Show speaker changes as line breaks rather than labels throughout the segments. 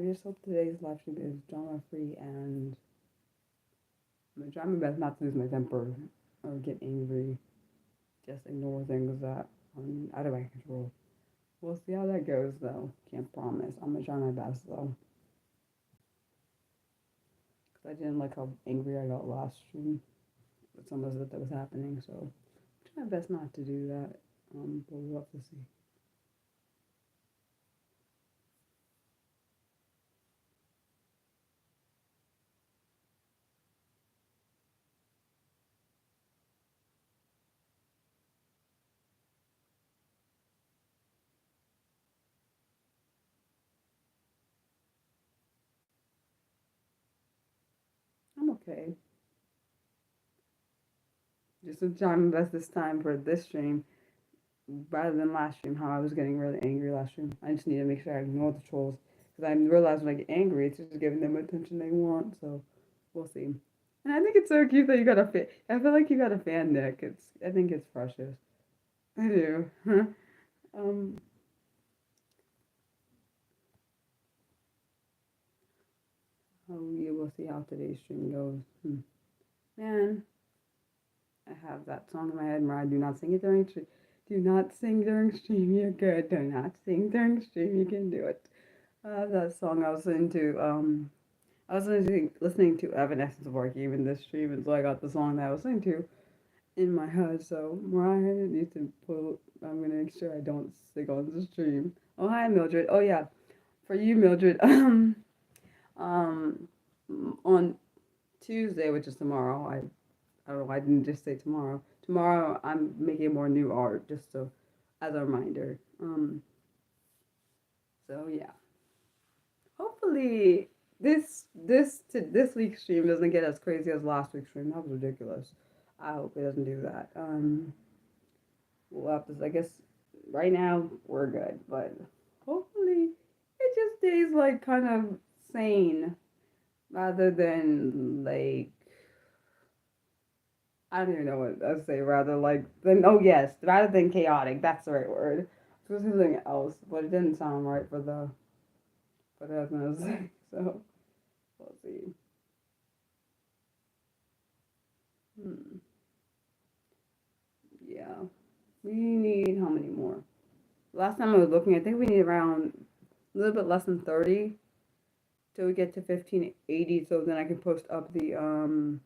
just hope today's live stream is drama free, and I'm gonna try my best not to lose my temper or get angry. Just ignore things that are out of my control. We'll see how that goes, though. Can't promise. I'm gonna try my best, though. Because I didn't like how angry I got last stream with some of the stuff that was happening, so I'm trying my best not to do that. But we'll have to see. I'm okay. Just to try my best this time for this stream, rather than last stream, how I was getting really angry last stream. I just need to make sure I ignore the trolls. Because I realize when I get angry, it's just giving them attention they want. So we'll see. And I think it's so cute that you got a fan. I feel like you got a fan, Nick. I think it's precious. I do. um, you will see how today's stream goes. Man, I have that song in my head where I do not sing it during stream. Do not sing during stream. You're good. Do not sing during stream. You can do it. That song I was listening to. I was listening to Evanescence before I came in this stream, and so I got the song that I was listening to in my head. So Mariah needs to put. I'm gonna make sure I don't sing on the stream. Oh hi Mildred. Oh yeah, for you Mildred. Um, on Tuesday, which is tomorrow. I don't know. I didn't just say tomorrow. Tomorrow I'm making more new art just so as a reminder. So yeah. Hopefully this week's stream doesn't get as crazy as last week's stream. That was ridiculous. I hope it doesn't do that. We'll have to. I guess right now we're good, but hopefully it just stays like kind of sane rather than like I don't even know what I say. Rather like than oh yes, rather than chaotic. That's the right word. It was something else, but it didn't sound right for the what I was gonna say. So we'll see. Hmm. Yeah. We need how many more? Last time I was looking, I think we need around a little bit less than 30 till we get to 1580. So then I can post up the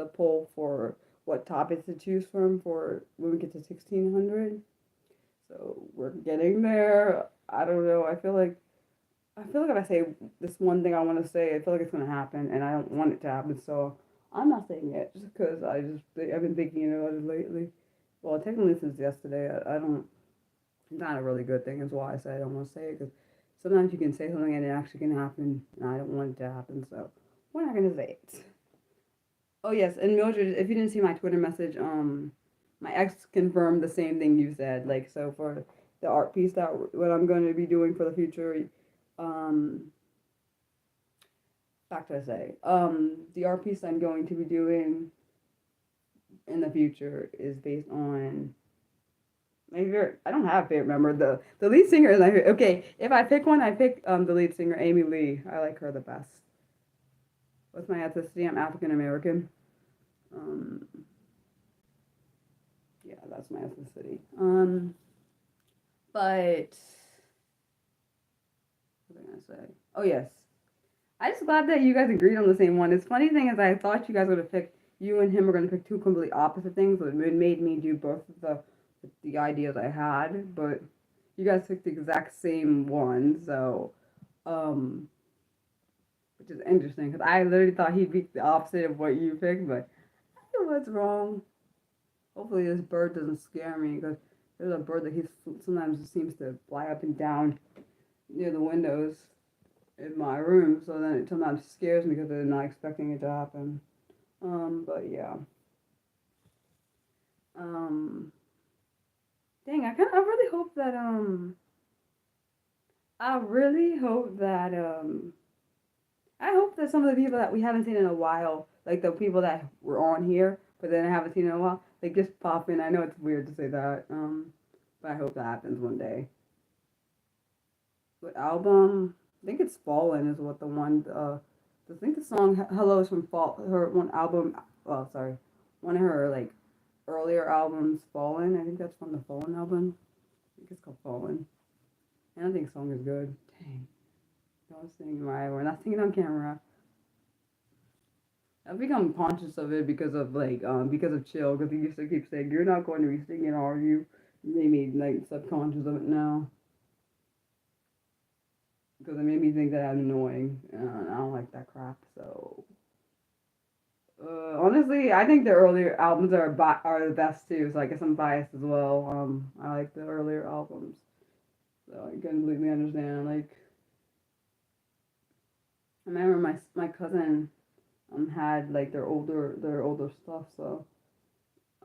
poll for what topics to choose from for when we get to 1600. So we're getting there. I don't know. I feel like if I say this one thing I want to say, I feel like it's gonna happen, and I don't want it to happen. So I'm not saying it just because I've been thinking about it lately. Well, technically since yesterday, I don't. It's not a really good thing. Is why I say I don't want to say it because sometimes you can say something and it actually can happen, and I don't want it to happen. So we're not gonna say it. Oh yes, and Mildred, if you didn't see my Twitter message, my ex confirmed the same thing you said. Like so for the art piece that what I'm going to be doing for the future, um, back to I say, the art piece I'm going to be doing in the future is based on my favorite. I don't have a favorite member. The lead singer is my favorite. Okay, if I pick one, I pick the lead singer Amy Lee. I like her the best. What's my ethnicity? I'm African American. Um, yeah, that's my ethnicity. But what was I gonna say? Oh yes, I just glad that you guys agreed on the same one. It's funny thing is I thought you guys were gonna pick you and him were gonna pick two completely opposite things, but it made me do both of the ideas I had. But you guys picked the exact same one, so um, which is interesting because I literally thought he'd pick the opposite of what you picked, but I was wrong. Hopefully this bird doesn't scare me because there's a bird that he sometimes seems to fly up and down near the windows in my room, so then it sometimes scares me because they're not expecting it to happen. But yeah. Um, dang, I really hope that I really hope that I hope that some of the people that we haven't seen in a while, like the people that were on here, but then I haven't seen in a while, they just pop in. I know it's weird to say that, but I hope that happens one day. What album? I think it's Fallen is what the one. I think the song Hello is from Fall. Her one album. Oh, sorry, one of her like earlier albums, Fallen. I think that's from the Fallen album. I think it's called Fallen. I don't think the song is good. Dang, I was singing right. We're not singing on camera. I've become conscious of it because of Chill because he used to keep saying you're not going to be singing, are you? Made me like subconscious of it now because it made me think that I'm annoying and I don't like that crap. So honestly, I think the earlier albums are the best too. So I guess I'm biased as well. I like the earlier albums, so I completely understand. Like I remember my cousin had like their older stuff, so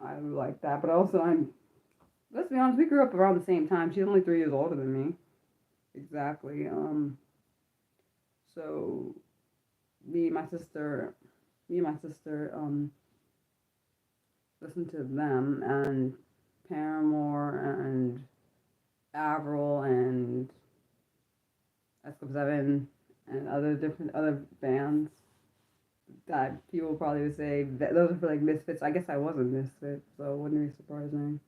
I like that. But also I'm let's be honest, we grew up around the same time. She's only 3 years older than me. Exactly. So me and my sister, me and my sister, listened to them and Paramore and Avril and S Club 7 and other bands that people probably would say that those are for like misfits. I guess I was a misfit, so it wouldn't be surprising.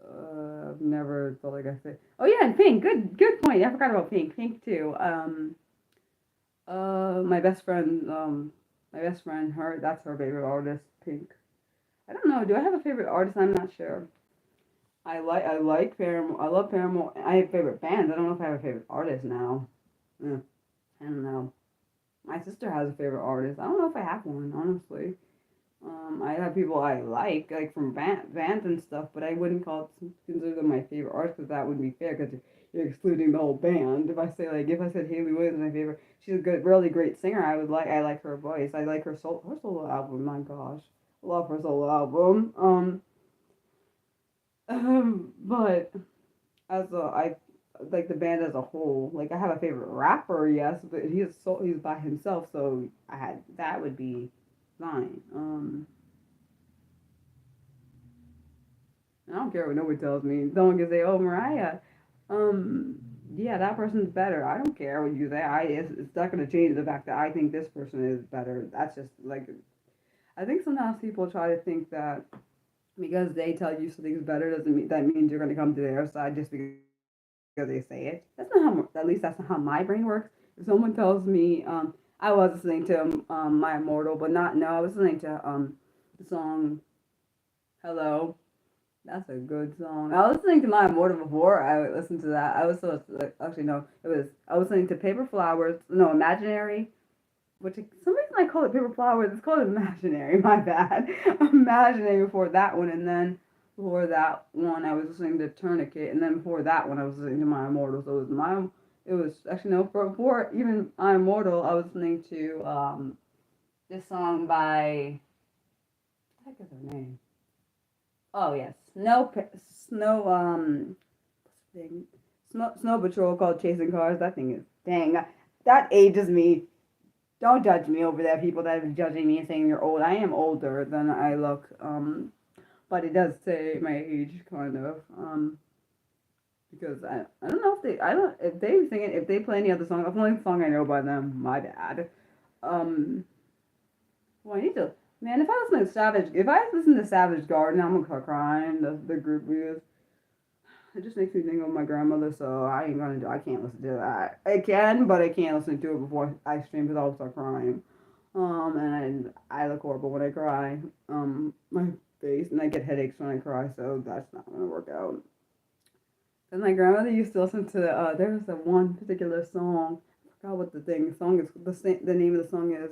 I've never felt like I fit. Oh yeah, and Pink. Good point. I forgot about Pink. Pink too. My best friend. My best friend. That's her favorite artist. Pink. I don't know. Do I have a favorite artist? I'm not sure. I like Paramore. I love Paramore. I have favorite bands. I don't know if I have a favorite artist now. I don't know. My sister has a favorite artist. I don't know if I have one, honestly. I have people I like from bands and stuff, but I wouldn't consider them my favorite artists because that wouldn't be fair because you're excluding the whole band. If I said Haley Williams is my favorite, she's a really great singer. I like her voice. I like her solo album. My gosh, I love her solo album. But I like the band as a whole. Like I have a favorite rapper, yes, but he's by himself, so that would be fine. I don't care what nobody tells me. Someone can say, "Oh, Mariah, um, yeah, that person's better." I don't care what you say. It's not going to change the fact that I think this person is better. That's just like I think sometimes people try to think that because they tell you something's better doesn't mean that means you're going to come to their side just because they say it. That's not how. At least that's not how my brain works. If someone tells me, I was listening to My Immortal, but not no, I was listening to the song Hello. That's a good song. I was listening to My Immortal before I listened to that. I was so like, actually no, it was I was listening to Paper Flowers. No, Imaginary. Which some reason I call it Paper Flowers. It's called Imaginary. My bad. Imaginary before that one, and then before that one I was listening to Tourniquet, and then before that one I was listening to My Immortal. So it was actually no before even My Immortal I was listening to this song by what the heck is her name? Oh yes, Snow thing Snow Patrol called Chasing Cars. That thing is dang. That ages me. Don't judge me over there, people that are judging me and saying you're old. I am older than I look, but it does say my age, kind of, because I don't know if they, I don't, if they play any other song, that's the only song I know by them, my bad. Um, well, I need to, man, if I listen to Savage Garden, I'm gonna start crying, the group views. It just makes me think of my grandmother, so I can't listen to that. I can, but I can't listen to it before I stream because I'll start crying. And I look horrible when I cry. My face, and I get headaches when I cry, so that's not gonna work out. And my grandmother used to listen to, there was a one particular song, I forgot what the song is, the name of the song is,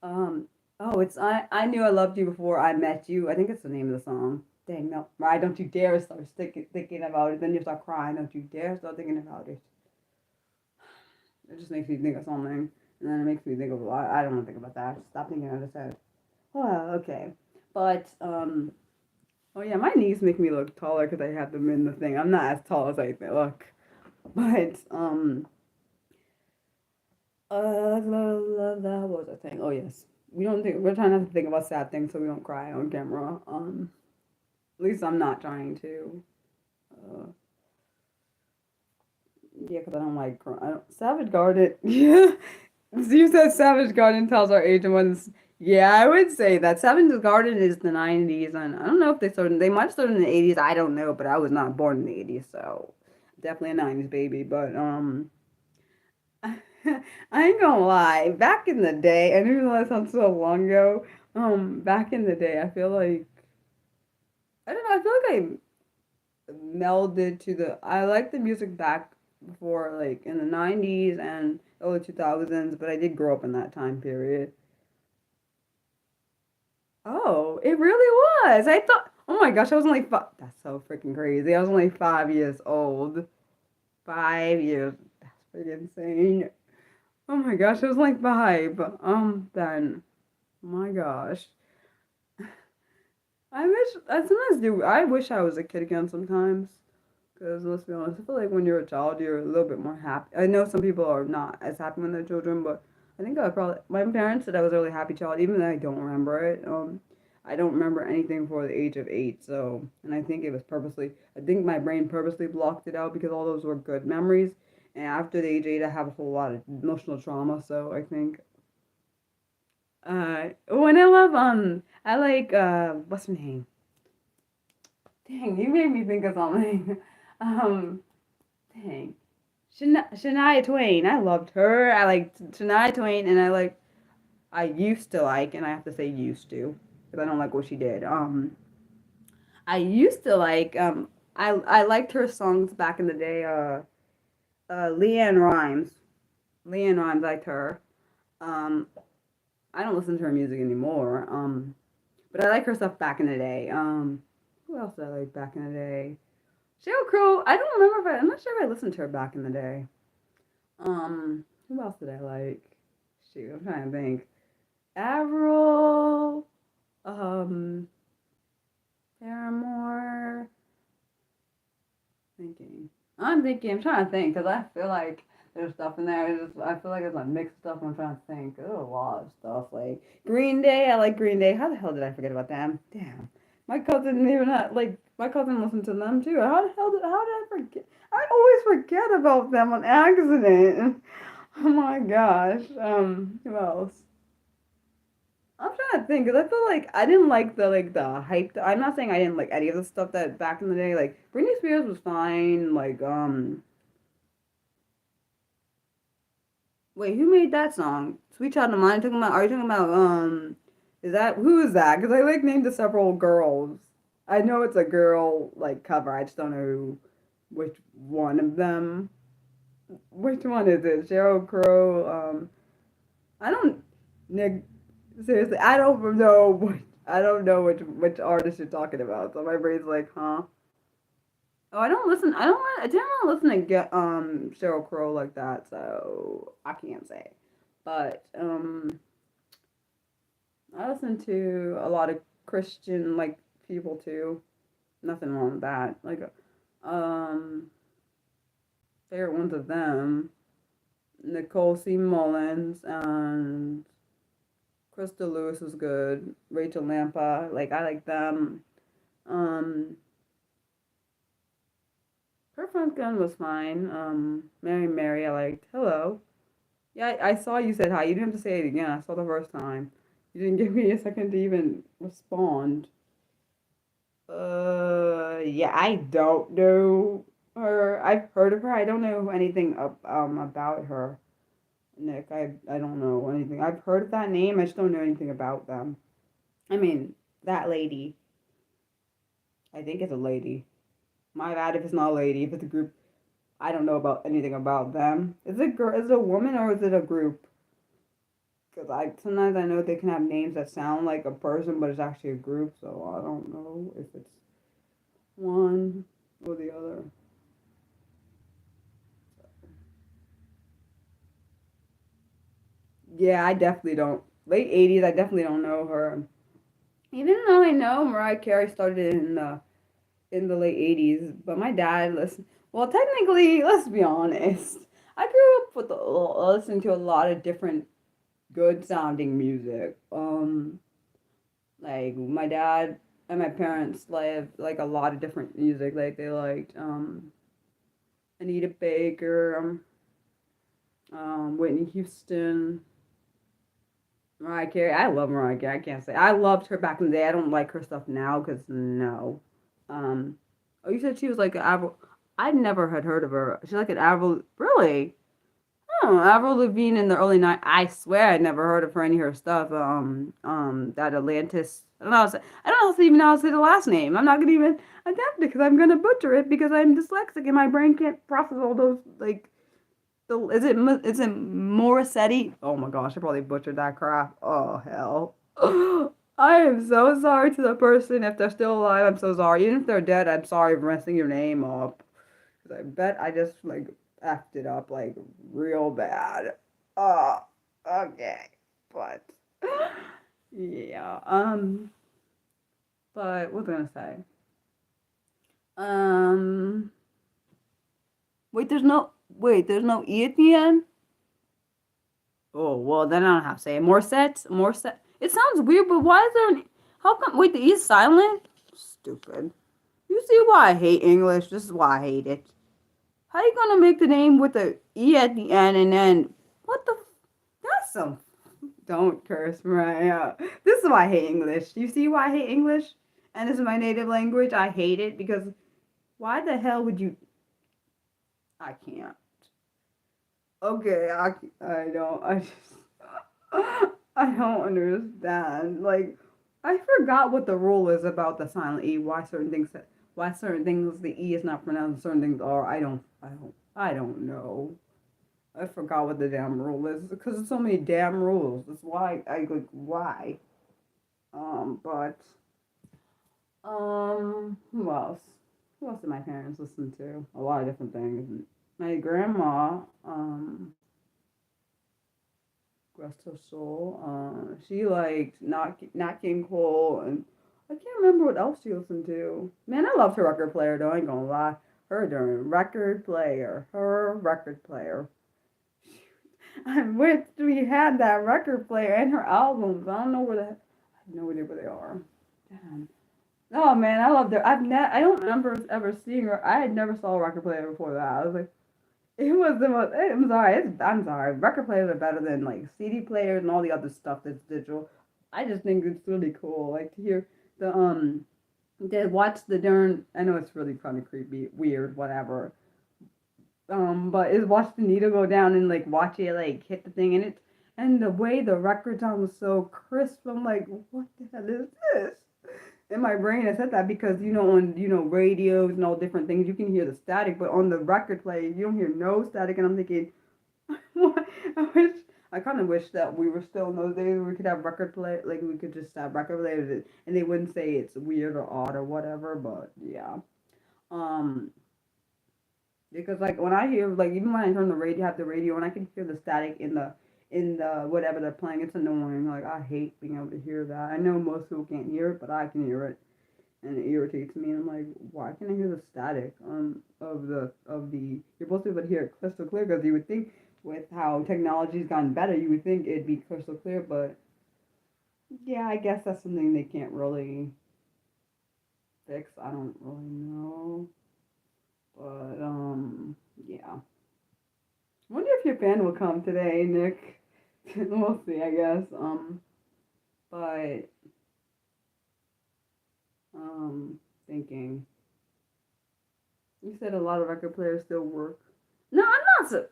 um, oh, I Knew I Loved You Before I Met You. I think it's the name of the song. Dang, no. Right, don't you dare start thinking about it. Then you start crying. Don't you dare start thinking about it. It just makes me think of something. And then it makes me think of a lot. I don't want to think about that. Stop thinking out of his head. Oh, okay. But, oh yeah, my knees make me look taller because I have them in the thing. I'm not as tall as I look. But, what was I saying? Oh, yes. We're trying not to think about sad things so we don't cry on camera. At least I'm not trying to. Uh, Yeah, because I don't like Savage Garden. Yeah, you said Savage Garden tells our age and ones. Yeah, I would say that Savage Garden is the 90s, and I don't know if they started. They might have started in the 80s. I don't know, but I was not born in the 80s, so definitely a 90s baby. But I ain't gonna lie. Back in the day, and even though that sounds so long ago, back in the day, I feel like I don't know. I feel like I melded to the. I like the music back before, like in the 90s and early 2000s, but I did grow up in that time period. Oh, it really was. I thought. Oh my gosh, I was only five. That's so freaking crazy. I was only 5 years old. 5 years. That's pretty insane. Oh my gosh, I was like five. Then. Oh my gosh. I wish. I sometimes do. I wish I was a kid again sometimes. Because let's be honest, I feel like when you're a child, you're a little bit more happy. I know some people are not as happy when they're children, but I think I probably my parents said I was a really happy child, even though I don't remember it. I don't remember anything before the age of 8, so and I think it was purposely. I think my brain purposely blocked it out because all those were good memories. And after the age 8, I have a whole lot of emotional trauma, so I think. When I love I like what's her name? Dang, you made me think of something. Um, dang. Shania Twain. I loved her. I liked Shania Twain, and I used to like, and I have to say used to, because I don't like what she did. I used to like, I liked her songs back in the day. Leanne Rhymes. Leanne Rhymes liked her. Um, I don't listen to her music anymore. But I like her stuff back in the day. Who else did I like back in the day? Sheryl Crow. I don't remember if I'm not sure if I listened to her back in the day. Who else did I like? Shoot, I'm trying to think. Avril, um, Paramore. Thinking. I'm thinking. I'm trying to think because I feel like there's stuff in there. I feel like it's like mixed stuff. I'm trying to think. There's a lot of stuff like Green Day. I like Green Day. How the hell did I forget about them? Damn. My cousin didn't even have, like my cousin listened to them too. How did I forget? I always forget about them on accident. Oh my gosh. Who else? I'm trying to think because I feel like I didn't like the hype. I'm not saying I didn't like any of the stuff that back in the day. Like Britney Spears was fine. Wait, who made that song? Sweet Child of Mine. Talking about? Are you talking about Is that who is that? Because I like named the several girls. I know it's a girl like cover. I just don't know which one of them. Which one is it? Sheryl Crow. I don't. Nick, seriously, I don't know. I don't know which artist you're talking about. So my brain's like, huh? Oh, I don't listen. I didn't want to listen to get Sheryl Crow like that, so I can't say. But I listen to a lot of Christian like people too. Nothing wrong with that. Like um favorite ones of them. Nicole C. Mullins and Krista Lewis was good. Rachel Lampa, like I like them. Um, Her front gun was fine. Mary, I liked. Hello. Yeah, I saw you said hi. You didn't have to say it again. I saw the first time. You didn't give me a second to even respond. Yeah, I don't know her. I've heard of her. I don't know anything about her. Nick, I don't know anything. I've heard of that name. I just don't know anything about them. I mean, that lady. I think it's a lady. My bad if it's not a lady. If it's a group, I don't know about anything about them. Is it girl? Is it a woman or is it a group? Because I sometimes I know they can have names that sound like a person, but it's actually a group. So I don't know if it's one or the other. Yeah, I definitely don't. Late 80s, I definitely don't know her. Even though I know Mariah Carey started in the late 80s, but my dad listened. Well, technically, let's be honest. I grew up with listening to a lot of different good sounding music. Like my dad and my parents liked like a lot of different music. Like they liked Anita Baker, Whitney Houston, Mariah Carey. I love Mariah Carey. I can't say I loved her back in the day. I don't like her stuff now because no. Um, oh, you said she was like an Avril. I never had heard of her. She's like an Avril. Really? Oh, Avril Lavigne in the early night. I swear I never heard of her any of her stuff. That Atlantis. I don't know. I don't even know how to say the last name. I'm not gonna even attempt it because I'm gonna butcher it because I'm dyslexic and my brain can't process all those like. Is it Morissetti? Oh my gosh, I probably butchered that crap. Oh hell. I am so sorry to the person if they're still alive. I'm so sorry. Even if they're dead, I'm sorry for messing your name up. 'Cause I bet I just like effed it up like real bad. Oh, okay. But yeah. But what was I gonna say? Um there's no E at the end? Oh well then I don't have to say it. More sets? More set it sounds weird, but why is there an how come the E is silent? Stupid. You see why I hate English? This is why I hate it. How you gonna make the name with the E at the end and then what the that's some don't curse Mariah. This is why I hate English. You see why I hate English? And this is my native language. I hate it because why the hell would you I can't. Okay, I don't I just I don't understand. Like I forgot what the rule is about the silent E, why certain things the E is not pronounced and certain things are. I don't know. I forgot what the damn rule is because there's so many damn rules. That's why I like why. But who else? Who else did my parents listen to? A lot of different things. My grandma, rest her soul. She liked Nat King Cole, and I can't remember what else she listened to. Man, I loved her record player. Though I ain't gonna lie, her record player. I wish we had that record player and her albums. I don't know where I have no idea where they are. Damn. Oh man, I loved her. I don't remember ever seeing her. I had never saw a record player before that. I was like, it was the most. I'm sorry. I'm sorry. Record players are better than like CD players and all the other stuff that's digital. I just think it's really cool, like to hear to watch the darn. I know it's really kind of creepy, weird, whatever. But is watch the needle go down and like watch it like hit the thing and the way the record sound was so crisp. I'm like, what the hell is this? In my brain, I said that because on radios and all different things, you can hear the static, but on the record player, you don't hear no static. And I'm thinking, what? I kind of wish that we were still in those days where we could have record play, like we could just have record players, and they wouldn't say it's weird or odd or whatever. But yeah, um, because like when I hear like even when I turn the radio, have the radio, and I can hear the static in the whatever they're playing, it's annoying. Like I hate being able to hear that. I know most people can't hear it, but I can hear it, and it irritates me. And I'm like, why can't I hear the static of the? You're supposed to be able to hear it crystal clear because you would think with how technology's gotten better, you would think it'd be crystal clear. But yeah, I guess that's something they can't really fix. I don't really know, but yeah. I wonder if your band will come today, Nick. We'll see, I guess. But thinking. You said a lot of record players still work. No,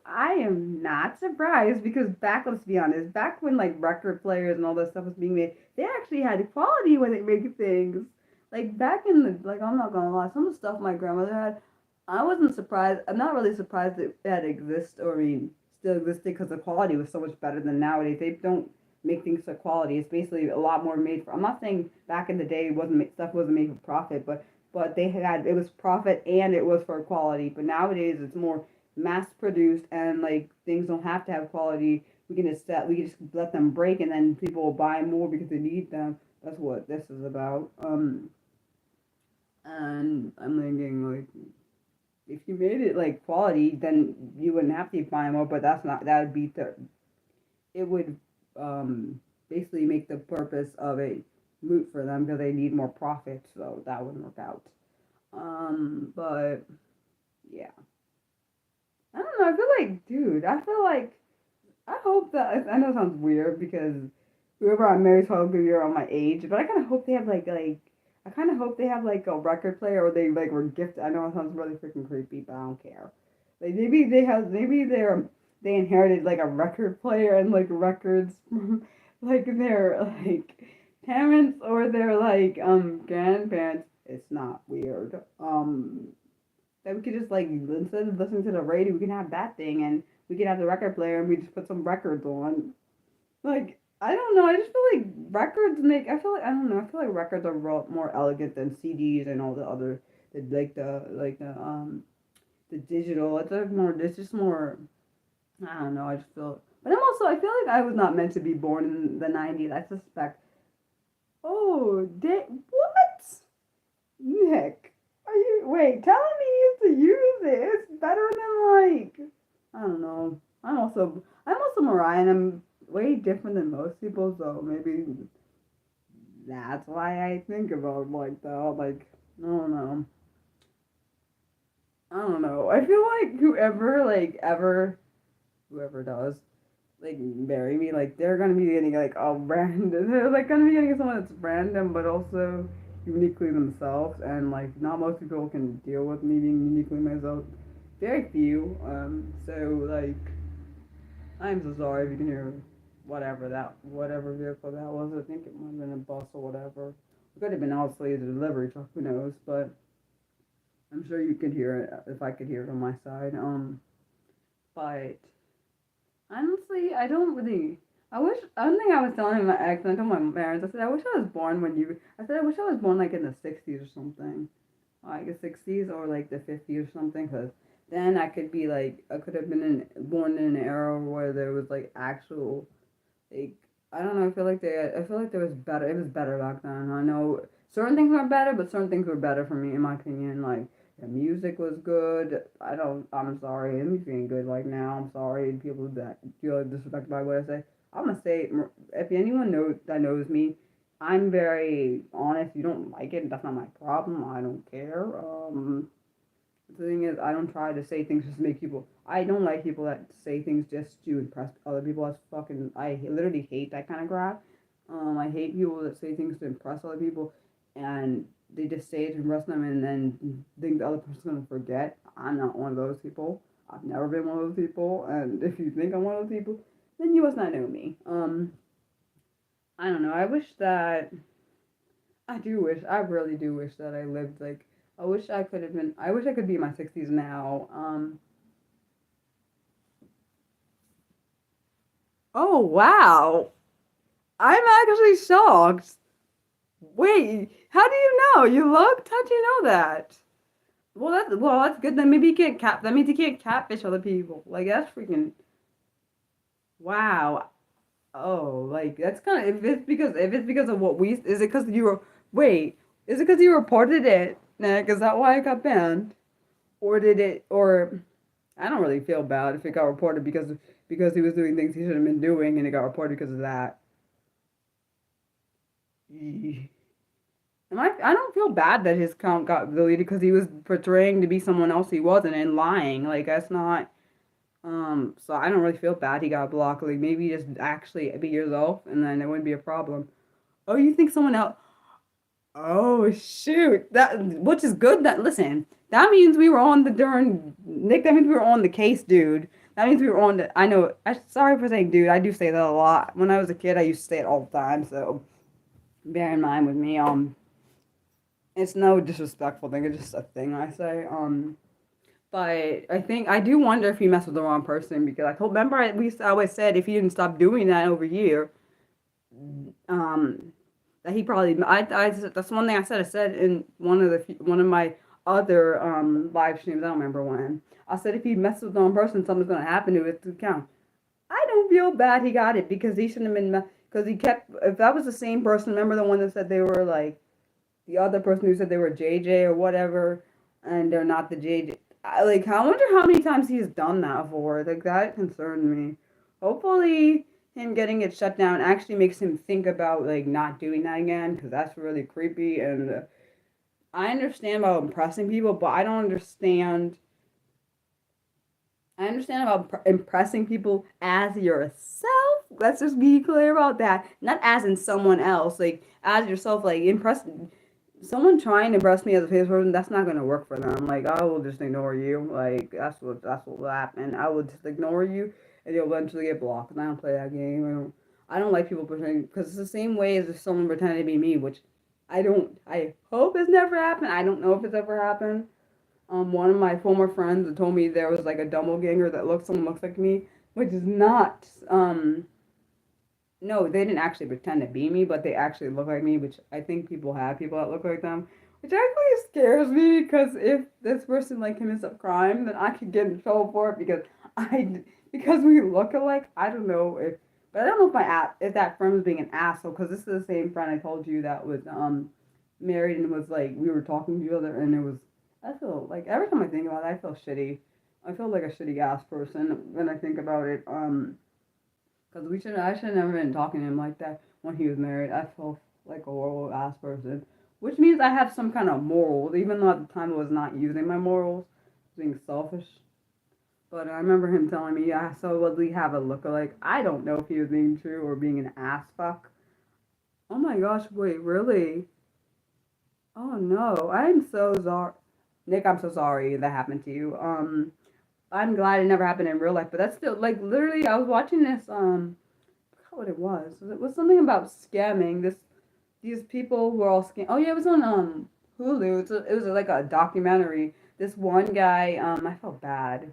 I am not surprised because let's be honest, back when like record players and all that stuff was being made, they actually had quality when they make things. Like back in the like, I'm not gonna lie, some of the stuff my grandmother had, I wasn't surprised. I'm not really surprised that exists, or I mean, still existed because the quality was so much better than nowadays. They don't make things for quality. It's basically a lot more made for. I'm not saying back in the day stuff wasn't made for profit, but they had it was profit and it was for quality. But nowadays it's more mass produced and like things don't have to have quality. We can just let them break and then people will buy more because they need them. That's what this is about. And I'm thinking like if you made it like quality, then you wouldn't have to buy more. But that's not that would be it would basically make the purpose of it moot for them because they need more profit. So that wouldn't work out. But yeah. like, dude, I hope that, I know it sounds weird because whoever I'm married to will be around my age, but I kind of hope they have I kind of hope they have like a record player or they like were gifted. I know it sounds really freaking creepy, but I don't care. Like maybe they inherited like a record player and like records from like their like parents or their like grandparents. It's not weird. That we could just like instead of listening to the radio, we can have that thing and we could have the record player and we just put some records on. Like, I don't know. I just feel like records make. I feel like I don't know. I feel like records are more elegant than CDs and all the other the digital. It's like more. It's just more. I don't know. I just feel. But I'm also. I feel like I was not meant to be born in the '90s. I suspect. Oh, what? Nick, are you wait? Telling me you to use it? It's better than like. I don't know. I'm also Mariah, and I'm way different than most people, so maybe that's why I think about like that. Like I don't know. I don't know. I feel like whoever does like marry me, like they're gonna be getting like a random. They're like gonna be getting someone that's random, but also uniquely themselves, and like not most people can deal with me being uniquely myself. Very few. So like I'm so sorry if you can hear whatever vehicle that was. I think it might have been a bus or whatever. It could have been also a delivery truck, who knows? But I'm sure you could hear it if I could hear it on my side. But honestly, I don't really. I don't think I was telling my ex, and I told my parents. I said I wish I was born when you. I said I wish I was born like in the '60s or something, like the '60s or like the '50s or something, because then I could be like I could have born in an era where there was like actual like I don't know. I feel like there was better. It was better back then. I know certain things were better, but certain things were better for me in my opinion. Like the music was good. I don't. I'm sorry. I'm feeling good like now. I'm sorry. People that feel disrespected by what I say. I'm gonna say if anyone knows me, I'm very honest. You don't like it. That's not my problem. I don't care. The thing is, I don't try to say things just to make people. I don't like people that say things just to impress other people. That's fucking. I literally hate that kind of crap. I hate people that say things to impress other people, and they just say it to impress them, and then think the other person's gonna forget. I'm not one of those people. I've never been one of those people, and if you think I'm one of those people, then you must not know me. I don't know. I wish that. I do wish. I really do wish that I lived like I wish I could have been. I wish I could be in my 60s now. Oh wow! I'm actually shocked. Wait, how do you know? You looked? How'd you know that? That's good. Then maybe you can't cap. That means you can't catfish other people. Like that's freaking wow. Oh, like that's kind of if it's because of what we is it because you were wait is it because you reported it? Nick, is that why it got banned? Or did it or I don't really feel bad if it got reported because he was doing things he shouldn't have been doing and it got reported because of that. Eeh. I don't feel bad that his account got deleted because he was portraying to be someone else he wasn't and lying. Like that's not so I don't really feel bad he got blocked. Like maybe just actually be yourself and then it wouldn't be a problem. Oh, you think someone else Oh shoot. That which is good that listen, that means we were on the darn Nick, that means we were on the case, dude. That means we were on the I know sorry for saying dude, I do say that a lot. When I was a kid I used to say it all the time, so bear in mind with me, it's no disrespectful thing, it's just a thing I say. But I think I do wonder if he messed with the wrong person because I told remember we always said if he didn't stop doing that over here, um that he probably I that's one thing I said. I said in one of my other live streams. I don't remember when. I said if he messes with the wrong person, something's gonna happen to his account. I don't feel bad he got it because he shouldn't have been because he kept. If that was the same person, remember the one that said they were like the other person who said they were JJ or whatever, and they're not the JJ. I wonder how many times he's done that for. Like that concerned me. Hopefully, him getting it shut down actually makes him think about like not doing that again because that's really creepy. And I understand about impressing people, but I don't understand. I understand about impressing people as yourself. Let's just be clear about that. Not as in someone else, like as yourself. Like impress someone trying to impress me as a famous person. That's not gonna work for them. Like I will just ignore you. Like that's what will happen. I will just ignore you, and you'll eventually get blocked. And I don't play that game. I don't like people pretending because it's the same way as if someone pretended to be me, which I don't. I hope it's never happened. I don't know if it's ever happened. One of my former friends told me there was like a doppelganger that someone looks like me, which is not. No, they didn't actually pretend to be me, but they actually look like me, which I think people have people that look like them, which actually scares me because if this person like commits a crime, then I could get in trouble for it because we look alike. I don't know if, but I don't know if that friend was being an asshole because this is the same friend I told you that was married and was like we were talking to each other and it was I feel like every time I think about it, I feel shitty. I feel like a shitty ass person when I think about it. Because I should have never been talking to him like that when he was married. I felt like a horrible ass person. Which means I have some kind of morals, even though at the time I was not using my morals, being selfish. But I remember him telling me, yeah, so would we have a lookalike? I don't know if he was being true or being an ass fuck. Oh my gosh, wait, really? Oh no, I'm so sorry. Nick, I'm so sorry that happened to you. I'm glad it never happened in real life, but that's still like literally. I was watching this. I forgot what it was. It was something about scamming. These people were all scam. Oh yeah, it was on Hulu. It was like a documentary. This one guy. I felt bad.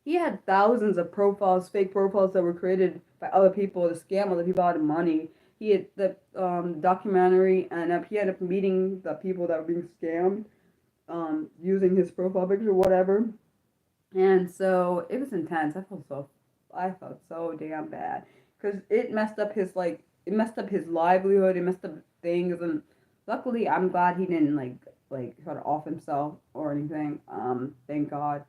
He had thousands of profiles, fake profiles that were created by other people to scam other people out of money. He had the documentary, and he ended up meeting the people that were being scammed using his profile picture, whatever. And so it was intense. I felt so damn bad because it messed up his livelihood. It messed up things, and luckily, I'm glad he didn't like try to off himself or anything. Thank God.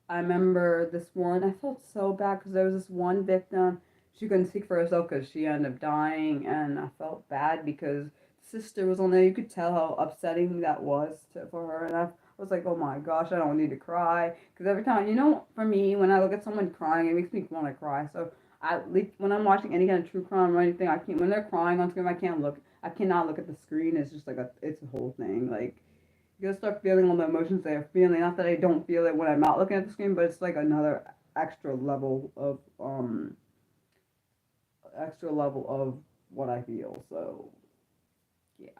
I remember this one. I felt so bad because there was this one victim. She couldn't speak for herself because she ended up dying, and I felt bad because sister was on there. You could tell how upsetting that was for her, and I was like, oh my gosh, I don't need to cry because every time, for me, when I look at someone crying, it makes me want to cry. So like when I'm watching any kind of true crime or anything, I can't. When they're crying on screen, I can't look. I cannot look at the screen. It's just like it's a whole thing. Like you gotta start feeling all the emotions they're feeling. Not that I don't feel it when I'm not looking at the screen, but it's like another extra level of what I feel. So yeah.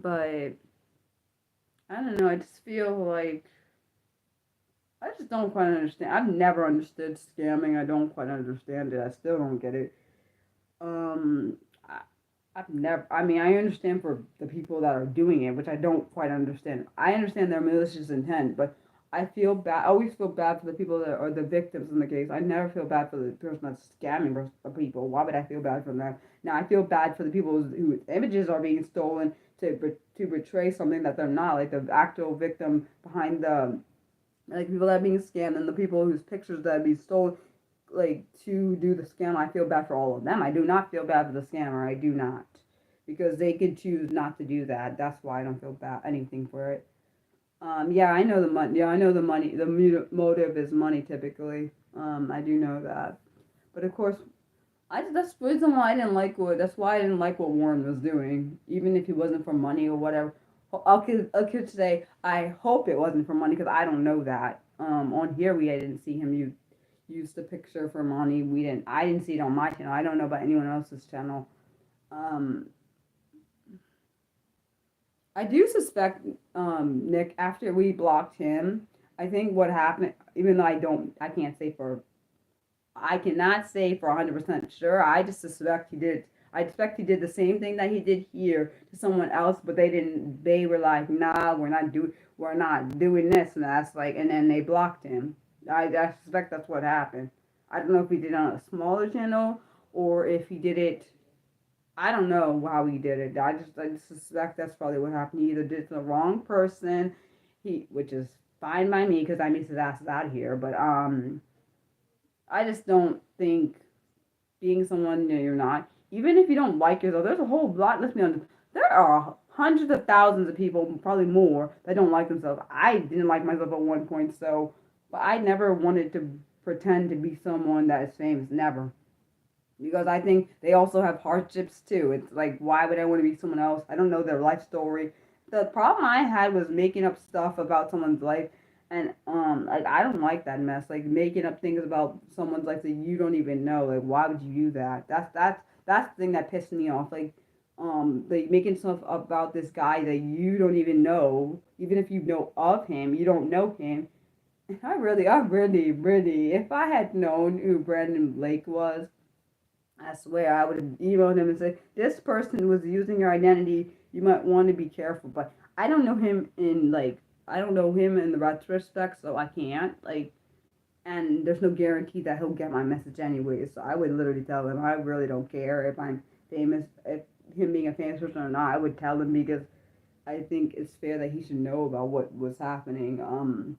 But I don't know. I just feel like I just don't quite understand. I've never understood scamming. I don't quite understand it. I still don't get it. Um, I, I've never. I mean, I understand for the people that are doing it, which I don't quite understand. I understand their malicious intent, but I feel bad. I always feel bad for the people that are the victims in the case. I never feel bad for the person that's scamming for people. Why would I feel bad for them? Now I feel bad for the people whose images are being stolen to betray something that they're not, like the actual victim behind the like people that are being scammed and the people whose pictures that be stolen like to do the scam. I feel bad for all of them. I do not feel bad for the scammer. I do not, because they could choose not to do that. That's why I don't feel bad anything for it. Yeah, I know the money. Yeah, I know the money. The motive is money typically. I do know that. But of course, that's the reason why I didn't like what. That's why I didn't like what Warren was doing, even if he wasn't for money or whatever. I'll say I hope it wasn't for money because I don't know that. On here I didn't see him use the picture for money. I didn't see it on my channel. I don't know about anyone else's channel. Um, I do suspect Nick after we blocked him. I think what happened, even though I cannot say for 100% sure. I just suspect he did. I expect he did the same thing that he did here to someone else, but they didn't. They were like, "Nah, we're not doing this," and that's like, and then they blocked him. I suspect that's what happened. I don't know if he did it on a smaller channel or if he did it. I don't know how he did it. I just suspect that's probably what happened. He either did it to the wrong person, which is fine by me because I miss his ass out of here. But I just don't think being someone you're not. even if you don't like yourself, there's a whole lot. Let's be honest. There are hundreds of thousands of people, probably more, that don't like themselves. I didn't like myself at one point, so, but I never wanted to pretend to be someone that is famous. Never. Because I think they also have hardships too. It's like, why would I want to be someone else? I don't know their life story. The problem I had was making up stuff about someone's life, and like I don't like that mess. Like making up things about someone's life that you don't even know. Like, why would you do that? That's the thing that pissed me off. Like making stuff about this guy that you don't even know, even if you know of him, you don't know him. I really, if I had known who Brandon Blake was, I swear I would have emailed him and said, this person was using your identity. You might want to be careful. But I don't know him I don't know him in the retrospect, so I can't. And there's no guarantee that he'll get my message anyway. So I would literally tell him, I really don't care if I'm famous, if him being a famous person or not. I would tell him because I think it's fair that he should know about what was happening.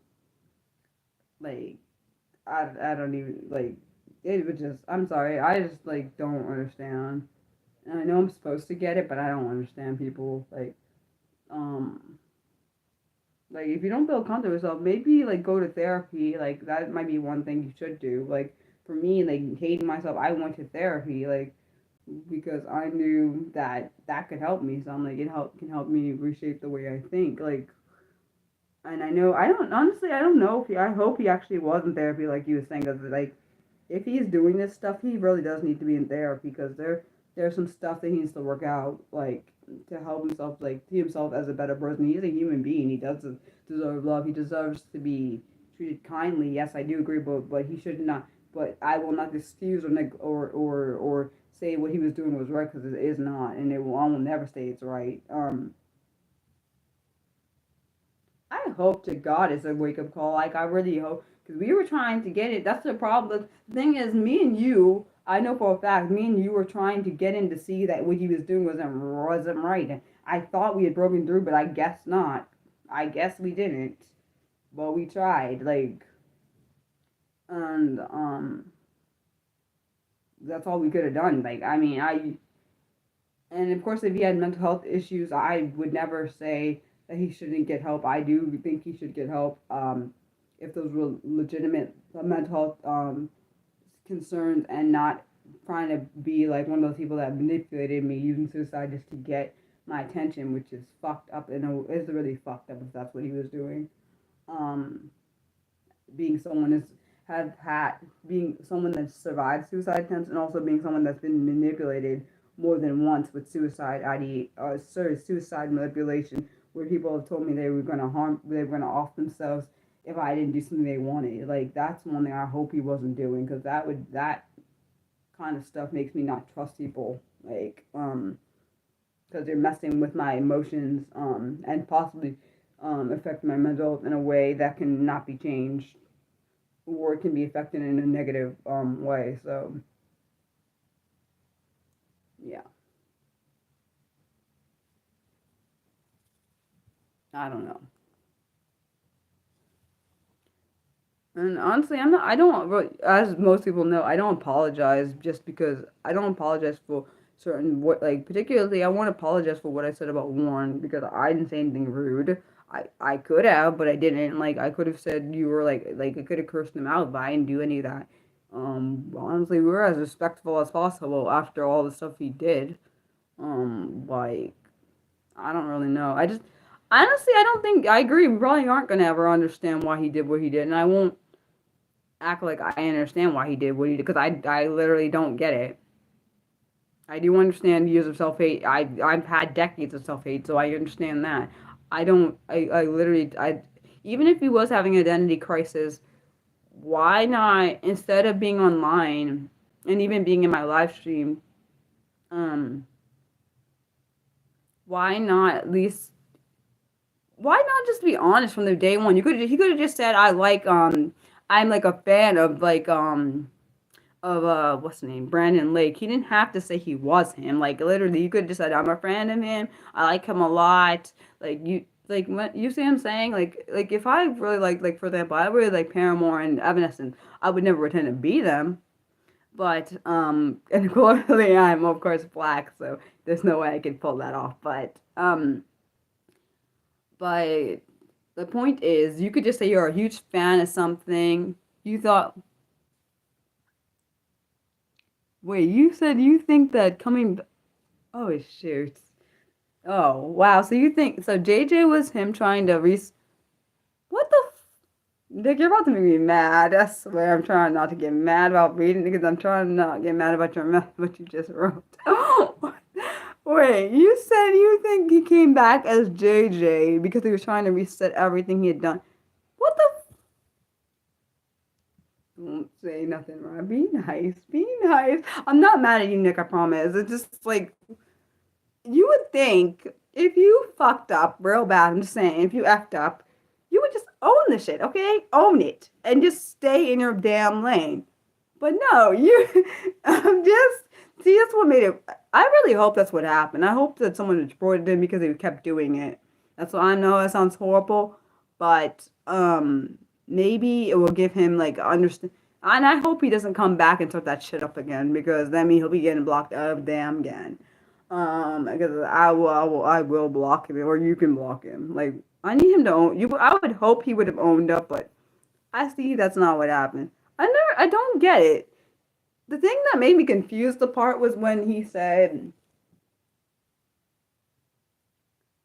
Like, I don't even, like, it would just, I'm sorry, I just, like, don't understand. And I know I'm supposed to get it, but I don't understand people, um, if you don't feel comfortable with yourself, maybe, like, go to therapy, like, that might be one thing you should do. Like, for me, like, hating myself, I went to therapy, like, because I knew that that could help me, so I'm like, can help me reshape the way I think, like, and I know, I don't know if I hope he actually was in therapy, like you was saying, because, like, if he's doing this stuff, he really does need to be in therapy because there's some stuff that he needs to work out, like to help himself, like see himself as a better person. He's a human being. He does deserve love. He deserves to be treated kindly. Yes, I do agree, but he should not. But I will not excuse or say what he was doing was right because it is not, and I will never say it's right. I hope to God it's a wake up call. Like I really hope because we were trying to get it. That's the problem. The thing is, me and you, I know for a fact, me and you were trying to get him to see that what he was doing wasn't right. And I thought we had broken through, but I guess not. I guess we didn't. But we tried. And that's all we could have done. Like I mean, I and of course, if he had mental health issues, I would never say that he shouldn't get help. I do think he should get help. If those were legitimate mental health concerns and not trying to be like one of those people that manipulated me using suicide just to get my attention, which is fucked up and is really fucked up if that's what he was doing. Um, being someone is have had being someone that's survived suicide attempts and also being someone that's been manipulated more than once with suicide manipulation, where people have told me they were gonna off themselves if I didn't do something they wanted. Like that's one thing I hope he wasn't doing because that kind of stuff makes me not trust people. Because they're messing with my emotions and possibly affect my mental health in a way that can not be changed or it can be affected in a negative way. So yeah, I don't know. And honestly, I'm not. I don't really, as most people know, I don't apologize just because I don't apologize for certain what like particularly I want to apologize for what I said about Warren because I didn't say anything rude. I could have, but I didn't. Like I could have said you were like I could have cursed him out, but I didn't do any of that. Honestly, we were as respectful as possible after all the stuff he did. Like I don't really know. I just honestly I don't think I agree. We probably aren't gonna ever understand why he did what he did, and I won't act like I understand why he did what he did because I literally don't get it. I do understand years of self hate. I've had decades of self hate, so I understand that. I don't. I literally. I even if he was having an identity crisis, why not instead of being online and even being in my live stream, um, why not at least why not just be honest from the day one? He could have just said I'm like a fan of what's the name, Brandon Lake. He didn't have to say he was him. Like literally, you could have just said I'm a fan of him. I like him a lot. What you see him saying like if I really like for example I really like Paramore and Evanescence, I would never pretend to be them. But and clearly I'm of course black, so there's no way I could pull that off. But the point is, you could just say you're a huge fan of something. You thought, wait, you said you think that coming. Oh shoot. Oh wow. So you think so? JJ was him trying to What the? Nick, you're about to make me mad. I swear, I'm trying not to get mad about reading because I'm trying to not get mad about what you just wrote. Wait, you said you think he came back as JJ because he was trying to reset everything he had done. What the? Don't say nothing, Ron. Be nice. Be nice. I'm not mad at you, Nick. I promise. It's just like you would think if you fucked up real bad. I'm just saying, if you effed up, you would just own the shit, okay? Own it and just stay in your damn lane. But no, you. I'm just. See, that's what made it. I really hope that's what happened. I hope that someone reported him because he kept doing it. That's what I know. That sounds horrible, but maybe it will give him like understand. And I hope he doesn't come back and start that shit up again because that means he'll be getting blocked out of damn again. Because I will block him, or you can block him. Like I need him to own. You, I would hope he would have owned up, but I see that's not what happened. I don't get it. The thing that made me confused the part was when he said,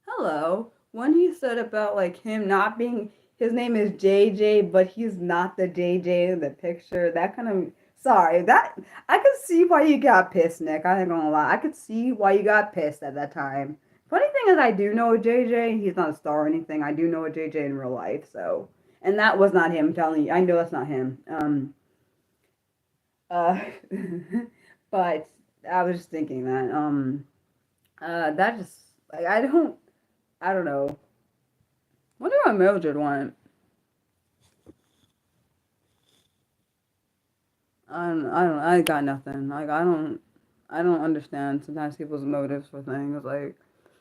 "Hello." When he said about like him not being, his name is JJ, but he's not the JJ in the picture. That kind of, sorry, that I could see why you got pissed, Nick. I ain't gonna lie, I could see why you got pissed at that time. Funny thing is, I do know a JJ. He's not a star or anything. I do know a JJ in real life, so and that was not him. I'm telling you, I know that's not him. Uh, but I was just thinking that that just like I don't know. Wonder what Mildred went. I got nothing. Like I don't understand sometimes people's motives for things. Like,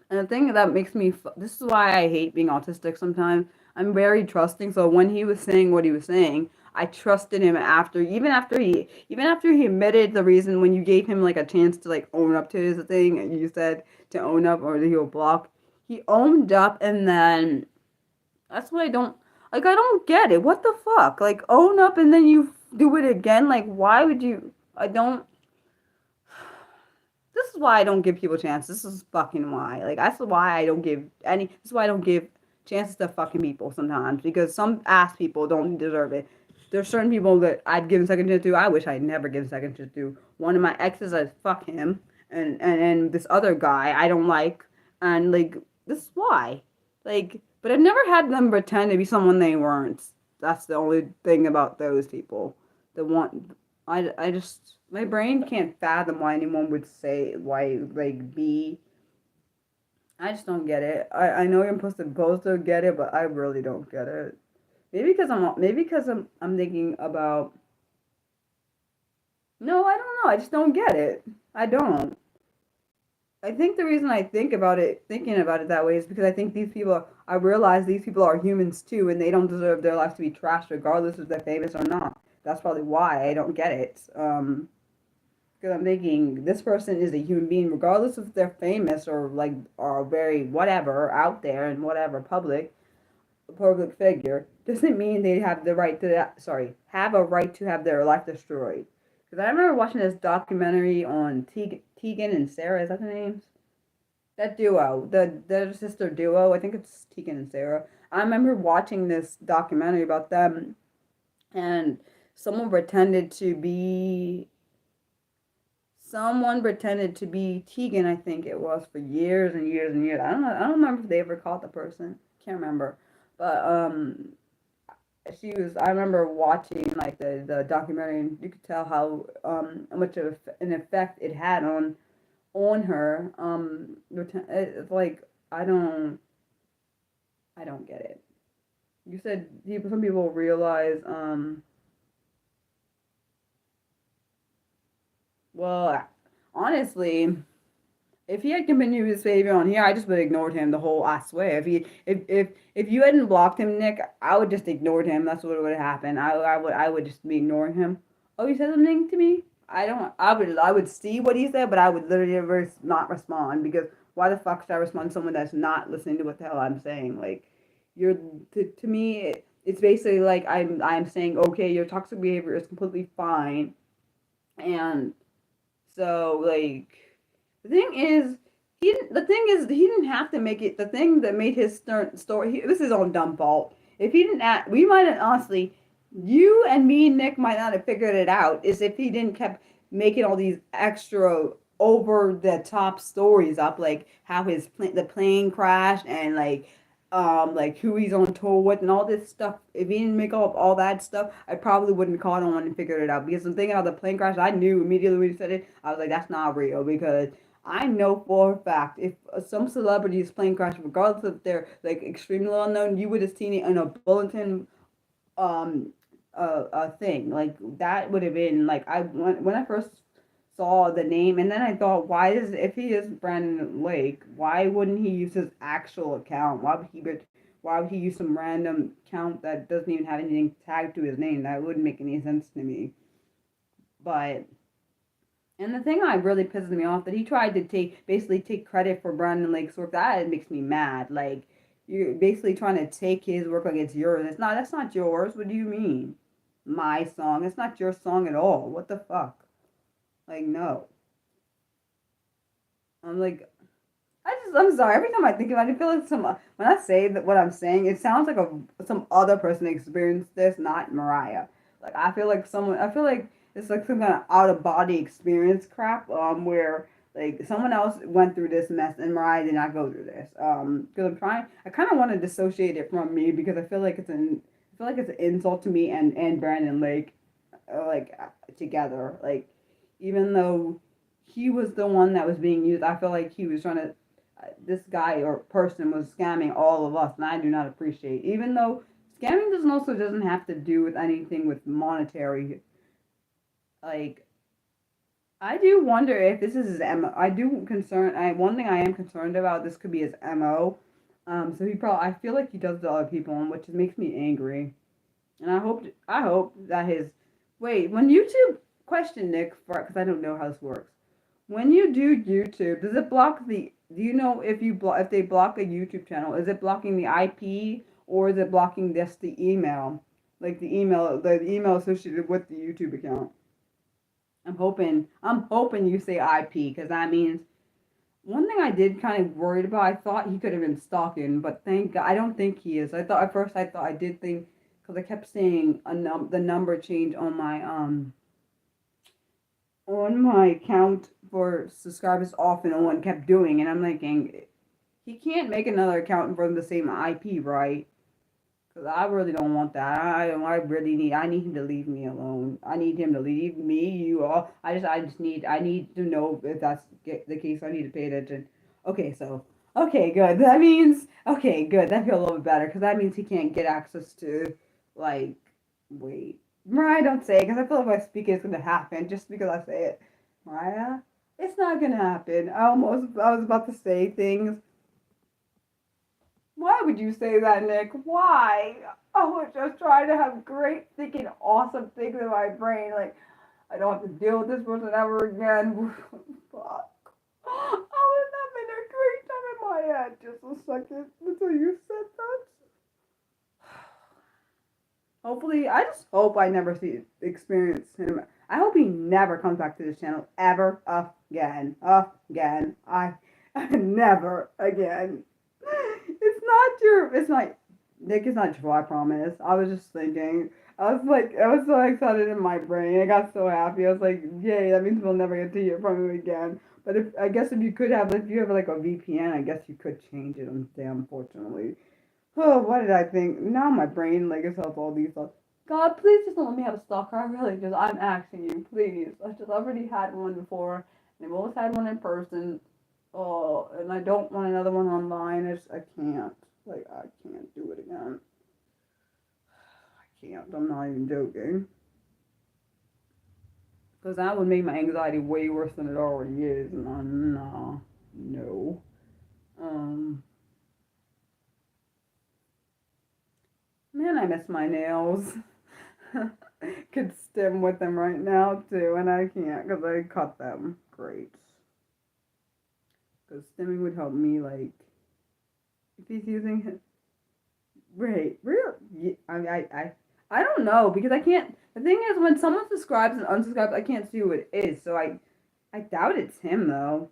and the thing that makes me, this is why I hate being autistic sometimes. I'm very trusting. So when he was saying what he was saying, I trusted him even after he admitted the reason when you gave him like a chance to like own up to his thing and you said to own up or he'll block. He owned up and then that's what I don't like. I don't get it. What the fuck? Like own up and then you do it again. Like why would you? I don't. This is why I don't give people chances. This is fucking why. Like that's why I don't give any. This is why I don't give chances to fucking people sometimes because some ass people don't deserve it. There's certain people that I'd give a second chance to. I wish I'd never give a second chance to. One of my exes, I fuck him, and this other guy I don't like, and like this is why. Like, but I've never had them pretend to be someone they weren't. That's the only thing about those people. The one I just my brain can't fathom why anyone would say why like be. I just don't get it. I know you're supposed to get it, but I really don't get it. Maybe because I'm thinking about. No, I don't know. I just don't get it. I don't. I think the reason I thinking about it that way is because I think I realize these people are humans too, and they don't deserve their lives to be trashed regardless if they're famous or not. That's probably why I don't get it. Because I'm thinking this person is a human being, regardless if they're famous or like are very whatever out there and whatever public figure, doesn't mean they have the right to have a right to have their life destroyed. Because I remember watching this documentary on Tegan and Sarah. Is that the names? That duo, the sister duo. I think it's Tegan and Sarah. I remember watching this documentary about them, and someone pretended to be someone pretended to be Tegan. I think it was for years and years and years. I don't know. I don't remember if they ever caught the person. Can't remember, but she was. I remember watching like the documentary, and you could tell how much of an effect it had on her. It's like I don't get it. You said some people realize well honestly if he had continued his behavior on here, I just would have ignored him the whole. I swear, if you hadn't blocked him, Nick, I would just ignored him. That's what would have happened. I would just be ignoring him. Oh, you said something to me. I would see what he said, but I would literally never not respond because why the fuck should I respond to someone that's not listening to what the hell I'm saying? Like, you're to me, it's basically like I'm saying, okay, your toxic behavior is completely fine, and so like the thing is he didn't have to make it. The thing that made his story, this is his own dumb fault. If he didn't, we might have honestly, you and me, Nick, might not have figured it out. Is if he didn't kept making all these extra over the top stories up, like how the plane crashed and like who he's on tour with and all this stuff. If he didn't make up all that stuff, I probably wouldn't caught on and figured it out. Because the thing about the plane crash, I knew immediately when he said it. I was like, that's not real because I know for a fact if some celebrity's plane crash, regardless if they're like extremely well known, you would have seen it in a bulletin um thing like that would have been like when I first saw the name and then I thought why is if he is Brandon Lake why wouldn't he use his actual account why would he use some random account that doesn't even have anything tagged to his name? That wouldn't make any sense to me. But and the thing that really pisses me off that he tried to basically take credit for Brandon Lake's work. That makes me mad. Like you're basically trying to take his work like it's yours. It's not. That's not yours. What do you mean? My song. It's not your song at all. What the fuck? Like no. I'm like I'm sorry. Every time I think about it, I feel like when I say that what I'm saying, it sounds like some other person experienced this, not Mariah. Like I feel like it's like some kind of out of body experience crap. Where like someone else went through this mess and Mariah did not go through this. Because I kind of want to dissociate it from me because I feel like it's an insult to me and Brandon Lake, together. Like even though he was the one that was being used, I feel like he was trying to this guy or person was scamming all of us, and I do not appreciate. Even though scamming doesn't have to do with anything with monetary. Like I do wonder if this is his MO. I do concern. One thing I am concerned about. This could be his MO. So he probably. I feel like he does to other people, which makes me angry. And I hope that his. Wait, when YouTube question Nick, because I don't know how this works. When you do YouTube, does it block the? Do you know if they block a YouTube channel, is it blocking the IP or is it blocking just the email, like the email associated with the YouTube account? I'm hoping you say IP because that means one thing I did kind of worried about. I thought he could have been stalking, but thank God I don't think he is. I thought at first I did think because I kept saying the number change on my account for subscribers off and on kept doing, and I'm thinking he can't make another account from the same IP, right? Because I really don't want that. I need him to leave me alone. I need him to leave me, you all. I need to know if that's the case. I need to pay attention. Okay, so, okay, good. That means, okay, good. That feels a little bit better because that means he can't get access to, like, wait. Mariah, don't say it because I feel like if I speak it, it's going to happen just because I say it. Mariah, it's not going to happen. I was about to say things. Why would you say that, Nick? Why? I was just trying to have great thinking, awesome things in my brain. Like, I don't have to deal with this person ever again. Fuck. I was having a great time in my head just a second until you said that. Hopefully, I just hope I never experience him. I hope he never comes back to this channel ever again. Again. I never again. It's not, Nick is not true, I promise. I was just thinking, I was so excited in my brain. I got so happy. I was like, yay, that means we'll never get to hear from him again. But I guess if you have like a VPN, I guess you could change it, unfortunately. Oh, what did I think? Now my brain, like, it's all these thoughts. God, please just don't let me have a stalker. I'm asking you, please. I've already had one before, and I've always had one in person. Oh, and I don't want another one online. I can't. Like, I can't do it again. I can't. I'm not even joking. Because that would make my anxiety way worse than it already is. No. Man, I miss my nails. could stim with them right now too, and I can't because I cut them. Great. Because stimming would help me, like, if he's using his. Wait, real? Yeah, I don't know because I can't. The thing is, when someone subscribes and unsubscribes, I can't see who it is. So I doubt it's him though.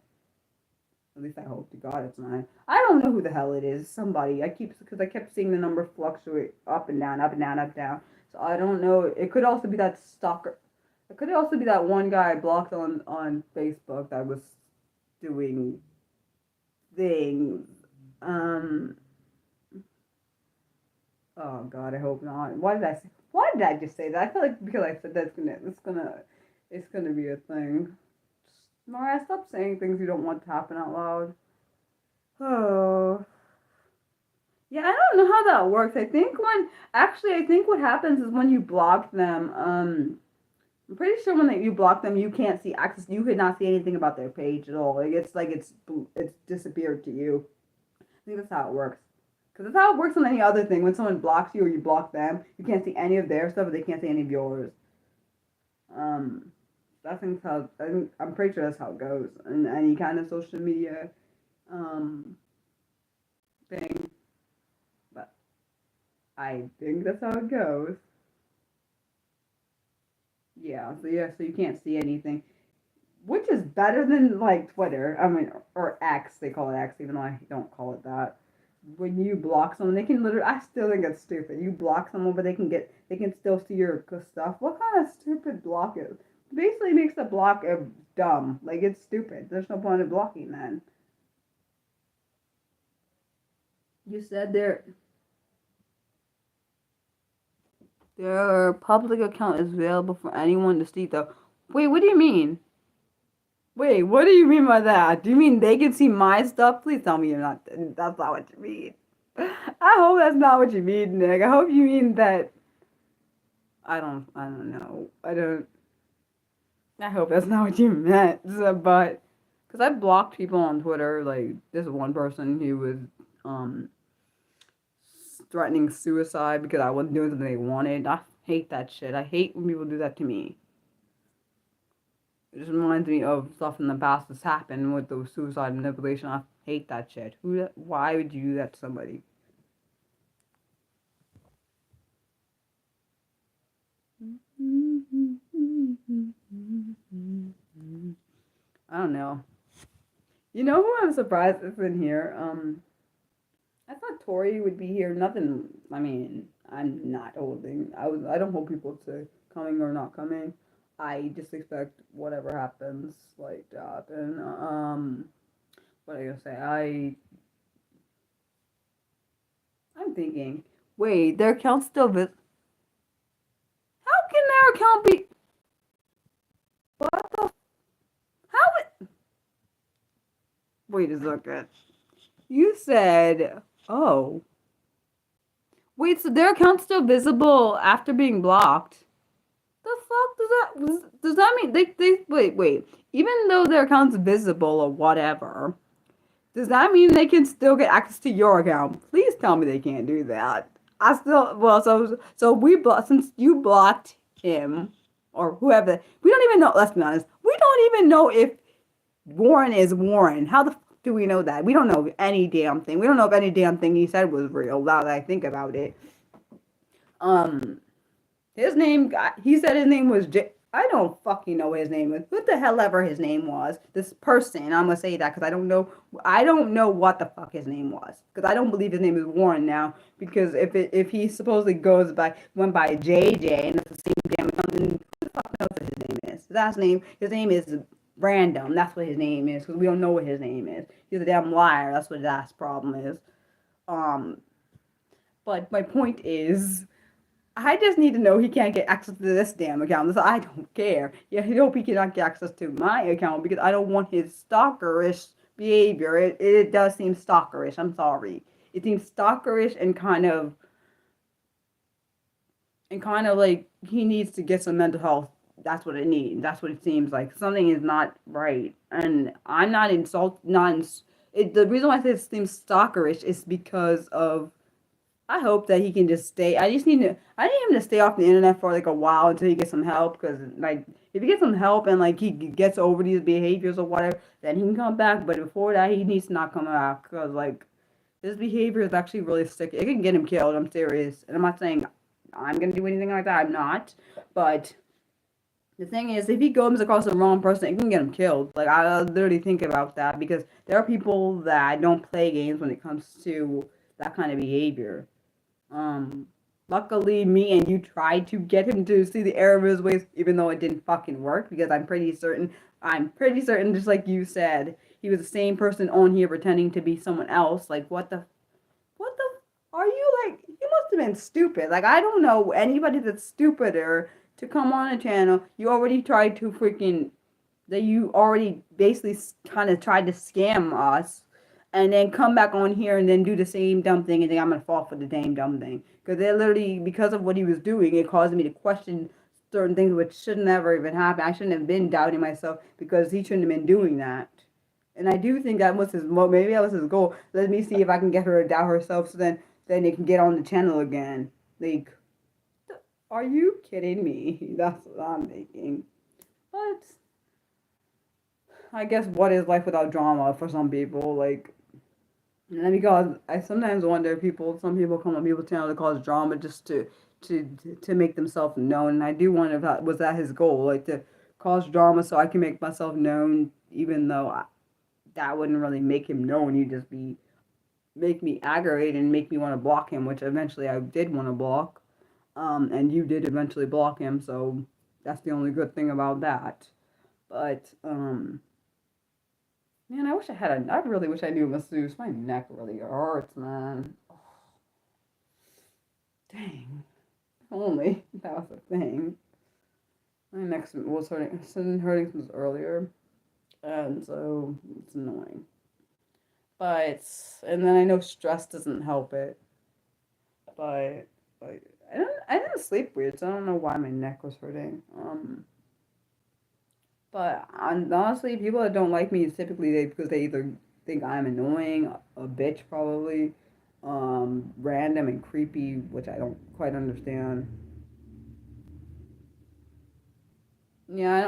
At least I hope to God it's not. I don't know who the hell it is. Somebody. Because I kept seeing the number fluctuate up and down, up and down, up and down. So I don't know. It could also be that stalker. It could also be that one guy I blocked on Facebook that was doing things. Oh God, I hope not. Why did I just say that? I feel like because I said it's gonna be a thing. Mariah, stop saying things you don't want to happen out loud. Oh. Yeah, I don't know how that works. I think what happens is when you block them, I'm pretty sure when you block them, you can't see access. You could not see anything about their page at all. It's disappeared to you. I think that's how it works. Because that's how it works on any other thing. When someone blocks you or you block them, you can't see any of their stuff, but they can't see any of yours. I'm pretty sure that's how it goes in any kind of social media thing. But I think that's how it goes. Yeah, so you can't see anything. Which is better than like Twitter. I mean, or X, they call it X, even though I don't call it that. When you block someone, they can literally. I still think it's stupid. You block someone, but they can still see your stuff. What kind of stupid block is? Basically, makes the block dumb. Like it's stupid. There's no point in blocking then. You said their public account is available for anyone to see. Though, wait, what do you mean? Wait, what do you mean by that? Do you mean they can see my stuff? Please tell me you're not. That's not what you mean. I hope that's not what you mean, Nick. I hope you mean that. I don't know. I don't. I hope that's not what you meant. But because I blocked people on Twitter, like this one person who was um threatening suicide because I wasn't doing something they wanted. I hate that shit. I hate when people do that to me. It just reminds me of stuff in the past that's happened with the suicide manipulation. I hate that shit. Why would you do that to somebody? I don't know. You know who I'm surprised is in here? I thought Tori would be here. Nothing. I mean, I'm not holding. I don't hold people to coming or not coming. I just expect whatever happens, like to happen. What are you gonna say? I'm thinking. Wait, their account's still How can their account be? What the? How it? Wait a second. You said, oh. Wait, so their account's still visible after being blocked? The fuck does that mean? They wait. Even though their account's visible or whatever, does that mean they can still get access to your account? Please tell me they can't do that. Since you blocked him or whoever, we don't even know. Let's be honest. We don't even know if Warren is Warren. How the fuck do we know that? We don't know any damn thing. We don't know if any damn thing he said was real. Now that I think about it, his name. He said his name was I don't fucking know what his name was. What the hell ever his name was. This person. I'm gonna say that because I don't know. I don't know what the fuck his name was because I don't believe his name is Warren now. Because if he supposedly went by JJ and it's the same damn account, then who the fuck knows what his name is? His name is random. That's what his name is because we don't know what his name is. He's a damn liar. That's what his ass problem is. But my point is. I just need to know he can't get access to this damn account. I don't care. Yeah, I hope he cannot get access to my account because I don't want his stalkerish behavior. It does seem stalkerish. I'm sorry. It seems stalkerish and kind of like he needs to get some mental health. That's what it needs. That's what it seems like. Something is not right. And I'm not the reason why I say it seems stalkerish is because of I hope that he can just stay. I need him to stay off the internet for like a while until he gets some help. Because like, if he gets some help and like he gets over these behaviors or whatever, then he can come back. But before that, he needs to not come back. Because like, his behavior is actually really sick. It can get him killed. I'm serious, and I'm not saying I'm gonna do anything like that. I'm not. But the thing is, if he comes across the wrong person, it can get him killed. Like I literally think about that because there are people that don't play games when it comes to that kind of behavior. Um, Luckily, me and you tried to get him to see the error of his ways, even though it didn't fucking work. Because I'm pretty certain, just like you said, he was the same person on here pretending to be someone else. Like, what the, are you like? You must have been stupid. Like, I don't know anybody that's stupider to come on a channel. You already tried to freaking, that you already basically kind of tried to scam us and then come back on here and then do the same dumb thing and think I'm gonna fall for the same dumb thing. Because they literally, because of what he was doing, it caused me to question certain things which should never even happen. I shouldn't have been doubting myself because he shouldn't have been doing that. And I do think that was his, well, maybe that was his goal. Let me see if I can get her to doubt herself so then they can get on the channel again. Like, are you kidding me? That's what I'm thinking. But I guess what is life without drama for some people? Like, and because I sometimes wonder some people come on people's channel to cause drama just to make themselves known. And I do wonder if that was that his goal, like to cause drama so I can make myself known, even though that wouldn't really make him known. He'd just make me aggravated and make me want to block him, which eventually I did want to block. And you did eventually block him, so that's the only good thing about that. But man, I really wish I knew a masseuse. My neck really hurts, man. Oh, dang. If only that was a thing. My neck was hurting. It's been hurting since earlier, and so it's annoying. But and then I know stress doesn't help it. But like I didn't sleep weird, so I don't know why my neck was hurting. But honestly, people that don't like me is typically because they either think I'm annoying, a bitch probably, random and creepy, which I don't quite understand. Yeah,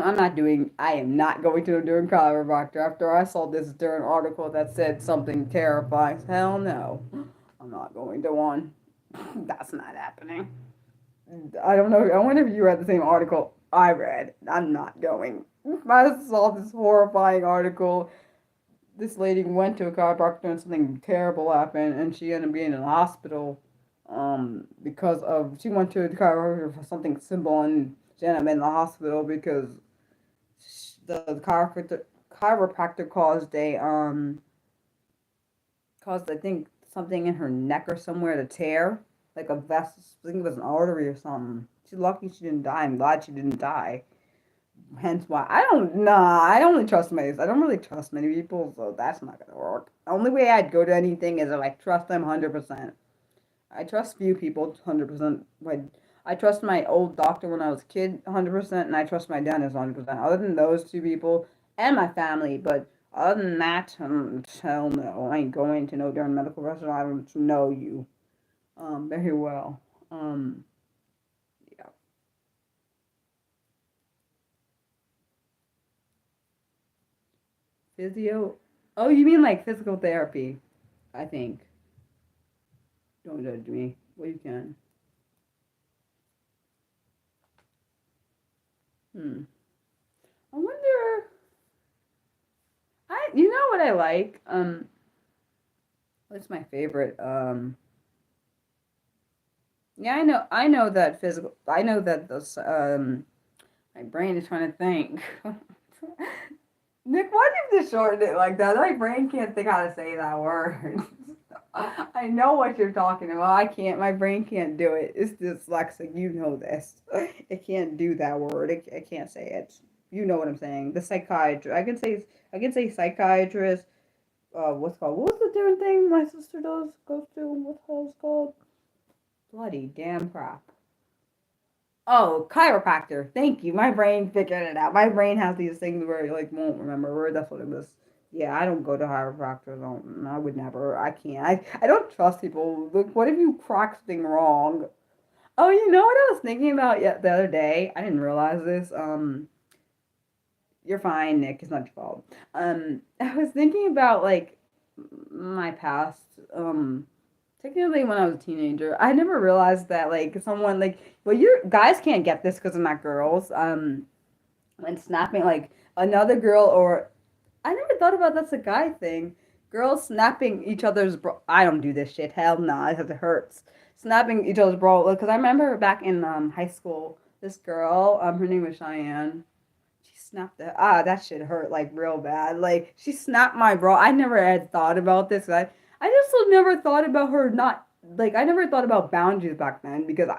I am not going to do a chiropractor after I saw this during article that said something terrifying. Hell no. I'm not going to one. That's not happening. I don't know. I wonder if you read the same article I read. I'm not going. I saw this horrifying article. This lady went to a chiropractor and something terrible happened, and she ended up being in the hospital. Because of she went to the chiropractor for something simple, and she ended up in the hospital because the chiropractor caused I think something in her neck or somewhere to tear, like a vessel. I think it was an artery or something. She's lucky she didn't die. I'm glad she didn't die. Hence why I don't really trust many. I don't really trust many people, so that's not gonna work. The only way I'd go to anything is if I trust them 100%. I trust few people 100%. Like I trust my old doctor when I was a kid 100%, and I trust my dentist 100%. Other than those two people and my family, but other than that, hell no, I ain't going to no darn medical professional. I don't know you very well. Yeah, physio. Oh, you mean like physical therapy? I think. Don't judge me. Well, you can. Hmm. I wonder. You know what I like? What's my favorite? Yeah, I know that physical. I know that this. My brain is trying to think. Nick, why did you shorten it like that? My brain can't think how to say that word. I know what you're talking about. I can't. My brain can't do it. It's dyslexic. You know this. It can't do that word. I can't say it. You know what I'm saying. The psychiatrist. I can say psychiatrist. What's called? What was the different thing my sister goes to? What the hell's called? Bloody damn crap. Oh, chiropractor. Thank you. My brain figured it out. My brain has these things where it like won't remember word. That's what it was. Yeah, I don't go to chiropractors. I would never. I can't. I don't trust people. Look, what if you crack something wrong? Oh, you know what I was thinking about the other day? I didn't realize this. You're fine, Nick. It's not your fault. I was thinking about like my past. Technically, when I was a teenager, I never realized that like someone like well, you guys can't get this because I'm not girls. When snapping like another girl or I never thought about that's a guy thing. Girls snapping each other's bra. I don't do this shit. Hell no, nah, it hurts. Snapping each other's bra. Because I remember back in high school, this girl, her name was Cheyenne. She snapped it. That shit hurt like real bad. Like she snapped my bra. I never had thought about this. I just never thought about her not like I never thought about boundaries back then because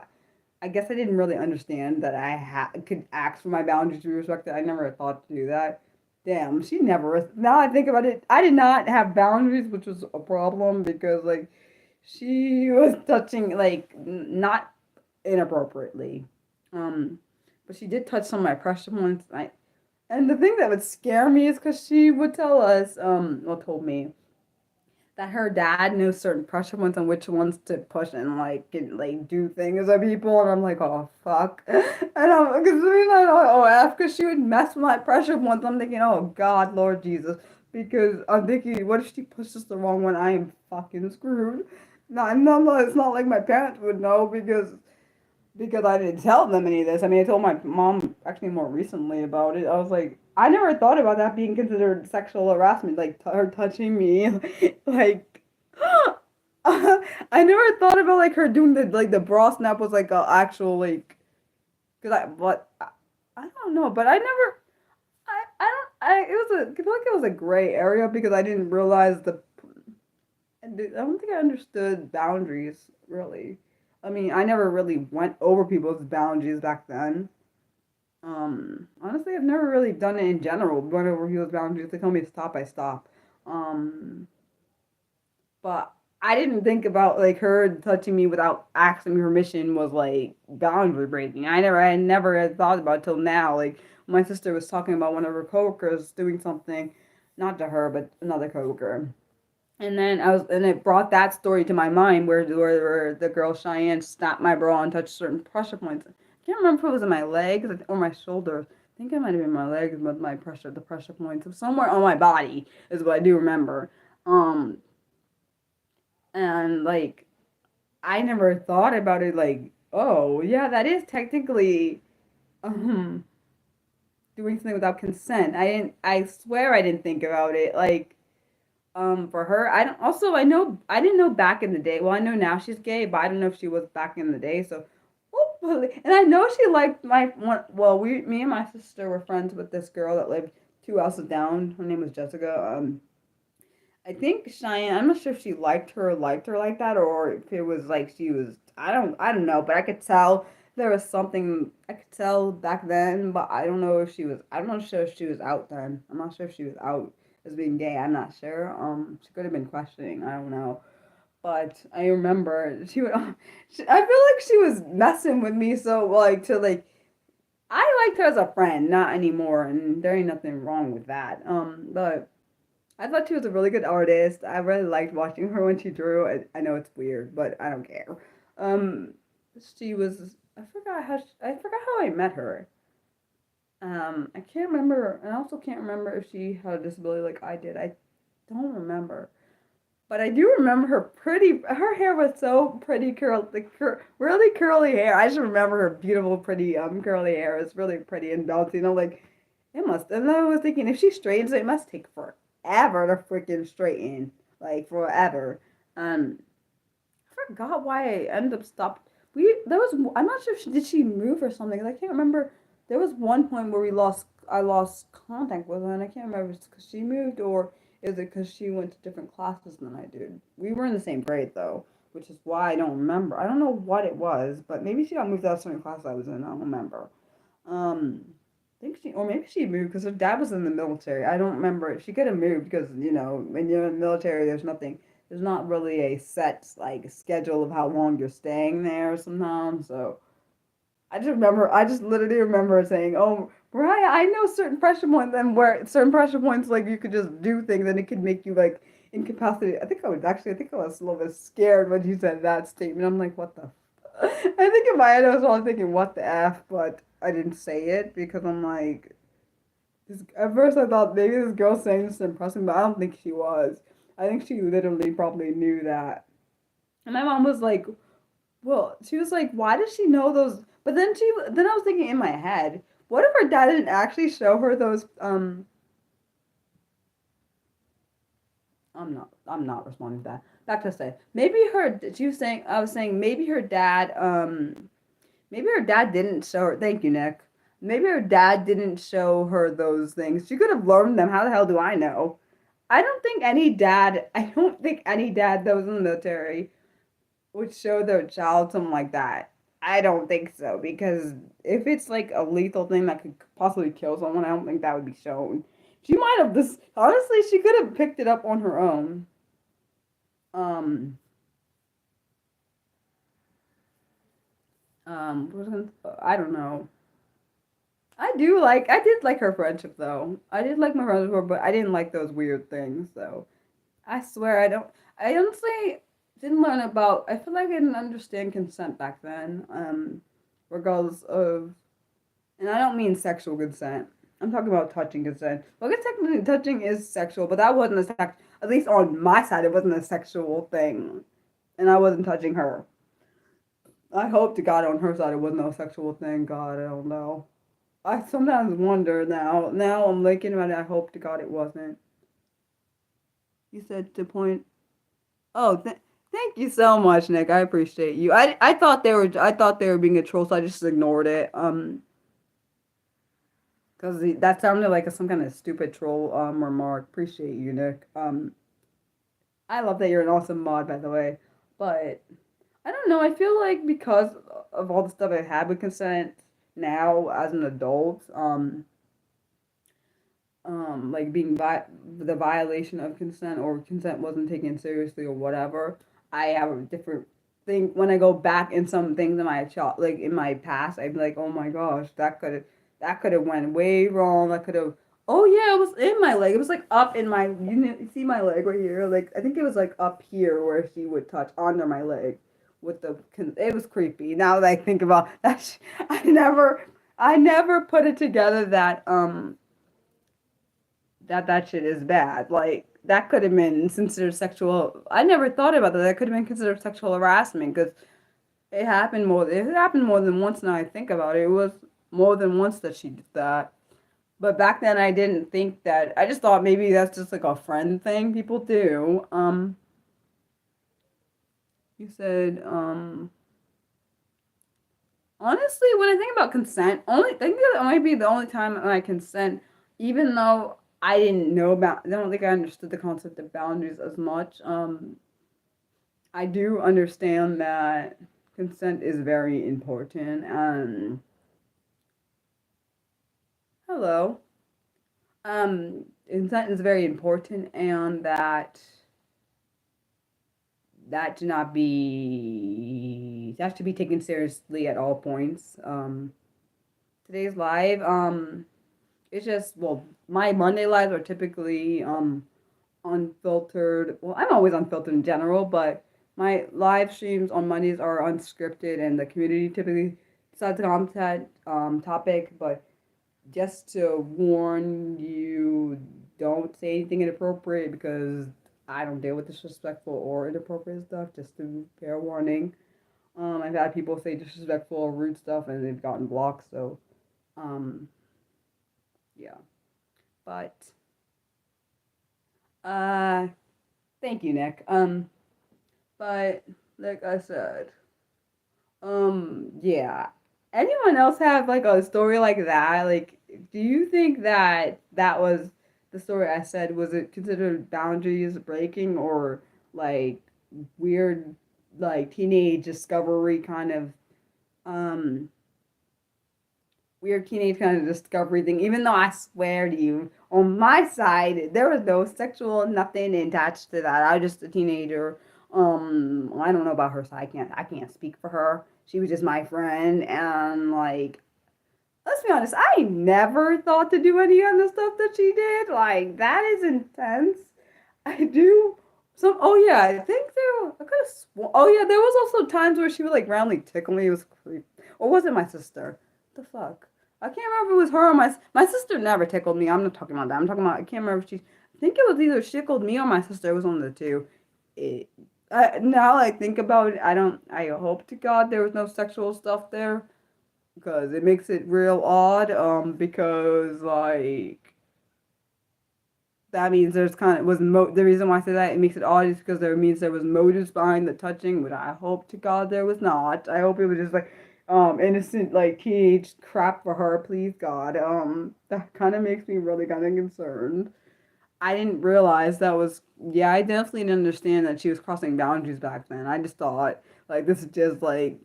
I guess I didn't really understand that could ask for my boundaries to be respected. I never thought to do that. Damn, she never. Now I think about it, I did not have boundaries, which was a problem because like she was touching like not inappropriately. Um, but she did touch some of my pressure points. And the thing that would scare me is because she would tell us, well, told me that her dad knows certain pressure points on which ones to push and like do things with people, and I'm like, oh fuck, and I'm because the reason I know OF because she would mess with my pressure points. I'm thinking, oh God, Lord Jesus, because I'm thinking, what if she pushes the wrong one? I am fucking screwed. No, it's not like my parents would know because I didn't tell them any of this. I mean, I told my mom actually more recently about it. I was like, I never thought about that being considered sexual harassment, like her touching me, like. I never thought about like her doing the bra snap was like a actual like, I don't know, but I never I don't I it was a I feel like it was a gray area because I didn't realize I don't think I understood boundaries really. I mean, I never really went over people's boundaries back then. Honestly, I've never really done it in general. Went over people's boundaries. They tell me to stop, I stop. Um, but I didn't think about like her touching me without asking permission was like boundary breaking. I never had thought about it till now. Like my sister was talking about one of her coworkers doing something, not to her, but another coworker. And it brought that story to my mind where the girl Cheyenne snapped my bra and touched certain pressure points. I can't remember if it was in my legs or my shoulders. I think it might have been my legs with the pressure points. Somewhere on my body is what I do remember. Um, and like I never thought about it. Like, oh yeah, that is technically um doing something without consent. I didn't. I swear I didn't think about it. Like for her I don't also I know I didn't know back in the day, well I know now she's gay but I don't know if she was back in the day, so hopefully, and I know she liked my one, well we me and my sister were friends with this girl that lived 2 houses down. Her name was Jessica. I think Cheyenne, I'm not sure if she liked her like that or if it was like she was I don't know, but I could tell there was something I could tell back then, but I don't know if she was I'm not sure if she was out then. I'm not sure if she was out as being gay. I'm not sure. She could have been questioning. I don't know. But I remember she would I feel like she was messing with me so like to like I liked her as a friend, not anymore, and there ain't nothing wrong with that. But I thought she was a really good artist. I really liked watching her when she drew. I know it's weird, but I don't care. Um, she was. I forgot how I met her. I can't remember, and I also can't remember if she had a disability like I did. I don't remember, but I do remember her pretty. Her hair was so pretty, really curly hair. I just remember her beautiful, pretty curly hair. It's really pretty and bouncy. And I'm like, it must. And then I was thinking, if she straightens it, it must take forever to freaking straighten, like forever. Um, I forgot why I ended up stopped. We there was I'm not sure if did she move or something. I can't remember. There was one point where we lost I lost contact with her, and I can't remember if it's because she moved or is it because she went to different classes than I did. We were in the same grade though, which is why I don't remember. I don't know what it was, but maybe she got moved out of certain class I was in. I don't remember. I think or maybe she moved because her dad was in the military. I don't remember. She could have moved because when you're in the military, there's not really a set like schedule of how long you're staying there sometimes. So I just literally remember saying, "Oh, Right, I know certain pressure points, and where certain pressure points, like you could just do things, and it could make you like incapacitated. I think I was a little bit scared when you said that statement. I'm like, what the? I think in my head I was all thinking, what the f, but I didn't say it because I'm like, at first I thought maybe this girl saying this to impress me, but I don't think she was. I think she literally probably knew that. And my mom was like, well, she was like, why does she know those? But then I was thinking in my head, what if her dad didn't actually show her those? I'm not responding to that. Back to say, maybe her. She was saying, I was saying, maybe her dad didn't show her. Thank you, Nick. Maybe her dad didn't show her those things. She could have learned them. How the hell do I know? I don't think any dad that was in the military would show their child something like that. I don't think so because if it's like a lethal thing that could possibly kill someone, I don't think that would be shown. She might have this honestly, she could have picked it up on her own. Um, I don't know. I did like her friendship though. I did like my friendship, but I didn't like those weird things though. I swear I honestly didn't learn about, I feel like I didn't understand consent back then. Regardless of, and I don't mean sexual consent. I'm talking about touching consent. Well, I guess technically touching is sexual, but that wasn't a sex, at least on my side, it wasn't a sexual thing. And I wasn't touching her. I hope to God on her side it wasn't a sexual thing. God, I don't know. I sometimes wonder now. Now I'm thinking about it. I hope to God it wasn't. You said to point. Oh, thank you so much, Nick. I appreciate you. I thought they were being a troll, so I just ignored it. Because that sounded like some kind of stupid troll remark. Appreciate you, Nick. I love that you're an awesome mod, by the way. But I don't know. I feel like because of all the stuff I had with consent now as an adult, like the violation of consent or consent wasn't taken seriously or whatever. I have a different thing when I go back in some things in my child, like in my past. I'd be like, oh my gosh, that could have went way wrong. That could have. Oh yeah, it was in my leg. It was like up in my. You see my leg right here? Like I think it was like up here where she would touch under my leg with the. It was creepy. Now that I think about that, I never put it together that shit is bad. Like that could have been considered sexual. I never thought about that. That could have been considered sexual harassment because it happened more. It happened more than once. Now I think about it, it was more than once that she did that. But back then I didn't think that. I just thought maybe that's just like a friend thing people do. You said honestly, when I think about consent, only I think that might be the only time I consent, even though I didn't know about. I don't think I understood the concept of boundaries as much. I do understand that consent is very important. Hello. Consent is very important, and that should not be that should be taken seriously at all points. Today's live, it's just well, my Monday lives are typically unfiltered. Well, I'm always unfiltered in general, but my live streams on Mondays are unscripted, and the community typically decides the content topic. But just to warn you, don't say anything inappropriate because I don't deal with disrespectful or inappropriate stuff. Just to fair warning. I've had people say disrespectful or rude stuff and they've gotten blocked. So, um, yeah. But uh, thank you, Nick. But like I said, yeah. Anyone else have like a story like that? Like, do you think that that was the story I said? Was it considered boundaries breaking or like weird, like teenage discovery kind of, um, weird teenage kind of discovery thing? Even though I swear to you, on my side, there was no sexual nothing attached to that. I was just a teenager. I don't know about her side. I can't speak for her. She was just my friend, and like let's be honest, I never thought to do any of the stuff that she did. Like, that is intense. I do some. Oh yeah, I think there. I could have. Oh yeah, there was also times where she would like randomly tickle me. It was creepy. Or was it my sister? What the fuck? I can't remember if it was her or my sister. Never tickled me. I'm not talking about that. I'm talking about. I can't remember if she. I think it was either she tickled me or my sister. It was one of the two. It, now I think about it, I don't. I hope to God there was no sexual stuff there because it makes it real odd. Because like that means there's kind of the reason why I say that it makes it odd is because there means there was motives behind the touching, but I hope to God there was not. I hope it was just like innocent like teenage crap for her, please God. That kind of makes me really kind of concerned. I didn't realize that was yeah, I definitely didn't understand that she was crossing boundaries back then. I just thought like this is just like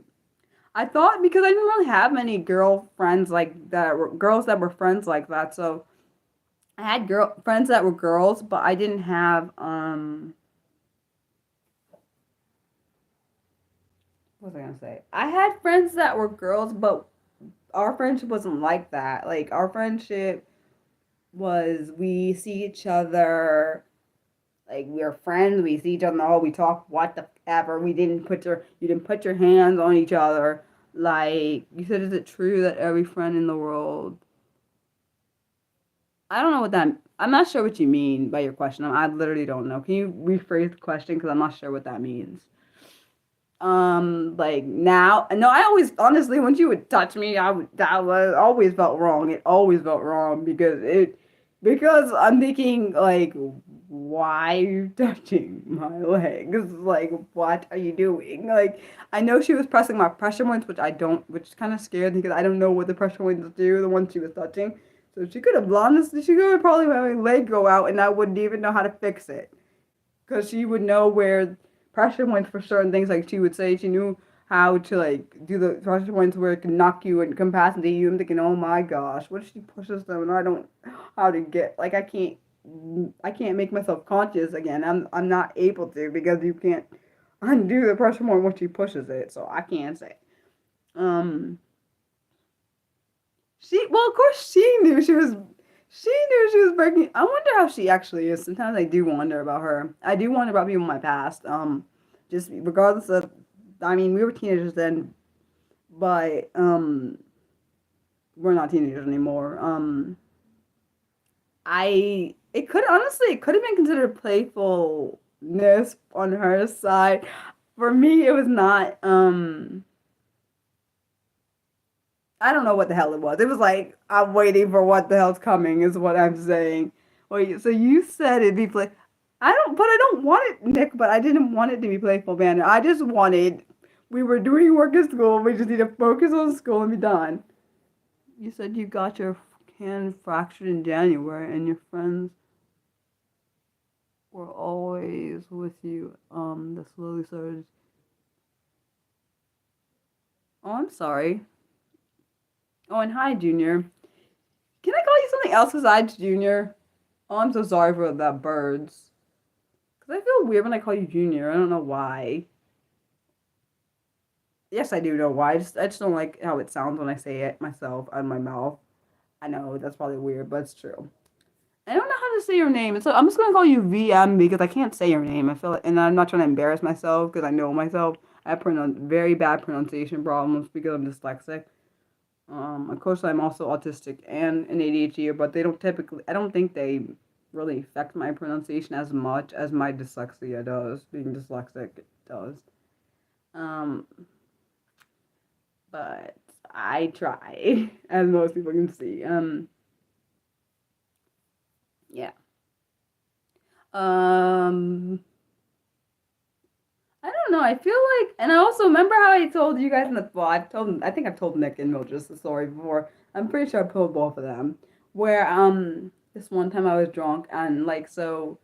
I thought because I didn't really have many girlfriends like that were girls that were friends like that, so I had girl friends that were girls, but I didn't have what was I gonna say? I had friends that were girls, but our friendship wasn't like that. Like our friendship was we see each other like we're friends, we see each other, oh we talk what the ever. We didn't put your you didn't put your hands on each other. Like you said, is it true that every friend in the world I don't know what that. I'm not sure what you mean by your question. I literally don't know. Can you rephrase the question? Because I'm not sure what that means. Like now, no, I always honestly, when you would touch me, I would that was always felt wrong. It always felt wrong because I'm thinking like, why are you touching my legs? Like, what are you doing? Like, I know she was pressing my pressure points, which I don't, which kind of scared me because I don't know what the pressure points do. The ones she was touching, so she could have honestly, she could have probably had my leg go out, and I wouldn't even know how to fix it because she would know where pressure points for certain things. Like she would say she knew how to like do the pressure points where it can knock you and incapacitate you. I'm thinking, oh my gosh, what if she pushes them and I don't how to get like I can't make myself conscious again. I'm not able to because you can't undo the pressure point when she pushes it. So I can't say. Um she well of course she knew she was breaking. I wonder how she actually is. Sometimes I do wonder about her. I do wonder about people in my past. Just regardless of, I mean, we were teenagers then, but we're not teenagers anymore. It could honestly, it could have been considered playfulness on her side. For me, it was not. I don't know what the hell it was. It was like I'm waiting for what the hell's coming is what I'm saying. Wait, so you said it'd be play. I don't, but I don't want it, Nick. But I didn't want it to be playful banter. I just wanted. We were doing work at school. We just need to focus on school and be done. You said you got your hand fractured in January, and your friends were always with you. That slowly started. Oh, I'm sorry. Oh, and hi, Junior. Can I call you something else besides Junior? Oh, I'm so sorry for that birds. Because I feel weird when I call you Junior. I don't know why. Yes, I do know why. I just don't like how it sounds when I say it myself out of my mouth. I know that's probably weird, but it's true. I don't know how to say your name. So I'm just gonna call you VM because I can't say your name. I feel like, and I'm not trying to embarrass myself because I know myself. I have very bad pronunciation problems because I'm dyslexic. Of course, I'm also autistic and an ADHD, but they don't typically, I don't think they really affect my pronunciation as much as my dyslexia does, being dyslexic does. Um, but I try, as most people can see. Yeah. Um, I don't know. I feel like, and I also remember how I told you guys in the, well, I think I've told Nick and Mildred the story before. I'm pretty sure I told both of them. Where, this one time I was drunk and like, so,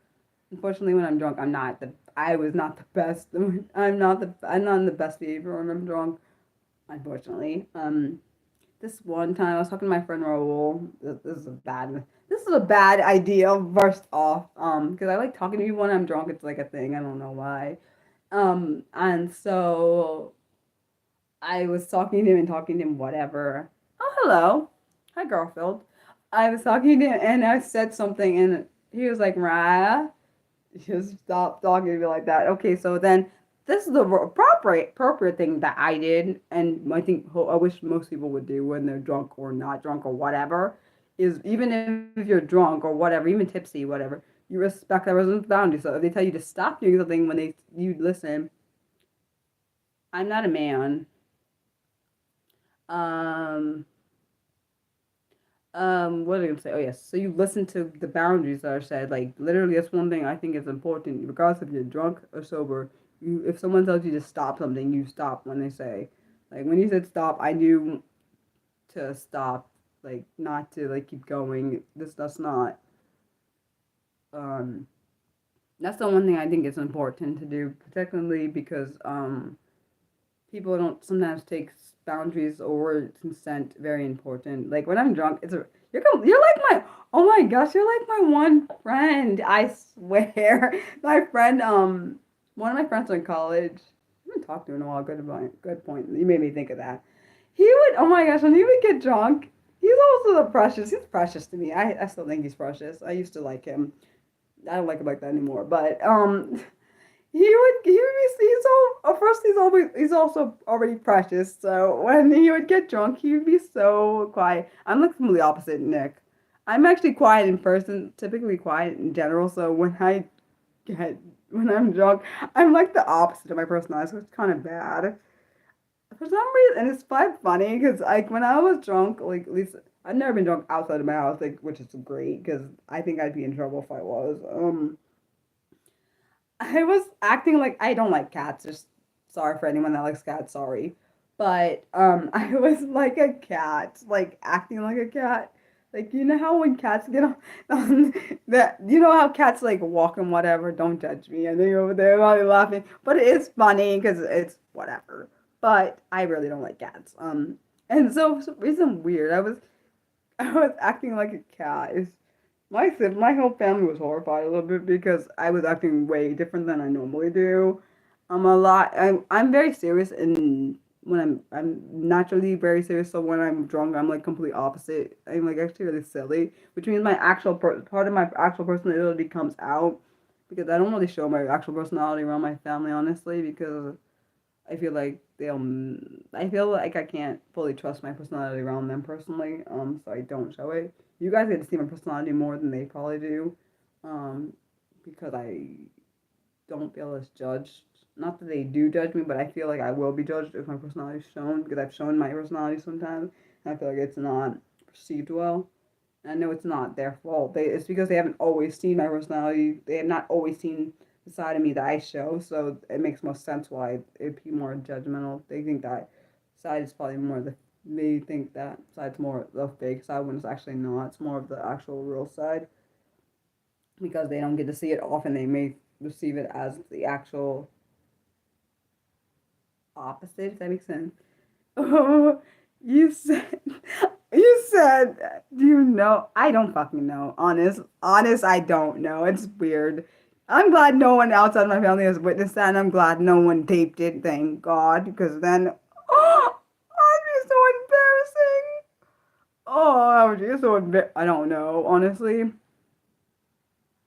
unfortunately when I'm drunk, I was not the best. I'm not in the best behavior when I'm drunk, unfortunately. This one time I was talking to my friend Raul. This is a bad idea, first off. Because I like talking to you when I'm drunk. It's like a thing. I don't know why. And so I was talking to him and talking to him, whatever. Oh, hello. hi Garfield. I was talking to him and I said something and he was like, Mariah, just stop talking to me like that. Okay, so then this is the appropriate thing that I did, and I think I wish most people would do when they're drunk or not drunk or whatever, is even if you're drunk or whatever, even tipsy, whatever, you respect that person's boundaries. So if they tell you to stop doing something when you listen, I'm not a man. Um, what was I gonna say? Oh yes. So you listen to the boundaries that are said. Like literally, that's one thing I think is important, regardless if you're drunk or sober. If someone tells you to stop something, you stop when they say. Like when you said stop, I knew to stop. Like not to like keep going. That's not. Um, that's the one thing I think is important to do, particularly because people don't sometimes take boundaries or consent very important. Like when I'm drunk, you're like my oh my gosh, you're like my one friend. I swear, my friend one of my friends in college. I haven't talked to him in a while. Good point. You made me think of that. He would oh my gosh when he would get drunk. He's also the precious. He's precious to me. I still think he's precious. I used to like him. I don't like him like that anymore. But he's so first he's also already precious. So when he would get drunk, he would be so quiet. I'm like completely opposite Nick. I'm actually quiet in person, typically quiet in general. So get when I'm drunk, I'm like the opposite of my personality. So it's kind of bad for some reason, and it's quite funny because like when I was drunk, like at least I've never been drunk outside of my house, like which is great because I think I'd be in trouble if I was. I was acting like I don't like cats. Just sorry for anyone that likes cats. Sorry, but I was like a cat, like acting like a cat. Like you know how when cats get on that you know how cats like walk and whatever. Don't judge me. I know you're over there probably laughing, but it is funny because it's whatever. But I really don't like cats. And so for some reason weird. I was acting like a cat. My whole family was horrified a little bit because I was acting way different than I normally do. I'm very serious and when I'm naturally very serious. So when I'm drunk, I'm like complete opposite. I'm like actually really silly, which means my part of my actual personality comes out because I don't really show my actual personality around my family honestly because I feel like I feel like I can't fully trust my personality around them personally. So I don't show it. You guys get to see my personality more than they probably do, um, because I don't feel as judged. Not that they do judge me, but I feel like I will be judged if my personality is shown because I've shown my personality sometimes, and I feel like it's not perceived well. I know it's not their fault. It's because they haven't always seen my personality. They have not always seen the side of me that I show. So it makes most sense why it'd be more judgmental. They think that side is probably more the. They think that side's more the fake side when it's actually not. It's more of the actual real side because they don't get to see it often. They may receive it as the actual opposite. If that makes sense. Oh, you said do you know? I don't fucking know. Honest, I don't know. It's weird. I'm glad no one outside my family has witnessed that, and I'm glad no one taped it, thank God, because then, oh, I'd be so embarrassing. Oh, I would be so I don't know, honestly.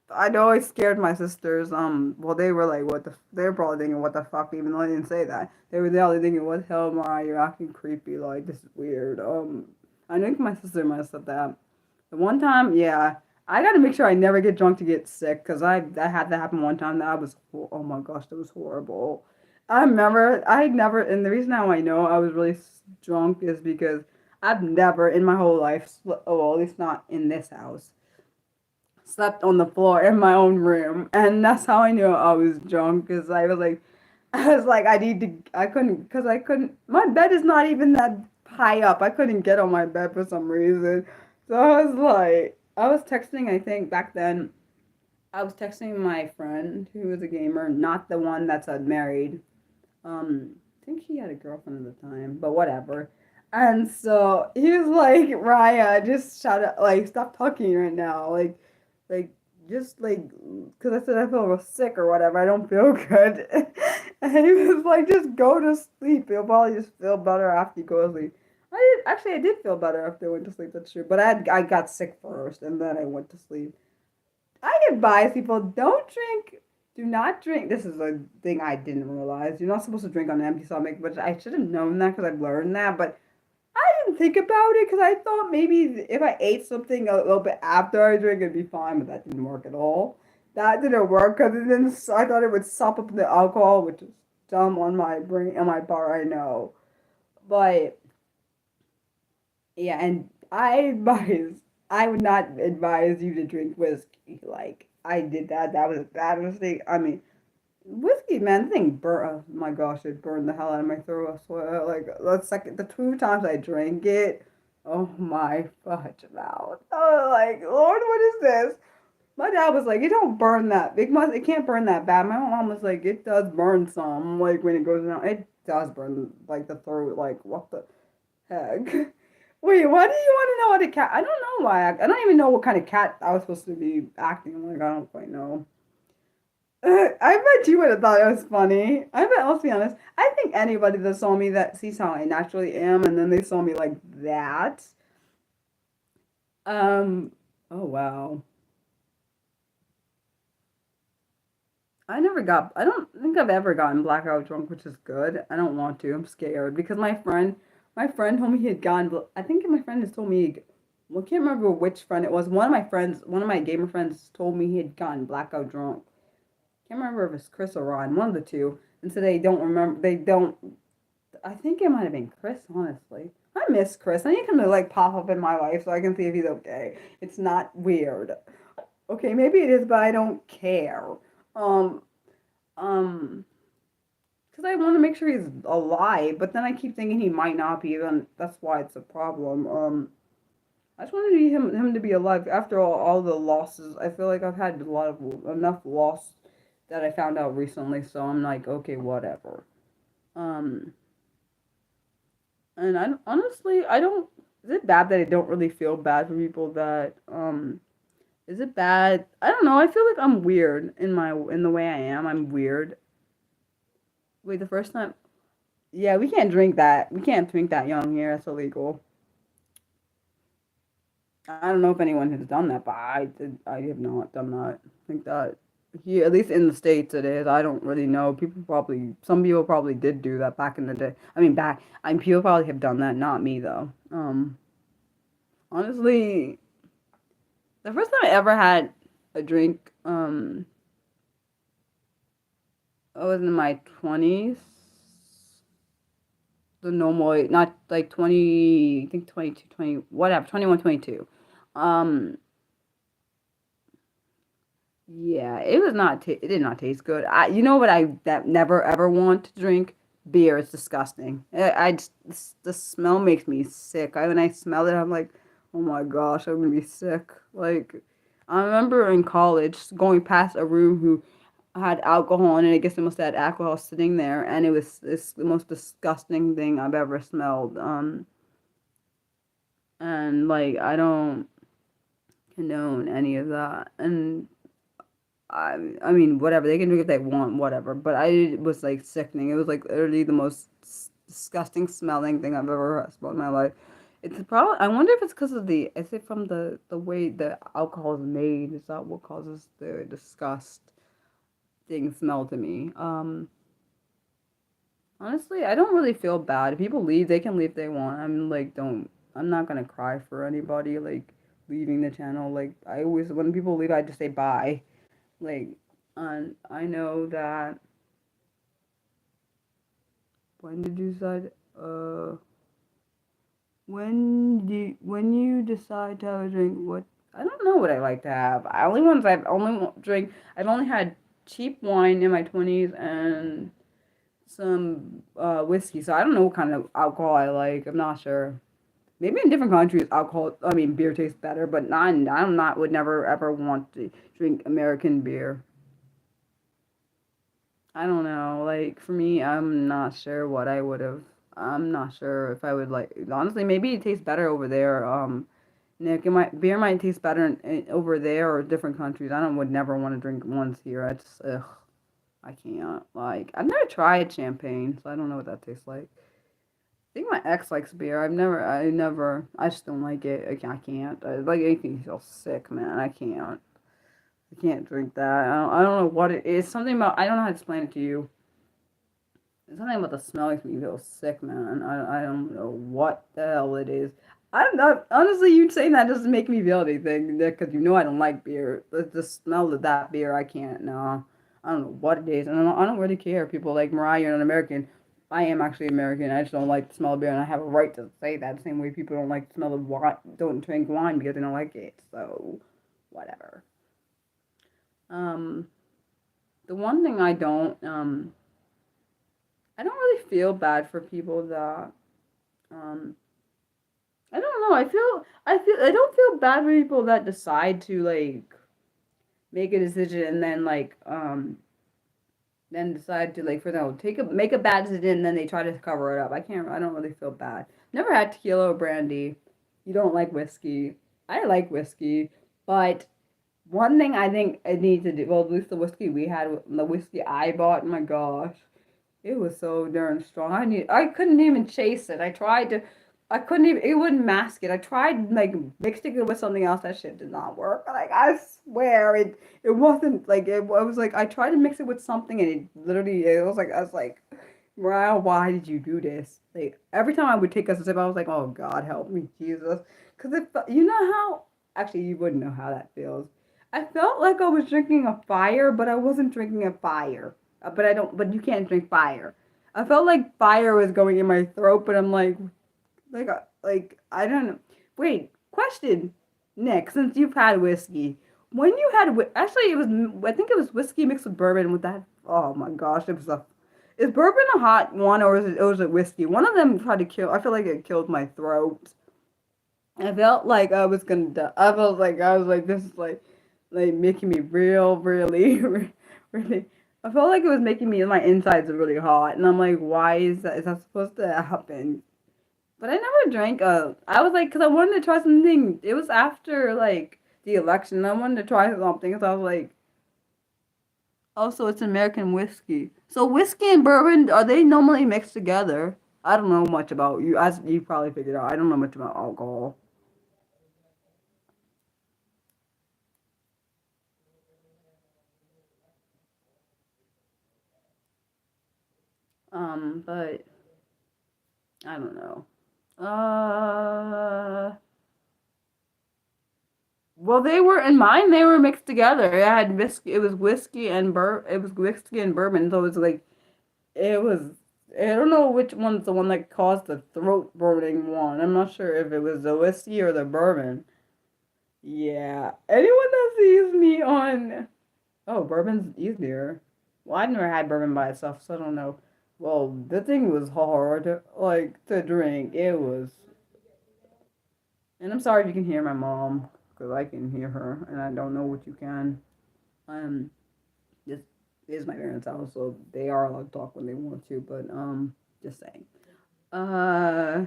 I'd always scared my sisters. Well, they were like, what the? They were probably thinking, what the fuck, even though I didn't say that. They were probably thinking, what the hell, Mariah, you're acting creepy. Like, this is weird. I think my sister might have said that. The one time, yeah, I gotta make sure I never get drunk to get sick, cause that had that happen one time. That was, oh my gosh, that was horrible. I remember I never, and the reason how I know I was really drunk is because I've never in my whole life, well, at least not in this house slept on the floor in my own room, and that's how I knew I was drunk. Cause I was like, I couldn't, cause I couldn't. My bed is not even that high up. I couldn't get on my bed for some reason. So I was texting. I think back then, I was texting my friend who was a gamer, not the one that's married. I think he had a girlfriend at the time, but whatever. And so he was like, Raya, just shut up, like, stop talking right now. Like, just like, because I said I feel real sick or whatever, I don't feel good. And he was like, just go to sleep. You'll probably just feel better after you go to sleep. I did feel better after I went to sleep. That's true. But I got sick first, and then I went to sleep. I advise people don't drink. Do not drink. This is a thing I didn't realize. You're not supposed to drink on an empty stomach, but I should have known that because I've learned that. But I didn't think about it because I thought maybe if I ate something a little bit after I drink, it'd be fine. But that didn't work at all. That didn't work because it didn't. I thought it would sop up the alcohol, which is dumb on my brain, on my bar. I know, but yeah, and I would not advise you to drink whiskey. Like I did that. That was a bad mistake. I mean, whiskey, man, the thing burn. Oh my gosh, it burned the hell out of my throat. I swear. Like the 2 times I drank it. Oh my fudge mouth. Oh, like Lord, what is this? My dad was like, "It don't burn that. It can't burn that bad." My mom was like, "It does burn some. Like when it goes down, it does burn like the throat. Like what the heck?" Wait, why do you want to know what a cat? I don't know why. I don't even know what kind of cat I was supposed to be acting like. I don't quite know. I bet you would have thought it was funny. I bet, let's be honest. I think anybody that saw me that sees how I naturally am, and then they saw me like that. Um. Oh wow. I don't think I've ever gotten blackout drunk, which is good. I don't want to. I'm scared because my friend told me he had gotten, I think my friend has told me, well, I can't remember which friend it was. One of my gamer friends told me he had gotten blackout drunk. Can't remember if it's Chris or Ron, one of the two. And so they don't remember, they don't, I think it might have been Chris, honestly. I miss Chris. I need him to like pop up in my life so I can see if he's okay. It's not weird. Okay, maybe it is, but I don't care. Um, um, because I want to make sure he's alive, but then I keep thinking he might not be, and that's why it's a problem. I just wanted him to be alive. After all the losses, I feel like I've had a lot of enough loss that I found out recently, so I'm like, okay, whatever. Um, and honestly, I don't. Is it bad that I don't really feel bad for people that Is it bad? I don't know. I feel like I'm weird in the way I am. I'm weird. Wait, the first time. Yeah, we can't drink that. We can't drink that young here. It's illegal. I don't know if anyone has done that, but I did. I have not done that. I think that here, at least in the states, it is. I don't really know. Some people probably did do that back in the day. I mean, people probably have done that. Not me though. Honestly, the first time I ever had a drink, I was in my 20s. The normal, not like 20, I think 22, 20, whatever, 21, 22. Um, yeah, it did not taste good. You know what I that never ever want to drink? Beer. It's disgusting. The smell makes me sick. When I smell it, I'm like, oh my gosh, I'm gonna be sick. Like, I remember in college going past a room who had alcohol in it. I guess it must have had alcohol sitting there, and it's the most disgusting thing I've ever smelled. And like I don't condone any of that. And I mean, whatever they can do if they want, whatever. But it was like sickening. It was like literally the most disgusting smelling thing I've ever smelled in my life. It's probably. I wonder if it's because of the. Is it from the way the alcohol is made? Is that what causes the disgust thing smell to me? Honestly, I don't really feel bad. If people leave, they can leave if they want. I'm like, don't. I'm not gonna cry for anybody like leaving the channel. Like I always, when people leave, I just say bye. Like, and I know that when did you decide? When you decide to have a drink, what? I don't know what I like to have. I only ones I've only drink. I've only had cheap wine in my 20s and some whiskey. So I don't know what kind of alcohol I like. I'm not sure. Maybe in different countries, beer tastes better. But I'm not would never ever want to drink American beer. I don't know. Like for me, I'm not sure what I would have. I'm not sure if I would like. Honestly, maybe it tastes better over there. Nick, beer might taste better over there or different countries. I don't would never want to drink ones here. I just ugh, I can't. Like I've never tried champagne, so I don't know what that tastes like. think my ex likes beer. I just don't like it. I can't. Like, it makes me feel sick, man. I can't drink that. I don't know what it is. Something about, I don't know how to explain it to you. It's something about the smell makes me feel sick, man. I don't know what the hell it is. I'm not, honestly, you saying that doesn't make me feel anything, because you know I don't like beer. The smell of that beer, I can't, no. I don't know what it is. And I don't really care. People like Mariah, you're an American. I am actually American. I just don't like the smell of beer, and I have a right to say that. The same way people don't like the smell of wine, don't drink wine because they don't like it. So, whatever. Um, the one thing I don't really feel bad for people that, um, I don't know. I don't feel bad for people that decide to, like, make a decision and then decide to, like, for example, make a bad decision and then they try to cover it up. I don't really feel bad. Never had tequila or brandy. You don't like whiskey. I like whiskey, but one thing I think I need to do, well, at least the whiskey we had, the whiskey I bought, my gosh, it was so darn strong. I couldn't even chase it. I couldn't even, it wouldn't mask it. I tried, like, mixing it with something else. That shit did not work. Like, I swear it wasn't like, it was like, I tried to mix it with something and it was like, I was like, Mariah, why did you do this? Like, every time I would take a sip, I was like, oh God, help me, Jesus. Because you know how, actually, you wouldn't know how that feels. I felt like I was drinking a fire, but I wasn't drinking a fire. But you can't drink fire. I felt like fire was going in my throat, but I'm I don't know. Wait, question, Nick, since you've had whiskey, when you had, actually, I think it was whiskey mixed with bourbon with that, oh my gosh, is bourbon a hot one or is it whiskey? One of them tried to kill, I feel like it killed my throat. I felt like I was gonna die. I was like, this is like making me really, really. I felt like it was making me, my insides really hot, and I'm like, why is that? Is that supposed to happen? But I never drank. I was like, cause I wanted to try something. It was after like the election. I wanted to try something, so I was like, also it's American whiskey. So whiskey and bourbon, are they normally mixed together? I don't know much about you, as you probably figured out. I don't know much about alcohol. But I don't know. Uh, well, they were in mine. They were mixed together. It had whiskey. It was whiskey and It was whiskey and bourbon. So it was like it was. I don't know which one's the one that caused the throat burning one. I'm not sure if it was the whiskey or the bourbon. Yeah. Anyone that sees me on, oh, bourbon's easier. Well, I've never had bourbon by itself, so I don't know. Well, the thing was hard, like, to drink. It was, and I'm sorry if you can hear my mom, because I can hear her, and I don't know what you can. Um, this is my parents' house, so they are allowed to talk when they want to, but, just saying. Uh,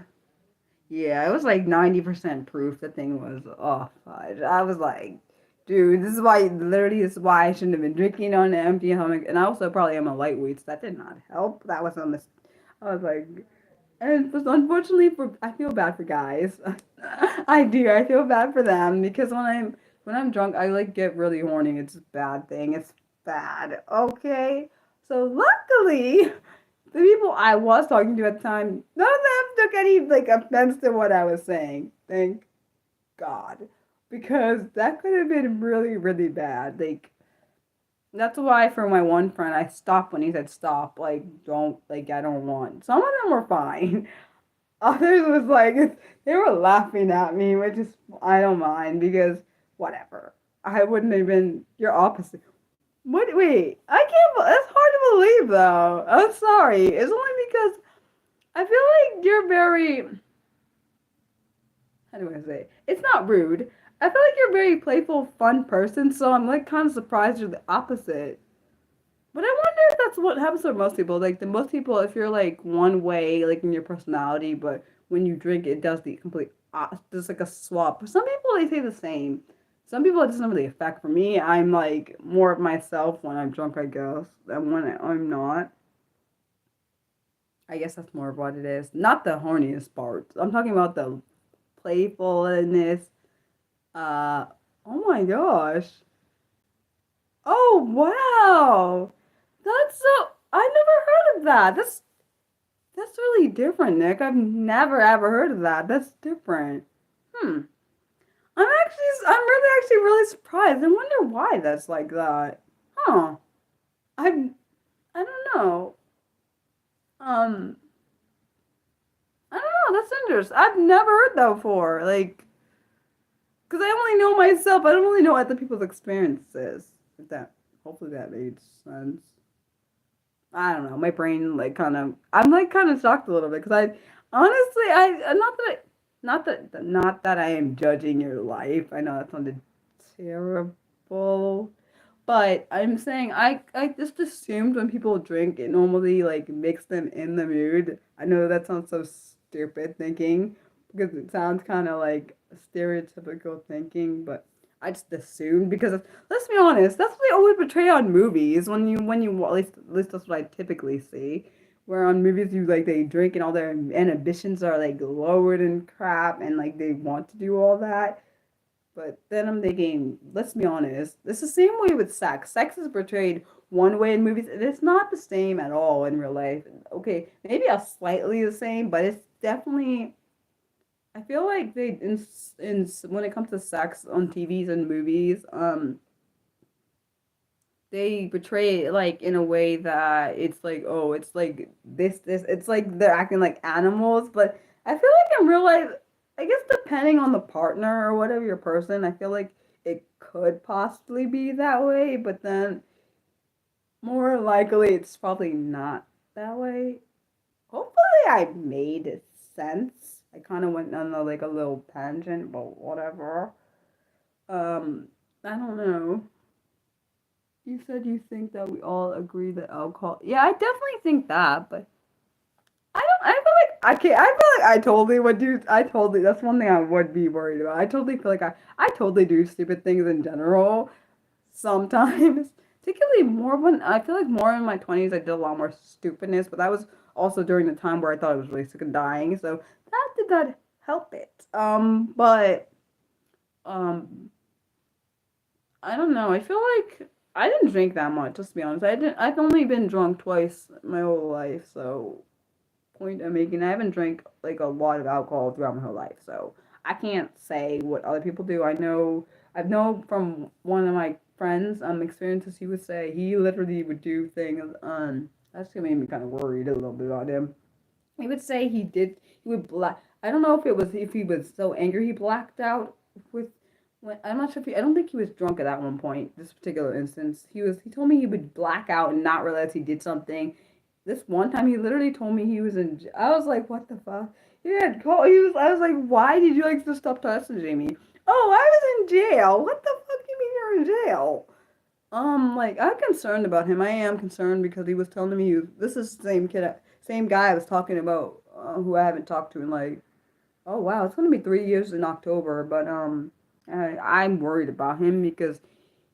yeah, it was like 90% proof the thing was off. I was like, dude, this is why I shouldn't have been drinking on an empty stomach. And I also probably am a lightweight, so that did not help. That was a mistake. I was like, and it was unfortunately I feel bad for guys. I do. I feel bad for them because when I'm drunk, I like get really horny. It's a bad thing. It's bad. Okay. So luckily, the people I was talking to at the time, none of them took any like offense to what I was saying. Thank God, because that could have been really, really bad. Like, that's why for my one friend, I stopped when he said stop. Like, don't, like, I don't want. Some of them were fine. Others was like, they were laughing at me, which is, I don't mind because whatever. I wouldn't have been your opposite. What? Wait, I can't. That's hard to believe, though. I'm sorry. It's only because I feel like you're very. How do I say? It's not rude. I feel like you're a very playful, fun person, so I'm like kind of surprised you're the opposite. But I wonder if that's what happens to most people. Like the most people, if you're like one way, like in your personality, but when you drink, it does the complete. Just like a swap. But some people they say the same. Some people it doesn't really affect. For me, I'm like more of myself when I'm drunk, I guess, than when I'm not. I guess that's more of what it is. Not the horniest part. I'm talking about the playfulness. Uh, oh my gosh. Oh wow. That's so. I never heard of that. That's really different, Nick. I've never ever heard of that. That's different. Hmm. I'm really actually really surprised. I wonder why that's like that. Huh. I I don't know. Um, I don't know. That's interesting. I've never heard that before. Like, because I only know myself. I don't really know other people's experiences. If that, hopefully that made sense. I don't know. My brain like kind of. I'm like kind of shocked a little bit because I honestly not that I am judging your life. I know that sounded terrible. But I'm saying I just assumed when people drink, it normally like makes them in the mood. I know that sounds so stupid thinking because it sounds kind of like stereotypical thinking, but I just assumed because let's be honest, that's what they always portray on movies. When you at least that's what I typically see. Where on movies you like they drink and all their inhibitions are like lowered and crap and like they want to do all that. But then I'm thinking, let's be honest, it's the same way with sex. Sex is portrayed one way in movies, and it's not the same at all in real life. Okay, maybe a slightly the same, but it's definitely. I feel like they in when it comes to sex on TVs and movies, they portray it like in a way that it's like, oh, it's like this. It's like they're acting like animals, but I feel like in real life, I guess depending on the partner or whatever your person, I feel like it could possibly be that way, but then more likely it's probably not that way. Hopefully I made sense. I kind of went on like a little tangent, but whatever. I don't know. You said you think that we all agree that alcohol. Yeah, I definitely think that, but I don't. I feel like I can't. I feel like I totally would do. I totally. That's one thing I would be worried about. I totally feel like I totally do stupid things in general. Sometimes, particularly more when I feel like more in my 20s, I did a lot more stupidness. But that was also during the time where I thought I was really sick and dying. So that did not help it. But um, I don't know. I feel like I didn't drink that much, just to be honest. I didn't. I've only been drunk twice my whole life, so point I'm making. I haven't drank like a lot of alcohol throughout my whole life, so I can't say what other people do. I've known from one of my friends experiences. He would say he literally would do things. That's gonna make me kind of worried a little bit about him. He would say he would black. I don't know if he was so angry he blacked out with. I'm not sure if I don't think he was drunk at that one point. This particular instance, he told me he would black out and not realize he did something. This one time he literally told me he was in. I was like, what the fuck? He had called. He was. I was like, why did you like just stop messaging me? Oh, I was in jail. What the fuck do you mean you're in jail? Like I'm concerned about him. I am concerned because he was telling me this is the same kid, same guy I was talking about, who I haven't talked to in like, oh wow, it's gonna be 3 years in October. But I'm worried about him because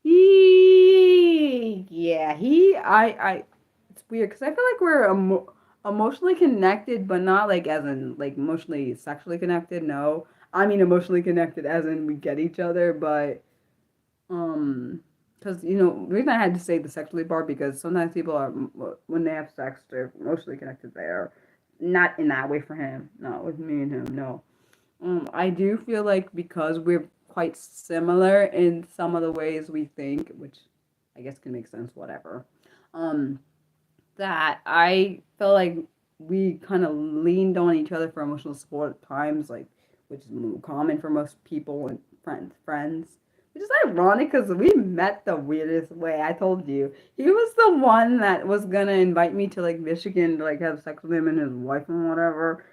yeah, it's weird because I feel like we're emotionally connected, but not like as in like emotionally sexually connected. No, I mean emotionally connected as in we get each other, but um, because the reason I had to say the sexually part because sometimes people are when they have sex they're emotionally connected there, not in that way for him. Not with me and him. No. I do feel like because we're quite similar in some of the ways we think, which I guess can make sense. Whatever. Um, that I felt like we kind of leaned on each other for emotional support at times, like which is common for most people and friends. Which is ironic because we met the weirdest way. I told you he was the one that was gonna invite me to like Michigan to like have sex with him and his wife and whatever.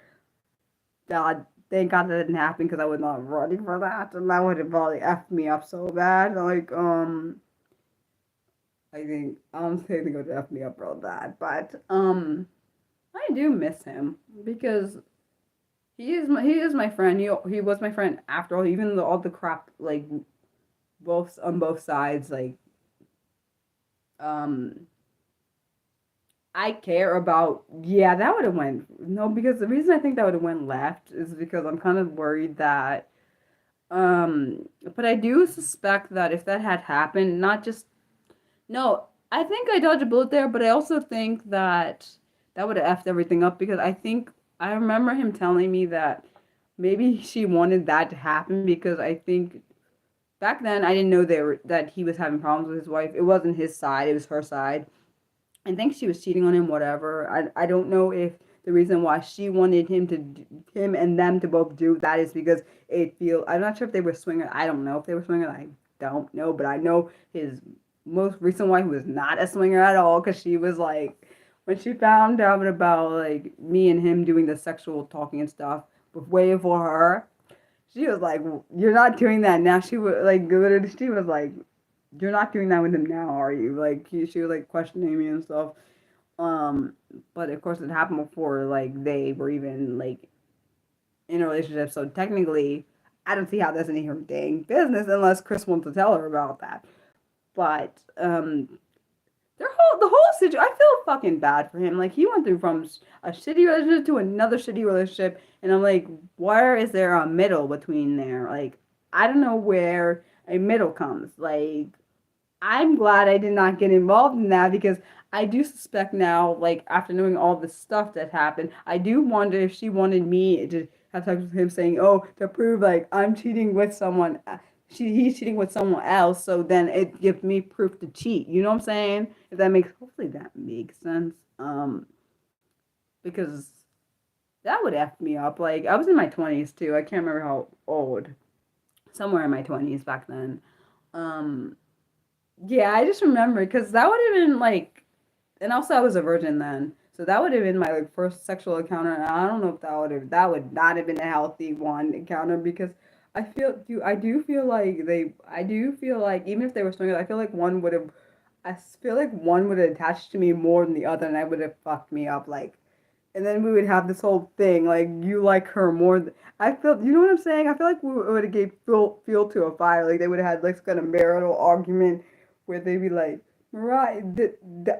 God, thank God that didn't happen because I was not ready for that, and that would have probably effed me up so bad. Like, I don't think it would f me up real bad, but I do miss him because he is my friend. He was my friend after all, even though all the crap like both sides like um I care about, yeah, that would have went, no, because the reason I think that would have went left is because I'm kind of worried that, but I do suspect that if that had happened, not just, no, I think I dodged a bullet there, but I also think that that would have effed everything up because I think, I remember him telling me that maybe she wanted that to happen because I think back then I didn't know that he was having problems with his wife. It wasn't his side, it was her side. I think she was cheating on him, whatever. I don't know if the reason why she wanted him and them to both do that is because I'm not sure if they were swingers. I don't know if they were swingers. I don't know, but I know his most recent wife was not a swinger at all because she was like, when she found out about like me and him doing the sexual talking and stuff, way before her, she was like, "You're not doing that now." She was like, literally, she was like, "You're not doing that with him now, are you?" Like she was like questioning me and stuff. Um, but of course, it happened before like they were even like in a relationship. So technically, I don't see how that's any of her dang business unless Chris wants to tell her about that. But the whole situation, I feel fucking bad for him. Like he went through from a shitty relationship to another shitty relationship, and I'm like, where is there a middle between there? Like I don't know where a middle comes. Like I'm glad I did not get involved in that because I do suspect now, like after knowing all the stuff that happened, I do wonder if she wanted me to have sex with him, saying, "Oh, to prove like I'm cheating with someone, he's cheating with someone else, so then it gives me proof to cheat." You know what I'm saying? If that makes, hopefully that makes sense. Because that would f me up. Like I was in my 20s too. I can't remember how old. Somewhere in my 20s back then. Um, Yeah, I just remember because that would have been like, and also I was a virgin then, so that would have been my like first sexual encounter. And I don't know if that would not have been a healthy one encounter because I do feel like I do feel like even if they were swingers, I feel like I feel like one would have attached to me more than the other, and I would have fucked me up like and then we would have this whole thing like you like her more. I feel, you know what I'm saying? I feel like we would have gave fuel to a fire. Like they would have had like kind of marital argument where they'd be like, Mariah,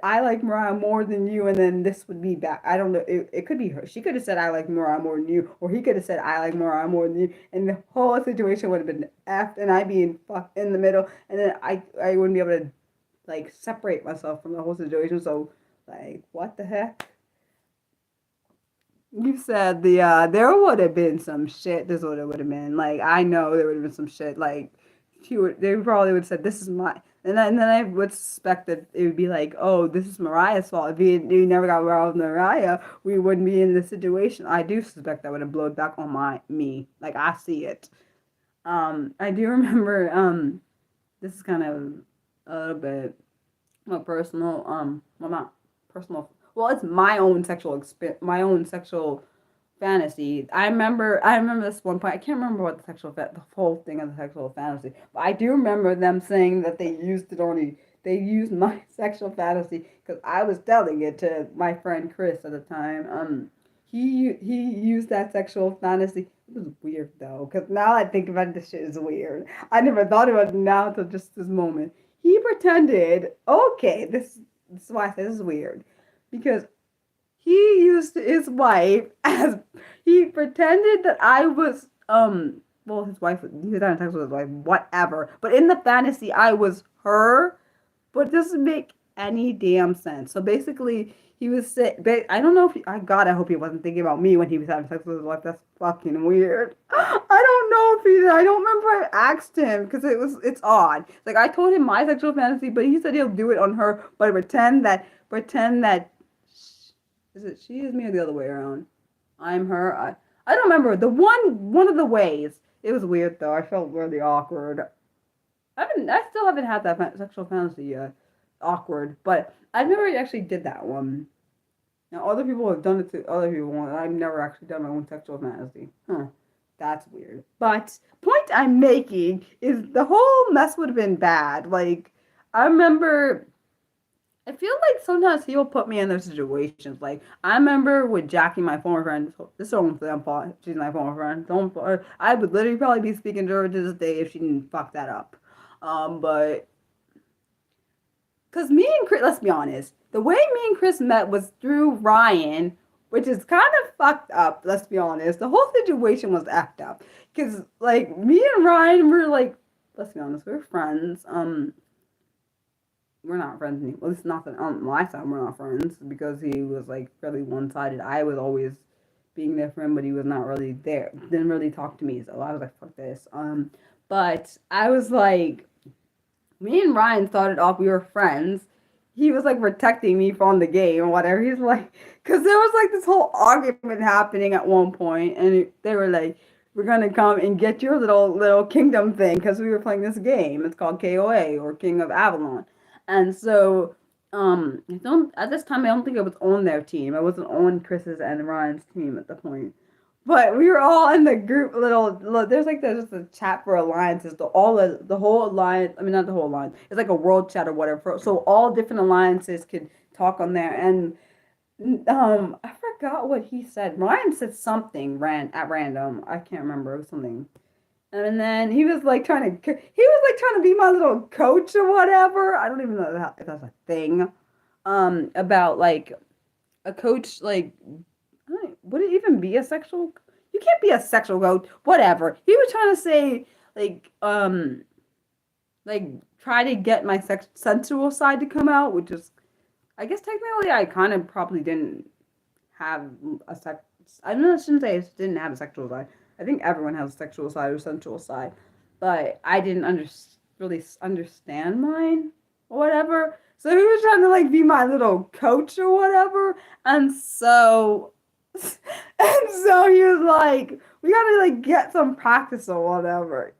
I like Mariah more than you, and then this would be back. I don't know. It could be her. She could have said I like Mariah more than you, or he could have said I like Mariah more than you, and the whole situation would have been effed, and I'd be fucked in the middle, and then I wouldn't be able to like separate myself from the whole situation. So like, what the heck? You said there would have been some shit. This would have been like I know there would have been some shit like they probably would have said this is my and then I would suspect that it would be like, oh, this is Mariah's fault. If you never got around with Mariah, we wouldn't be in this situation. I do suspect that would have blown back on me. Like I see it. I do remember this is kind of a little bit more personal. Well, not personal. Well, it's my own sexual fantasy. I remember this one point. I can't remember what the whole thing of the sexual fantasy, but I do remember them saying that they used my sexual fantasy because I was telling it to my friend Chris at the time. He used that sexual fantasy. It was weird though, because now I think about it, this shit is weird. I never thought about it now until just this moment. He pretended, okay, this is why I say this is weird. Because he used his wife as he pretended that I was well his wife he was having sex with his wife, whatever. But in the fantasy I was her, but it doesn't make any damn sense. So basically he was sick. I don't know if I hope he wasn't thinking about me when he was having sex with his wife. That's fucking weird. I don't know if he did. I don't remember I asked him because it's odd. Like I told him my sexual fantasy, but he said he'll do it on her, but pretend that is it she is me or the other way around? I'm her. I don't remember one of the ways. It was weird though. I felt really awkward. I still haven't had that sexual fantasy yet. Awkward, but I've never actually did that one. Now other people have done it to other people, and I've never actually done my own sexual fantasy. Huh. That's weird. But point I'm making is the whole mess would have been bad. Like I remember I feel like sometimes he'll put me in those situations. Like I remember with Jackie, my former friend. This is only for them fault. She's my former friend. Don't. I would literally probably be speaking to her to this day if she didn't fuck that up. But because me and Chris, let's be honest, the way me and Chris met was through Ryan, which is kind of fucked up. Let's be honest, the whole situation was effed up because like me and Ryan were like, let's be honest, we're friends. We're not friends anymore. Well, it's not that on my side we're not friends because he was like really one sided. I was always being there for him, but he was not really there. Didn't really talk to me, so I was like, fuck this. But I was like, me and Ryan started off. We were friends. He was like protecting me from the game or whatever. He's like, because there was like this whole argument happening at one point, and they were like, "We're gonna come and get your little kingdom thing," because we were playing this game. It's called KOA or King of Avalon, and so I don't at this time I don't think I was on their team. I wasn't on Chris's and Ryan's team at the point. But we were all in the group there's like there's a chat for alliances. The whole alliance. I mean not the whole alliance. It's like a world chat or whatever. So all different alliances could talk on there. And I forgot what he said. Ryan said something at random. I can't remember. It was something. And then he was like trying to be my little coach or whatever. I don't even know if that's a thing. About like a coach like would it even be a sexual? You can't be a sexual coach. Whatever. He was trying to say like try to get my sensual side to come out, which is, I guess technically I kind of probably didn't have a sex. I don't know. I shouldn't say I didn't have a sexual side. I think everyone has a sexual side or sensual side, but I didn't really understand mine or whatever. So he was trying to like be my little coach or whatever, and so he was like, "We gotta like get some practice or whatever."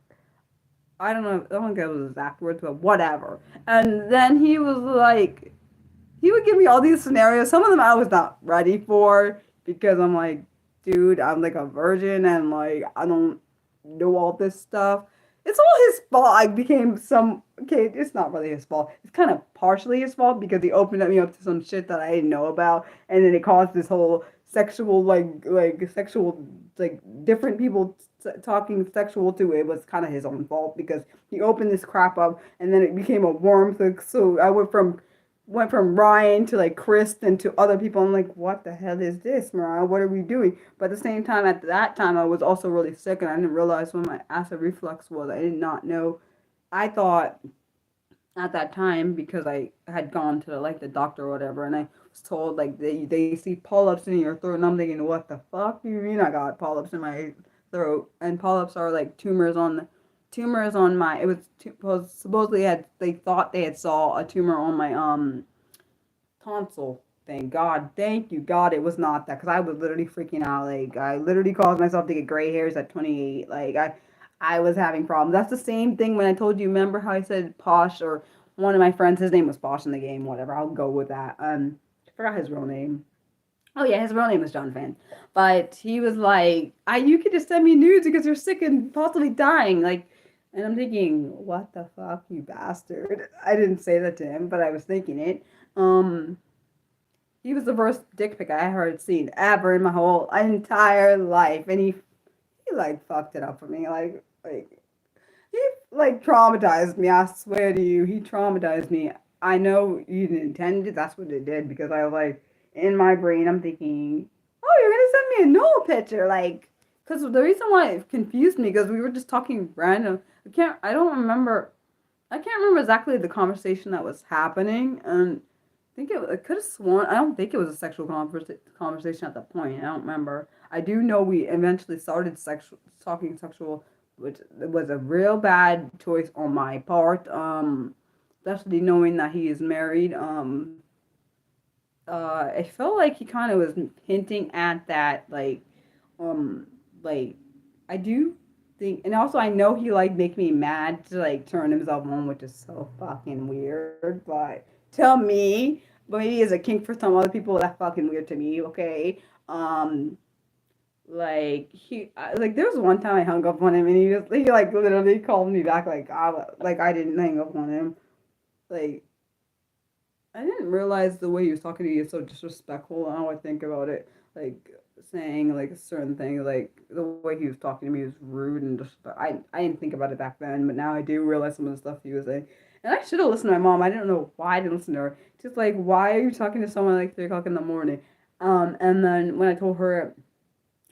I don't know. I don't think it was his exact words, but whatever. And then he was like, he would give me all these scenarios. Some of them I was not ready for because I'm like, dude, I'm like a virgin and like I don't know all this stuff. It's all his fault. I became some okay. It's not really his fault. It's kind of partially his fault because he opened me up to some shit that I didn't know about, and then it caused this whole sexual sexual like different people talking sexual to it was kind of his own fault because he opened this crap up and then it became a worm. So I went from Ryan to like Chris and to other people. I'm like, what the hell is this, Mariah? What are we doing? But at the same time, at that time, I was also really sick and I didn't realize what my acid reflux was. I did not know. I thought at that time because I had gone to like the doctor or whatever, and I was told like they see polyps in your throat, and I'm thinking, what the fuck do you mean I got polyps in my throat? And polyps are like tumors on my. It was supposedly they thought they had saw a tumor on my tonsil. Thank God, thank you God, it was not that because I was literally freaking out. Like I literally caused myself to get gray hairs at 28. Like I was having problems. That's the same thing when I told you. Remember how I said Posh or one of my friends? His name was Posh in the game. Whatever. I'll go with that. I forgot his real name. Oh yeah, his real name was John Fan. But he was like, you could just send me nudes because you're sick and possibly dying." Like, and I'm thinking, "What the fuck, you bastard!" I didn't say that to him, but I was thinking it. Um, he was the first dick pic I had seen ever in my whole entire life, and he like fucked it up for me. Like he like traumatized me. I swear to you, he traumatized me. I know you didn't intend it. That's what it did because I was like in my brain. I'm thinking, oh, you're gonna send me a null picture, like because the reason why it confused me because we were just talking random. I don't remember. I can't remember exactly the conversation that was happening, and I could have sworn. I don't think it was a sexual conversation at that point. I don't remember. I do know we eventually started talking sexual, which was a real bad choice on my part. Especially knowing that he is married. I felt like he kind of was hinting at that, um, like I do think, and also I know he like make me mad to like turn himself on, which is so fucking weird. But to me, but maybe as a kink for some other people, that's fucking weird to me. Okay, um, like there was one time I hung up on him, and he like literally called me back like I didn't hang up on him. Like I didn't realize the way he was talking to you is so disrespectful. Now I think about it, like saying like a certain thing, like the way he was talking to me was rude and just. I didn't think about it back then, but now I do realize some of the stuff he was saying. And I should have listened to my mom. I didn't know why I didn't listen to her. Just like, why are you talking to someone like 3 o'clock in the morning? And then when I told her,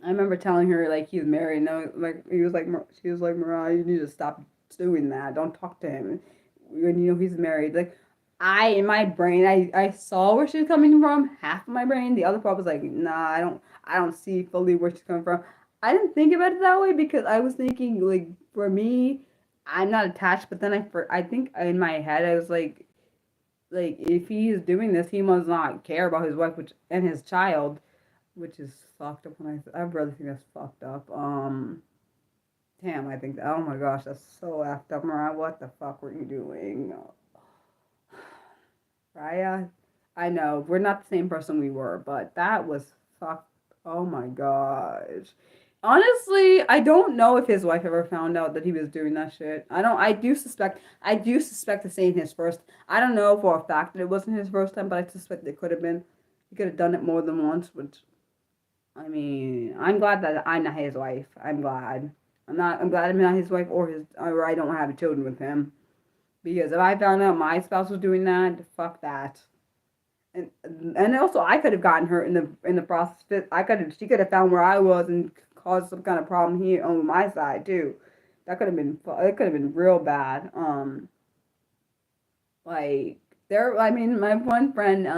I remember telling her like he's married. And she was like, Mariah, you need to stop doing that. Don't talk to him when you know he's married. Like, in my brain, I saw where she was coming from. Half of my brain, the other part was like, nah, I don't see fully where she's coming from. I didn't think about it that way because I was thinking like for me, I'm not attached. But then I think in my head I was like if he's doing this, he must not care about his wife, which and his child, which is fucked up. I really think that's fucked up. Damn, I think. Oh my gosh, that's so effed up, Mariah. What the fuck were you doing, Raya? I know we're not the same person we were, but that was fucked. Oh my gosh. Honestly, I don't know if his wife ever found out that he was doing that shit. I don't. I do suspect. I do suspect this ain't his first. I don't know for a fact that it wasn't his first time, but I suspect it could have been. He could have done it more than once, which I mean, I'm glad that I'm not his wife. I'm glad. I'm glad I'm not his wife or I don't have children with him. Because if I found out my spouse was doing that, fuck that. And also I could have gotten hurt in the process. She could have found where I was and caused some kind of problem here on my side too. It could have been real bad. Like I mean, my one friend,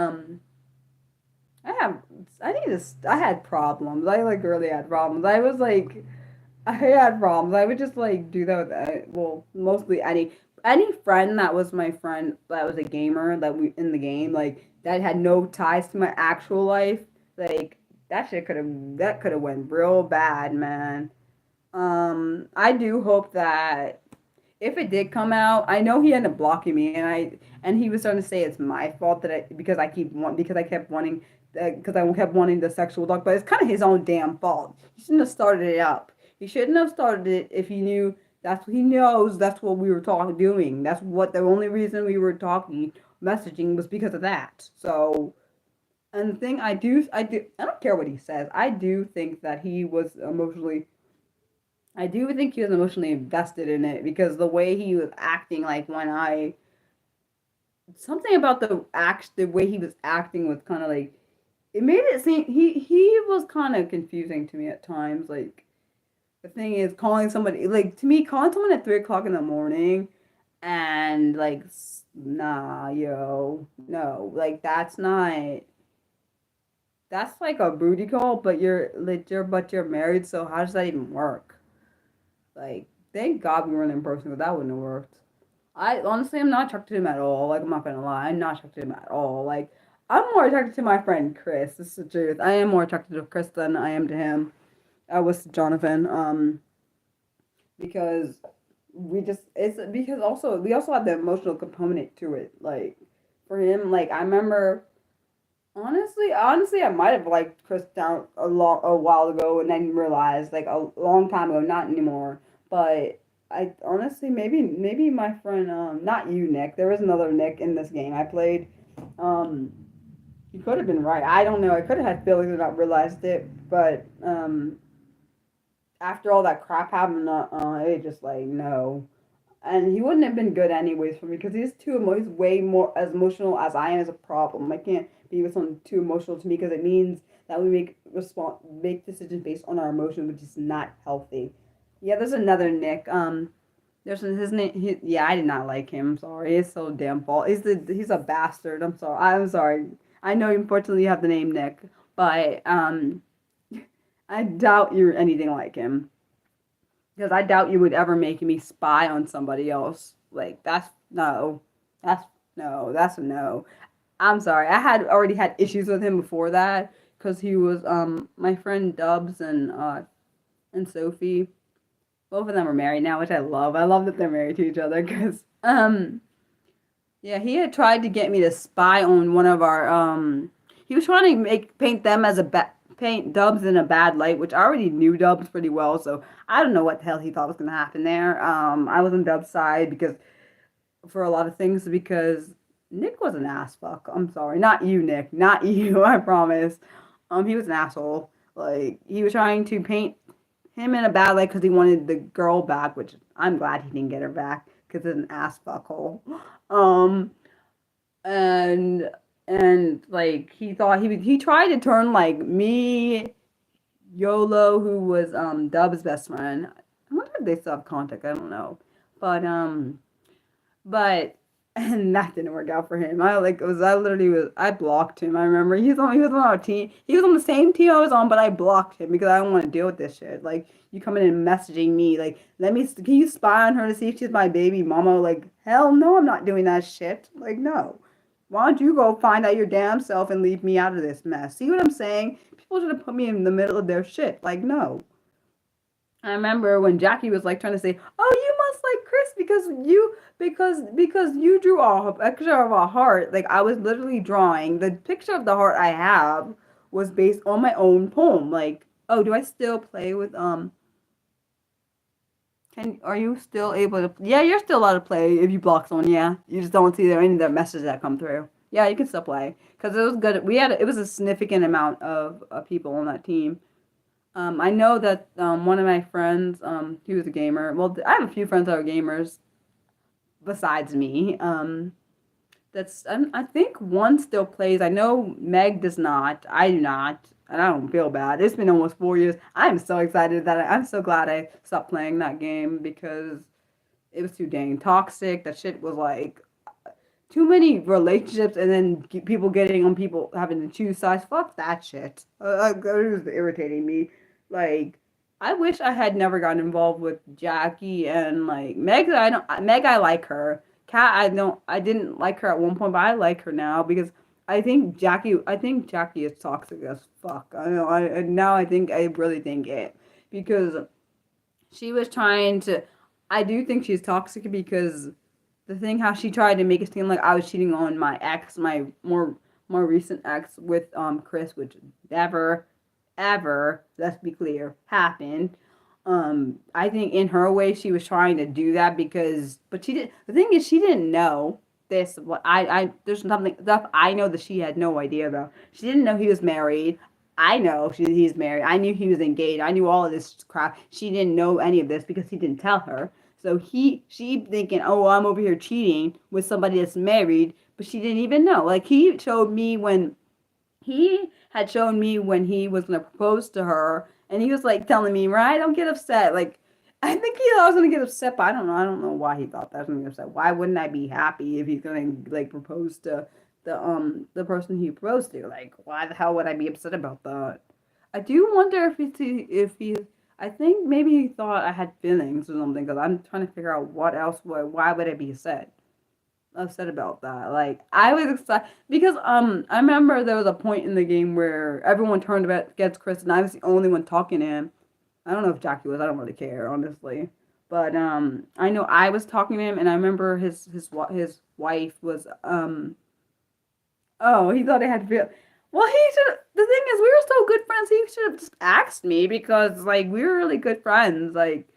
I have, I had problems. I like really had problems. I had problems. I would just like do that with, well, mostly any friend that was my friend that was a gamer that we in the game like that had no ties to my actual life. Like that could have went real bad, man. I do hope that if it did come out, I know he ended up blocking me, and he was starting to say it's my fault that because I kept wanting because I kept wanting the sexual talk, but it's kind of his own damn fault. He shouldn't have started it up. He shouldn't have started it if he knew that's what he knows. That's what we were talking doing. That's what the only reason we were talking messaging was because of that. So and the thing I don't care what he says. I do think that he was emotionally I do think he was emotionally invested in it because the way he was acting, like when I something about the way he was acting was kind of like it made it seem he was kind of confusing to me at times. Like the thing is, calling somebody like to me, calling someone at 3 o'clock in the morning, and like nah, yo, no, like that's like a booty call, but you're married, so how does that even work? Like, thank God we weren't in person, but that wouldn't have worked. I honestly am not attracted to him at all. Like, I'm not gonna lie, I'm not attracted to him at all. Like, I'm more attracted to my friend Chris. This is the truth. I am more attracted to Chris than I am to him. I was to Jonathan. Because it's because also we also have the emotional component to it. Like, for him, like I remember. Honestly, I might have liked Chris down a while ago and then realized like a long time ago, not anymore. But I honestly maybe my friend not you Nick. There was another Nick in this game I played. Um, you could have been right. I don't know. I could have had feelings and not realized it. But after all that crap happened, it just like no. And he wouldn't have been good anyways for me because he's way more as emotional as I am is a problem. I can't be with someone too emotional to me because it means that we make decisions based on our emotion, which is not healthy. Yeah, there's another Nick. There's his name. Yeah, I did not like him. I'm sorry, it's so damn fault. He's a bastard. I'm sorry. I'm sorry. I know unfortunately you have the name Nick, but I doubt you're anything like him. Because I doubt you would ever make me spy on somebody else. Like that's no. That's no. That's a no. I'm sorry. I had already had issues with him before that because he was my friend Dubs and Sophie. Both of them are married now, which I love. I love that they're married to each other because yeah, he had tried to get me to spy on one of our he was trying to paint them as paint Dubs in a bad light, which I already knew Dubs pretty well, so I don't know what the hell he thought was gonna happen there. I was on Dubs' side because for a lot of things because Nick was an ass fuck. I'm sorry, not you, Nick, not you. I promise. He was an asshole. Like he was trying to paint him in a bad light because he wanted the girl back, which I'm glad he didn't get her back because it's an ass fuckhole. Um, and like he tried to turn like me, Yolo, who was Dub's best friend. I wonder if they still have contact. I don't know, but but and that didn't work out for him. I blocked him. I remember he was on our team. He was on the same team I was on, but I blocked him because I don't want to deal with this shit. Like you coming in and messaging me like can you spy on her to see if she's my baby mama? Like hell no, I'm not doing that shit. Like no. Why don't you go find out your damn self and leave me out of this mess? See what I'm saying? People should have put me in the middle of their shit. Like no. I remember when Jackie was like trying to say, "Oh, you must like Chris because you drew a picture of a heart." Like I was literally drawing the picture of the heart I have was based on my own poem. Like, oh, do I still play with Can are you still able to? Yeah, you're still allowed to play if you block someone. Yeah, you just don't see any of the messages that come through. Yeah, you can still play because it was good. It was a significant amount of people on that team. I know that one of my friends, he was a gamer. Well, I have a few friends that are gamers besides me. I think one still plays. I know Meg does not. I do not, and I don't feel bad. It's been almost 4 years. I'm so excited I'm so glad I stopped playing that game because it was too dang toxic. That shit was like too many relationships and then people getting on people having to choose sides. Fuck that shit. It was irritating me. Like, I wish I had never gotten involved with Jackie and like Meg. I don't. Meg, I like her. Kat, I don't. I didn't like her at one point, but I like her now because I think Jackie. I think Jackie is toxic as fuck. I know. Now I think I really think it because she was trying to. I do think she's toxic because the thing how she tried to make it seem like I was cheating on my ex, my more recent ex with Chris, which never ever, let's be clear, happened. I think in her way she was trying to do that because but she did the thing is she didn't know this what I there's something stuff I know that she had no idea about. She didn't know he was married. I know he's married. I knew he was engaged. I knew all of this crap. She didn't know any of this because he didn't tell her. So she thinking, oh, I'm over here cheating with somebody that's married, but she didn't even know. Like he had shown me when he was gonna propose to her, and he was like telling me, right, don't get upset. Like I think he thought I was gonna get upset, but I don't know. I don't know why he thought that I was gonna get upset. Why wouldn't I be happy if he's gonna like propose to the person he proposed to? Like why the hell would I be upset about that? I do wonder if he I think maybe he thought I had feelings or something because I'm trying to figure out what else would why would I be upset about that. Like I was excited because I remember there was a point in the game where everyone turned against Chris and I was the only one talking to him. I don't know if Jackie was. I don't really care honestly. But I know I was talking to him and I remember his wife was oh, he thought I had feel. Well, he should. The thing is, we were so good friends. He should have just asked me because, like, we were really good friends. Like,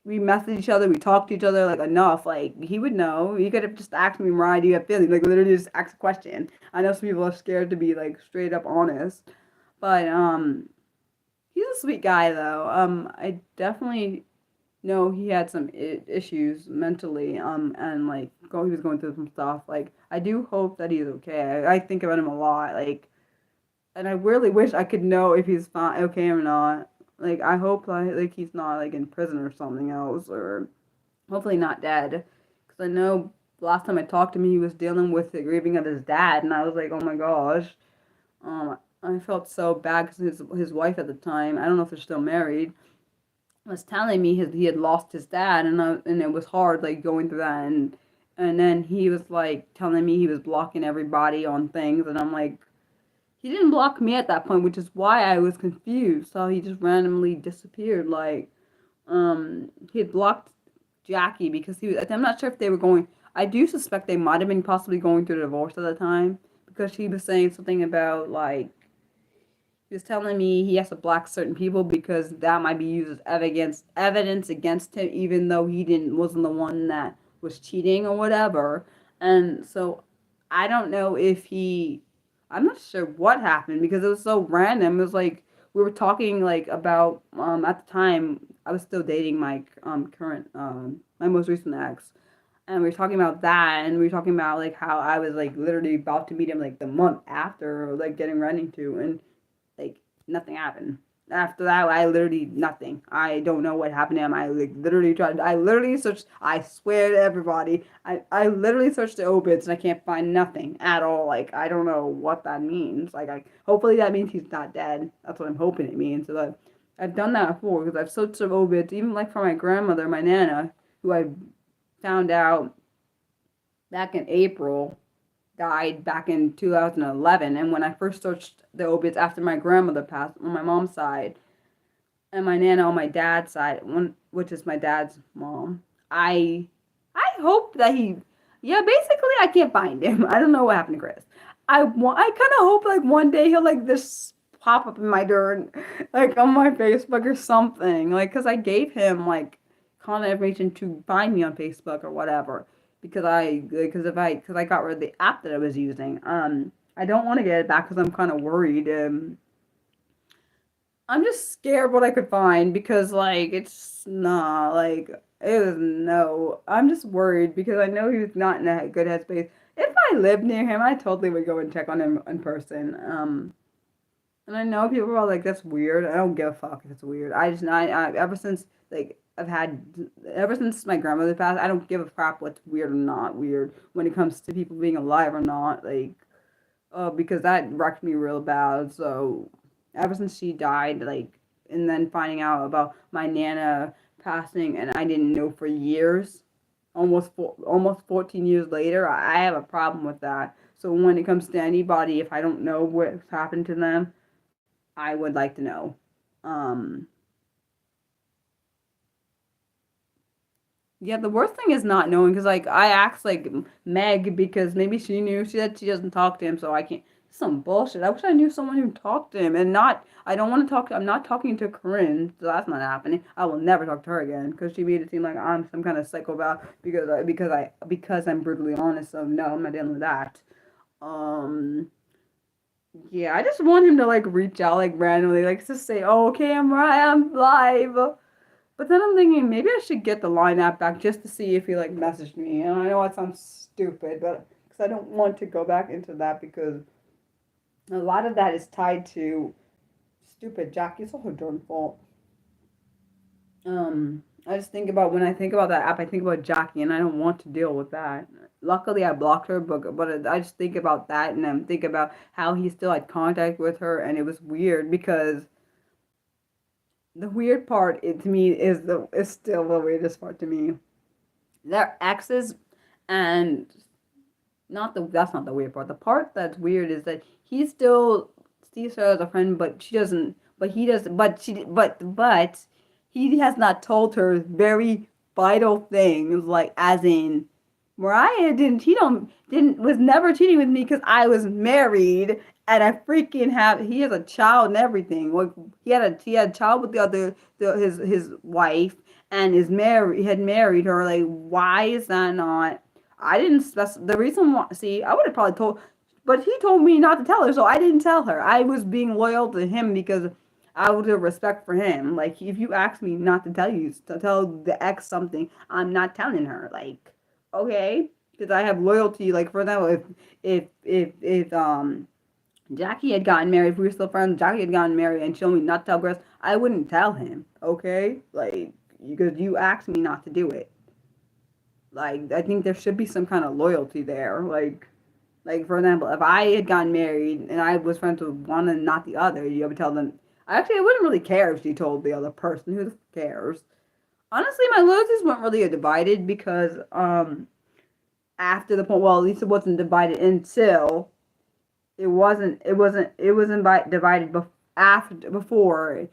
we messaged each other, we talked to each other like enough. Like, he would know. He could have just asked me, Mariah, do you have feelings? Like, literally just ask a question. I know some people are scared to be like straight up honest, but he's a sweet guy though. I definitely know he had some issues mentally. And like, he was going through some stuff. Like, I do hope that he's okay. I think about him a lot. Like and I really wish I could know if he's fine, okay or not. Like I hope like he's not like in prison or something else, or hopefully not dead. Because I know last time I talked to him, he was dealing with the grieving of his dad, and I was like, oh my gosh. I felt so bad because his wife at the time, I don't know if they're still married, was telling me he had lost his dad, and it was hard like going through that, and then he was like telling me he was blocking everybody on things, and I'm like he didn't block me at that point, which is why I was confused. So he just randomly disappeared. Like, he had blocked Jackie because he was. I'm not sure if they were going. I do suspect they might have been possibly going through a divorce at the time because he was saying something about like he was telling me he has to block certain people because that might be used as evidence against him, even though he wasn't the one that was cheating or whatever. And so I don't know if he I'm not sure what happened because it was so random. It was like we were talking like about at the time I was still dating my current my most recent ex, and we were talking about that, and we were talking about like how I was like literally about to meet him like the month after, like getting ready to, and like nothing happened. After that, I literally nothing. I don't know what happened to him. I like literally tried. I literally searched. I swear to everybody, I literally searched the obits and I can't find nothing at all. Like I don't know what that means. Like hopefully that means he's not dead. That's what I'm hoping it means. So that I've done that before because I've searched the obits, even like for my grandmother, my nana, who I found out back in April died back in 2011. And when I first searched the obits after my grandmother passed on my mom's side and my nana on my dad's side, which is my dad's mom, I hope that yeah, basically I can't find him. I don't know what happened to Chris. I kind of hope like one day he'll like this pop up in my door, like on my Facebook or something, like because I gave him like contact information to find me on Facebook or whatever because I got rid of the app that I was using. I don't want to get it back because I'm kind of worried. I'm just scared what I could find because like it's not like it was no. I'm just worried because I know he was not in a good headspace. If I lived near him, I totally would go and check on him in person. And I know people are like, that's weird. I don't give a fuck if it's weird. I ever since, like, ever since my grandmother passed, I don't give a crap what's weird or not weird when it comes to people being alive or not. Like, because that wrecked me real bad. So, ever since she died, like, and then finding out about my Nana passing, and I didn't know for years, almost 14 years later, I have a problem with that. So when it comes to anybody, if I don't know what's happened to them, I would like to know. Um, yeah, the worst thing is not knowing because like I asked like Meg because maybe she knew. She said she doesn't talk to him, so I can't. Some bullshit. I wish I knew someone who talked to him and not. I don't want to talk. I'm not talking to Corinne, so that's not happening. I will never talk to her again because she made it seem like I'm some kind of psychopath because I'm brutally honest. So no, I'm not dealing with that. Um, Yeah, I just want him to like reach out like randomly, like to say, "Oh, okay, I'm right, I'm live." But then I'm thinking maybe I should get the line app back just to see if he like messaged me. And I know it sounds stupid, but because I don't want to go back into that because a lot of that is tied to stupid Jackie. It's all her darn fault. I just think about when I think about that app, I think about Jackie, and I don't want to deal with that. Luckily, I blocked her, but I just think about that, and I'm thinking about how he still had contact with her, and it was weird because the weird part to me is still the weirdest part to me. They're exes, and not the that's not the weird part. The part that's weird is that he still sees her as a friend, but she doesn't. But he does. But he has not told her very vital things, like as in Mariah didn't cheat on didn't was never cheating with me because I was married and I freaking have he has a child and everything. Like he had a child with the other his wife and is married had married her. Like why is that not? I didn't the reason why. See, I would have probably told, but he told me not to tell her, so I didn't tell her. I was being loyal to him because I would have respect for him. Like if you ask me not to tell you to tell the ex something, I'm not telling her. Like okay, because I have loyalty. Like for example, if Jackie had gotten married, if we were still friends, Jackie had gotten married and showed me not to tell Chris, I wouldn't tell him. Okay, like because you asked me not to do it. Like I think there should be some kind of loyalty there. Like for example, if I had gotten married and I was friends with one and not the other, you would tell them. Actually, I wouldn't really care if she told the other person. Who cares? Honestly, my loyalties weren't really divided because after the point, well, at least it wasn't divided until it wasn't divided before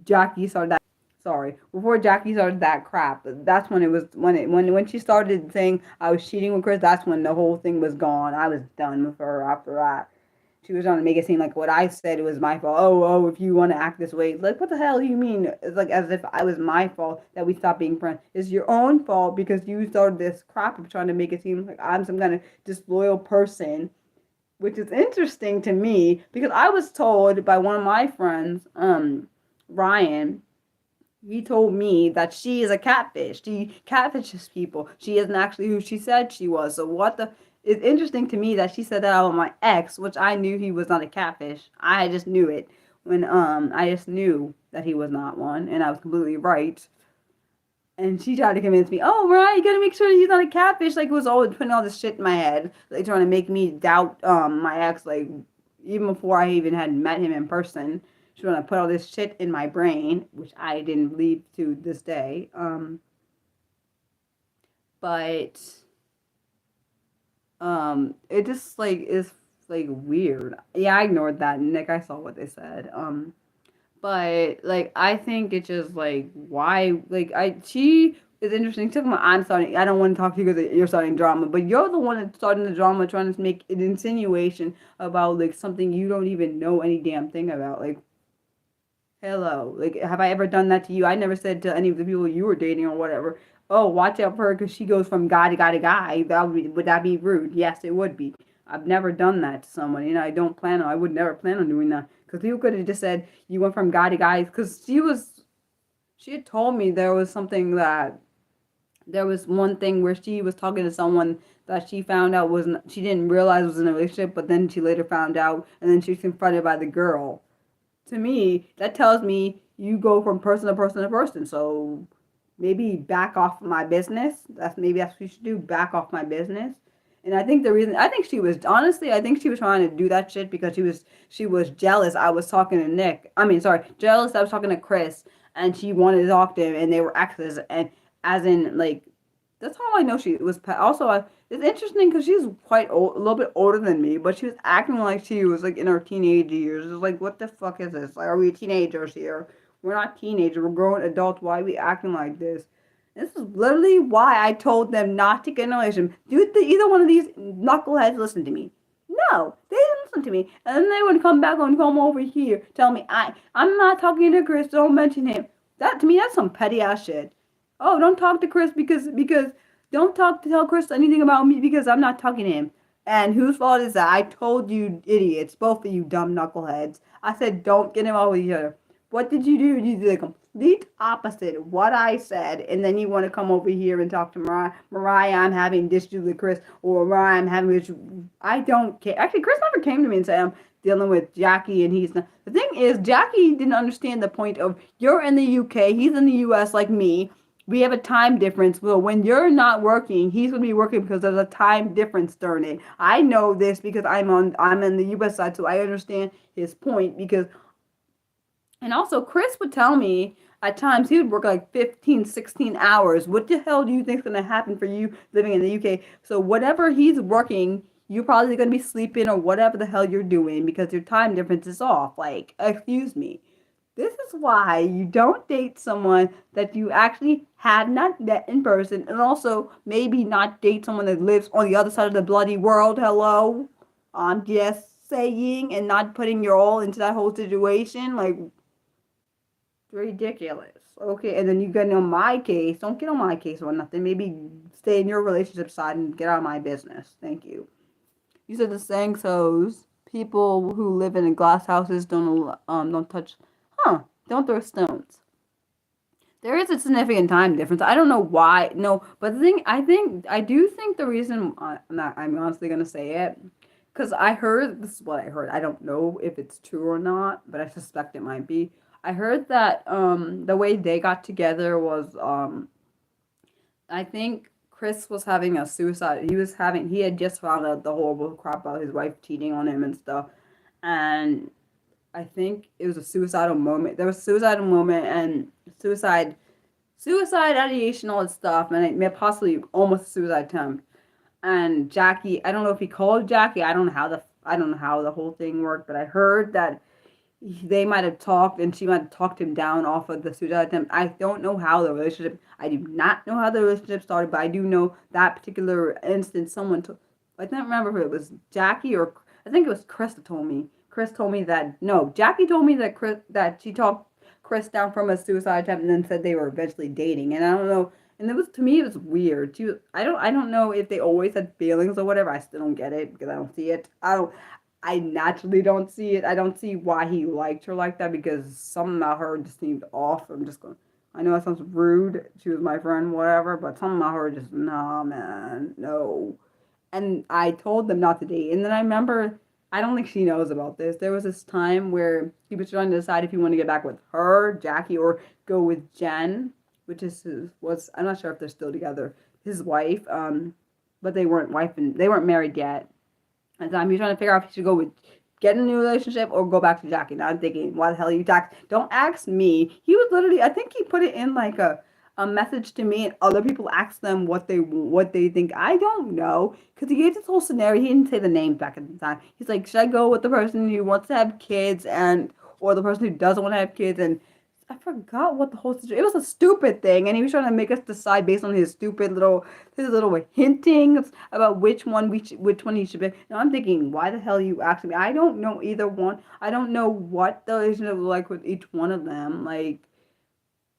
Jackie started that. Sorry, before Jackie started that crap. That's when it was when she started saying I was cheating with Chris. That's when the whole thing was gone. I was done with her after that. She was trying to make it seem like what I said it was my fault. Oh, if you want to act this way, like what the hell do you mean? It's like as if I was my fault that we stopped being friends. It's your own fault because you started this crap of trying to make it seem like I'm some kind of disloyal person, which is interesting to me because I was told by one of my friends, Ryan, he told me that she is a catfish. She catfishes people. She isn't actually who she said she was. So what the? It's interesting to me that she said that about my ex, which I knew he was not a catfish. I just knew it when I just knew that he was not one, and I was completely right. And she tried to convince me, oh, Mariah, you gotta make sure he's not a catfish. Like, it was always putting all this shit in my head, like trying to make me doubt my ex, like even before I even had met him in person. She wanted to put all this shit in my brain, which I didn't believe to this day. But it just like is like weird. Yeah, I ignored that, Nick. I saw what they said. But like I think it's just like why like I she is interesting. Took my I'm starting. I don't want to talk to you because you're starting drama, but you're the one that's starting the drama, trying to make an insinuation about like something you don't even know any damn thing about. Like hello, like have I ever done that to you? I never said to any of the people you were dating or whatever. Oh, watch out for her because she goes from guy to guy to guy. Would that be rude? Yes, it would be. I've never done that to someone, and I don't plan on. I would never plan on doing that because people could have just said you went from guy to guy. Because she had told me there was something that there was one thing where she was talking to someone that she found out wasn't. She didn't realize was in a relationship, but then she later found out, and then she was confronted by the girl. To me, that tells me you go from person to person to person. So maybe back off my business. That's what you should do. Back off my business. And I think the reason I think she was honestly I think she was trying to do that shit because she was jealous. I was talking to Nick. I mean, sorry, jealous. I was talking to Chris, and she wanted to talk to him, and they were exes, and as in like that's how I know she was. Also, it's interesting because she's quite old, a little bit older than me, but she was acting like she was like in her teenage years. It's like, what the fuck is this? Like, are we teenagers here? We're not teenagers. We're grown adults. Why are we acting like this? This is literally why I told them not to get in a relationship. Do either one of these knuckleheads listen to me? No, they didn't listen to me. And then they would come back and come over here, tell me I'm not talking to Chris. Don't mention him. That to me, that's some petty ass shit. Oh, don't talk to Chris because don't tell Chris anything about me because I'm not talking to him. And whose fault is that? I told you idiots, both of you dumb knuckleheads. I said don't get involved with each other. What did you do? You did the complete opposite of what I said, and then you want to come over here and talk to Mariah. Mariah, I'm having this with Chris, or Mariah, I'm having this. I don't care. Actually, Chris never came to me and said I'm dealing with Jackie, and he's not. The thing is, Jackie didn't understand the point of you're in the UK, he's in the US like me. We have a time difference. Well, when you're not working, he's gonna be working because there's a time difference during it. I know this because I'm in the US side, so I understand his point because and also Chris would tell me at times he would work like 15, 16 hours. What the hell do you think is gonna happen for you living in the UK? So whatever he's working, you're probably gonna be sleeping or whatever the hell you're doing because your time difference is off. Like, excuse me. This is why you don't date someone that you actually had not met in person, and also maybe not date someone that lives on the other side of the bloody world. Hello? I'm just saying, and not putting your all into that whole situation. Like, ridiculous. Okay, and then you get on my case. Don't get on my case or nothing. Maybe stay in your relationship side and get out of my business. Thank you. You said the saying so's people who live in glass houses don't touch. Huh? Don't throw stones. There is a significant time difference. I don't know why. No, but the thing I do think the reason I'm honestly gonna say it because I heard this is what I heard. I don't know if it's true or not, but I suspect it might be. I heard that the way they got together was I think Chris was having a suicide. He had just found out the horrible crap about his wife cheating on him and stuff, and I think it was a suicidal moment. There was a suicidal moment and suicide ideation, all that stuff, and it may possibly almost a suicide attempt. And Jackie, I don't know if he called Jackie. I don't know how the whole thing worked, but I heard that they might have talked and she might have talked him down off of the suicide attempt. I don't know how the relationship. I do not know how the relationship started, but I do know that particular instance. Someone took. I don't remember if it was Jackie or I think it was Chris that told me. Chris told me that no, Jackie told me that she talked Chris down from a suicide attempt and then said they were eventually dating. And I don't know. And it was to me it was weird. I don't know if they always had feelings or whatever. I still don't get it because I don't see it. I naturally don't see it. I don't see why he liked her like that because something about her just seemed off. I'm just going, I know that sounds rude. She was my friend, whatever, but something about her just, nah, man, no. And I told them not to date. And then I remember, I don't think she knows about this. There was this time where he was trying to decide if he wanted to get back with her, Jackie, or go with Jen, which is I'm not sure if they're still together, his wife. But they weren't married yet. And so I'm trying to figure out if he should go with get in a new relationship or go back to Jackie. Now I'm thinking, why the hell are you talking? Don't ask me. He was literally, I think he put it in like a message to me, and other people asked them what they think. I don't know because he gave this whole scenario. He didn't say the names back at the time. He's like, should I go with the person who wants to have kids and or the person who doesn't want to have kids? And I forgot what the whole situation. It was a stupid thing, and he was trying to make us decide based on his little hintings about which one he should be. Now I'm thinking, why the hell are you asking me? I don't know either one. I don't know what the relationship was like with each one of them. Like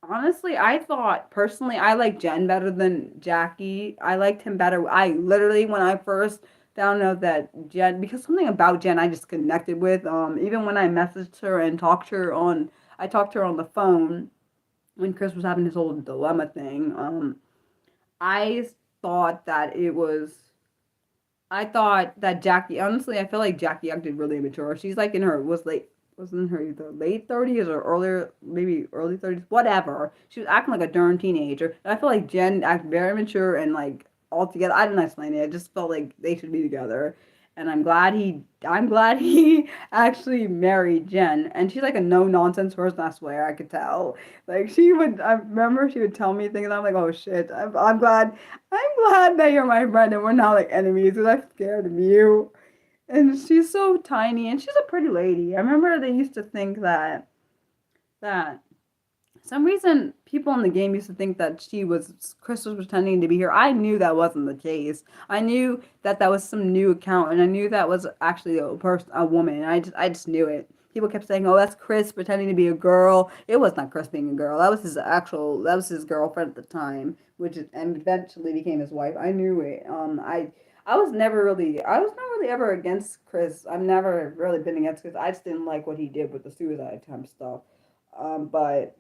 honestly, I thought personally I liked Jen better than Jackie. I liked him better. I literally when I first found out that Jen because something about Jen I just connected with. Even when I messaged her and I talked to her on the phone when Chris was having his whole dilemma thing. I thought that it was. I thought that Jackie. Honestly, I feel like Jackie acted really immature. She's like in her was in her either late 30s or earlier, maybe early 30s, whatever. She was acting like a darn teenager. And I feel like Jen acted very mature and like all together. I don't know explain it. I just felt like they should be together. And I'm glad he actually married Jen. And she's like a no nonsense person, I swear, I could tell. Like I remember she would tell me things, and I'm like, oh shit, I'm glad that you're my friend and we're not like enemies because I'm scared of you. And she's so tiny and she's a pretty lady. I remember they used to think that some reason people in the game used to think that Chris was pretending to be her. I knew that wasn't the case. I knew that was some new account, and I knew that was actually a woman. And I just knew it. People kept saying, "Oh, that's Chris pretending to be a girl." It was not Chris being a girl. That was his girlfriend at the time, and eventually became his wife. I knew it. I was never really ever against Chris. I've never really been against Chris. I just didn't like what he did with the suicide attempt stuff. But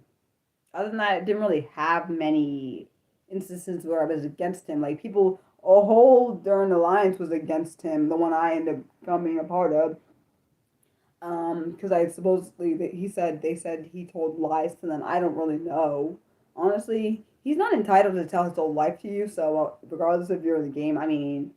other than that, I didn't really have many instances where I was against him. Like people, a whole during alliance was against him. The one I ended up becoming a part of. Because I supposedly they said he told lies to them. I don't really know. Honestly, he's not entitled to tell his whole life to you. So regardless if you're in the game, I mean,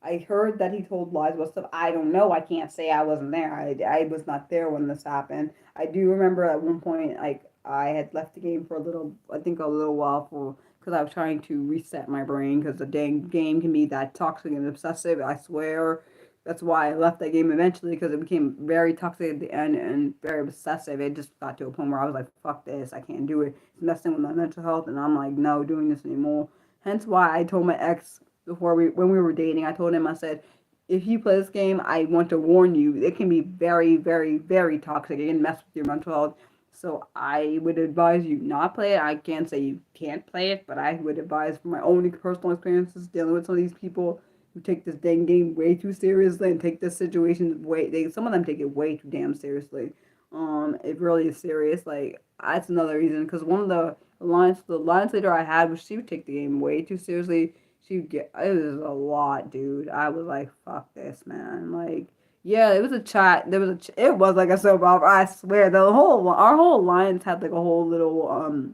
I heard that he told lies about stuff. I don't know. I can't say I wasn't there. I was not there when this happened. I do remember at one point, like I had left the game for I think a little while because I was trying to reset my brain because the dang game can be that toxic and obsessive. I swear. That's why I left that game eventually because it became very toxic at the end and very obsessive. It just got to a point where I was like, fuck this, I can't do it. It's messing with my mental health, and I'm like, no, doing this anymore. Hence why I told my ex when we were dating, I told him, I said, if you play this game, I want to warn you, it can be very, very, very toxic. It can mess with your mental health. So I would advise you not play it. I can't say you can't play it, but I would advise from my own personal experiences dealing with some of these people who take this dang game way too seriously and take this situation some of them take it way too damn seriously. It really is serious. Like that's another reason because one of the alliance leader I had was she would take the game way too seriously. It was a lot, dude. I was like, fuck this, man. Like, yeah, it was a chat. It was like a soap opera. I swear, our whole alliance had like a whole little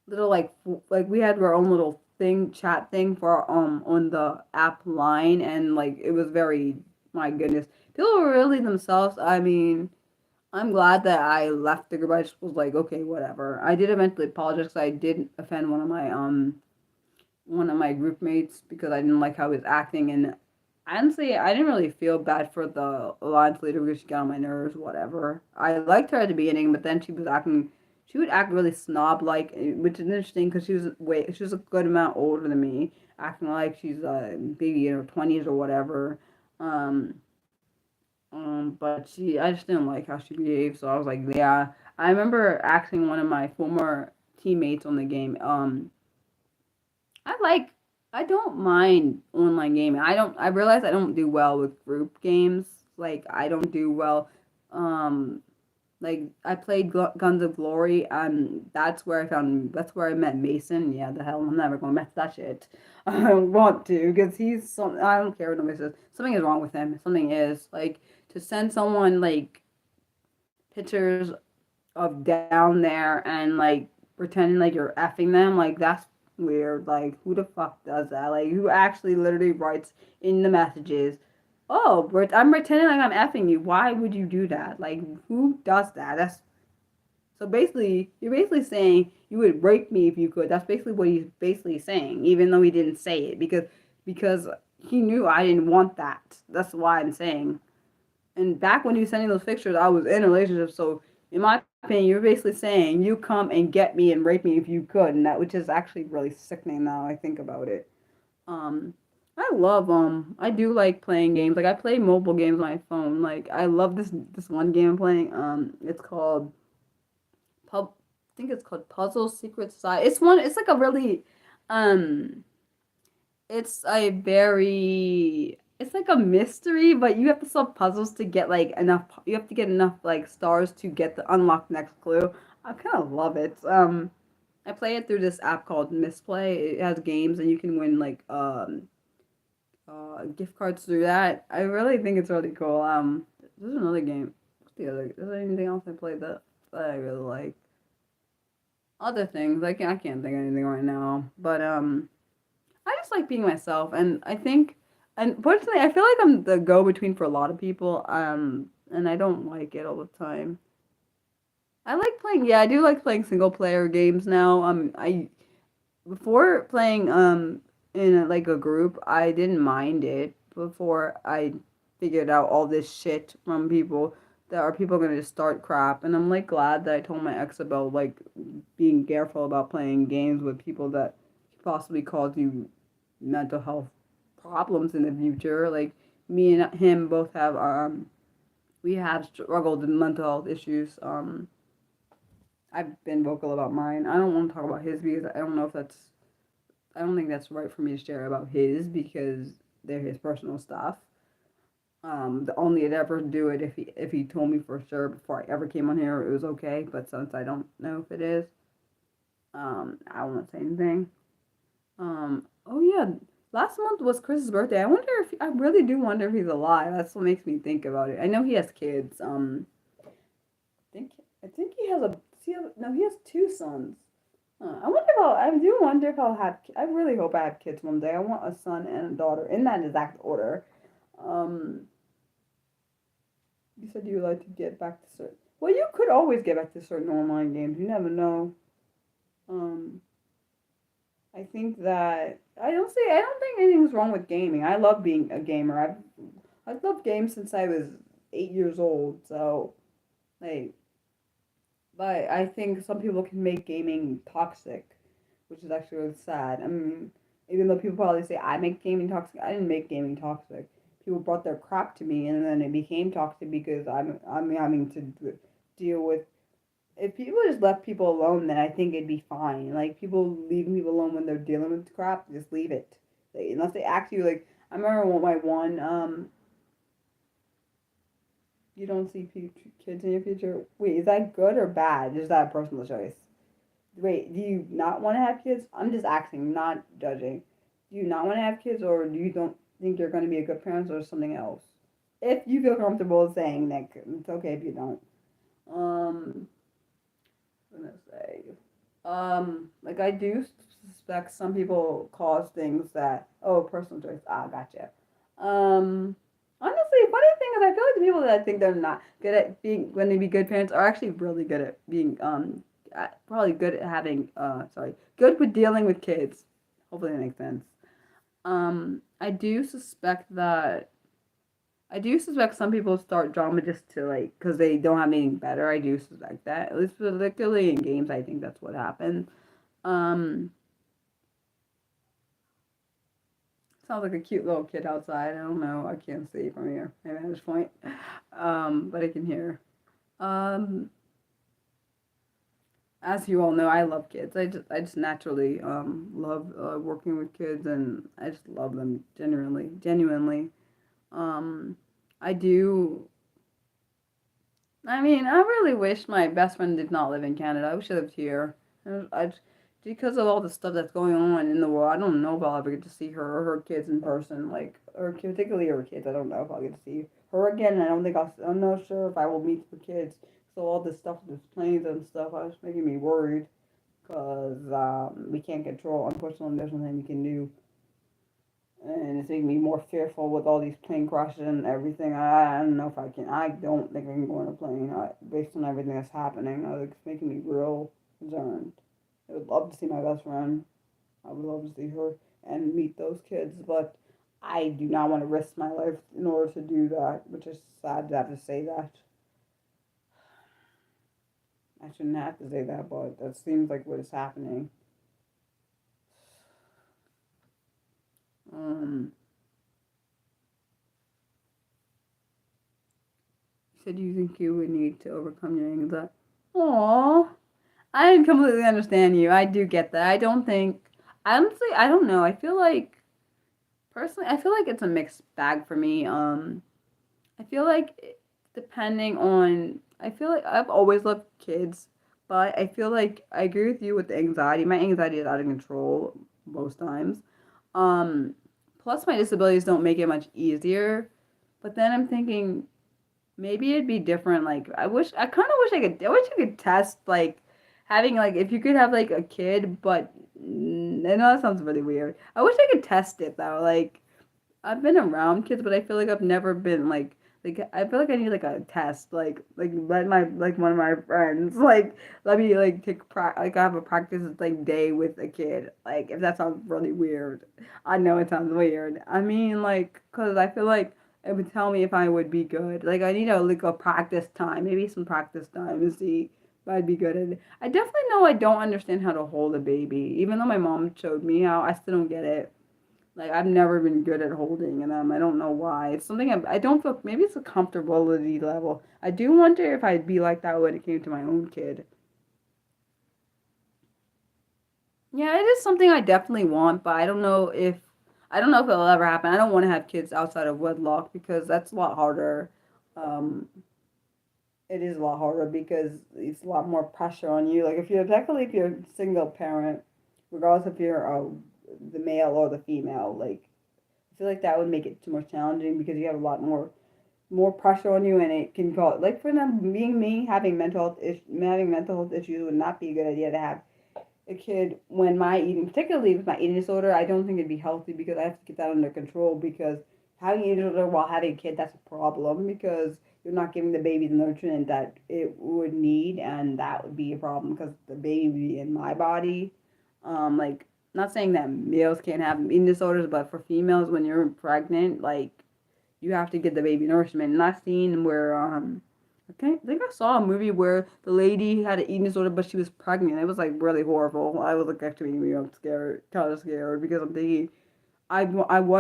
like we had our own little chat thing for on the app line, and like it was very, my goodness, people were really themselves. I mean, I'm glad that I left the group. I just was like, okay, whatever. I did eventually apologize because I did offend one of my group mates because I didn't like how he was acting, and honestly I didn't really feel bad for the alliance leader because she got on my nerves, whatever. I liked her at the beginning, but then she would act really snob like, which is interesting because she was a good amount older than me, acting like she's a baby in her 20s or whatever. um but I just didn't like how she behaved, so I was like, yeah. I remember asking one of my former teammates on the game, I like I don't mind online gaming. I realize I don't do well with group games. Like I don't do well um Like I played Guns of Glory, and that's where I met Mason. Yeah, the hell, I'm never gonna mess that shit. I don't want to because I don't care what nobody says. Something is wrong with him. Something is like to send someone like pictures of down there and like pretending like you're effing them. Like that's weird. Like who the fuck does that? Like who actually literally writes in the messages, "Oh, I'm pretending like I'm effing you." Why would you do that? Like who does that? That's so basically, you're basically saying you would rape me if you could. That's basically what he's basically saying, even though he didn't say it because he knew I didn't want that. That's why I'm saying. And back when you were sending those pictures, I was in a relationship. So in my opinion, you're basically saying you come and get me and rape me if you could, and that which is actually really sickening now I think about it. Um, I do like playing games. Like I play mobile games on my phone. Like I love this one game I'm playing. It's called Pub. I think it's called Puzzle Secret Side. It's like a really um it's a very it's like a mystery, but you have to solve puzzles to get like enough. You have to get enough like stars to get the unlock next clue. I kind of love it. I play it through this app called Misplay. It has games and you can win like gift cards through that. I really think it's really cool. There's another game. What's the other? Is there anything else I played that I really like? Other things I can't think of anything right now, but I just like being myself, and I think, and personally, I feel like I'm the go-between for a lot of people, and I don't like it all the time. I like playing, yeah, I do like playing single player games now. I before playing in like a group, I didn't mind it before I figured out all this shit from people that are people gonna just start crap, and I'm like glad that I told my ex about like being careful about playing games with people that possibly cause you mental health problems in the future. Like me and him both have we have struggled with mental health issues. I've been vocal about mine. I don't want to talk about his because I don't know if that's I don't think that's right for me to share about his because they're his personal stuff. The only I'd ever do it if he told me for sure before I ever came on here it was okay. But since I don't know if it is, I won't say anything. Oh yeah, last month was Chris's birthday. I really do wonder if he's alive. That's what makes me think about it. I know he has kids. Think I think he has a no, he has two sons. I do wonder if I'll have. I really hope I have kids one day. I want a son and a daughter in that exact order. Um, you said you would like to get back to certain. Well, you could always get back to certain online games. You never know. Um, I think that I don't think anything's wrong with gaming. I love being a gamer. I've loved games since I was 8 years old. So like, but I think some people can make gaming toxic, which is actually really sad. I mean, even though people probably say I make gaming toxic, I didn't make gaming toxic. People brought their crap to me, and then it became toxic because I'm having to deal with if people just left people alone, then I think it'd be fine. Like people leaving people alone when they're dealing with crap, just leave it. Like, unless they ask you, like I remember my one, you don't see kids in your future. Wait, is that good or bad? Is that a personal choice? Wait, do you not want to have kids? I'm just asking, not judging. Do you not want to have kids, or do you don't think you're going to be a good parent, or something else? If you feel comfortable saying that, it's okay if you don't. Um, I'm gonna say. Like I do suspect some people cause things that personal choice. Ah, gotcha. Um, honestly, funny thing is, I feel like the people that think they're not good at being when they be good parents are actually really good at being probably good at having good with dealing with kids. Hopefully that makes sense. I do suspect that I do suspect some people start drama just to like because they don't have anything better. I do suspect that, at least particularly in games. I think that's what happens. Um, Sounds like a cute little kid outside. I don't know. I can't see from here, my vantage point. But I can hear. Um, as you all know, I love kids. I just naturally love working with kids, and I just love them genuinely. Um, I do I mean, I really wish my best friend did not live in Canada. I wish she lived here. Because of all the stuff that's going on in the world, I don't know if I'll ever get to see her or her kids in person. Like, or particularly her kids. I don't know if I'll get to see her again. I don't think I'm not sure if I will meet her kids. So all this stuff, this planes and stuff, I was making me worried because we can't control. Unfortunately, there's nothing we can do, and it's making me more fearful with all these plane crashes and everything. I don't know if I can. I don't think I can go on a plane based on everything that's happening. It's making me real concerned. I would love to see my best friend. I would love to see her and meet those kids, but I do not want to risk my life in order to do that, which is sad to have to say that. I shouldn't have to say that, but that seems like what is happening. Um, you said you think you would need to overcome your anxiety. Aww. I completely understand you. I do get that. I don't think, honestly, I don't know. I feel like, personally, I feel like it's a mixed bag for me. I feel like depending on, I feel like I've always loved kids, but I feel like I agree with you with the anxiety. My anxiety is out of control most times. Um, Plus my disabilities don't make it much easier. But then I'm thinking maybe it'd be different. Like I kind of wish I wish I could test like having like if you could have like a kid, but I know that sounds really weird. I wish I could test it though. Like I've been around kids, but I feel like I've never been like I feel like I need like a test. Like let my like one of my friends like let me like like I have a practice like day with a kid. Like if that sounds really weird, I know it sounds weird. I mean like because I feel like it would tell me if I would be good. Like I need a practice time, maybe some practice time to see if I'd be good at it. I definitely know I don't understand how to hold a baby, even though my mom showed me how. I still don't get it. Like I've never been good at holding them. I don't know why. It's something I don't feel. Maybe it's a comfortability level. I do wonder if I'd be like that when it came to my own kid. Yeah, it is something I definitely want, but I don't know if it'll ever happen. I don't want to have kids outside of wedlock because that's a lot harder. Um, it is a lot harder because it's a lot more pressure on you. Like if you're a single parent, regardless if you're the male or the female, like I feel like that would make it too much challenging because you have a lot more pressure on you, and it can cause like for them being me having mental health issues would not be a good idea to have a kid when my eating, particularly with my eating disorder. I don't think it'd be healthy because I have to get that under control because having an eating disorder while having a kid, that's a problem because you're not giving the baby the nutrient that it would need, and that would be a problem because the baby in my body, like not saying that males can't have eating disorders, but for females when you're pregnant, like you have to get the baby nourishment. And I've seen where I think I saw a movie where the lady had an eating disorder, but she was pregnant. It was like really horrible. I was like actually making me scared, kind of scared because I'm thinking I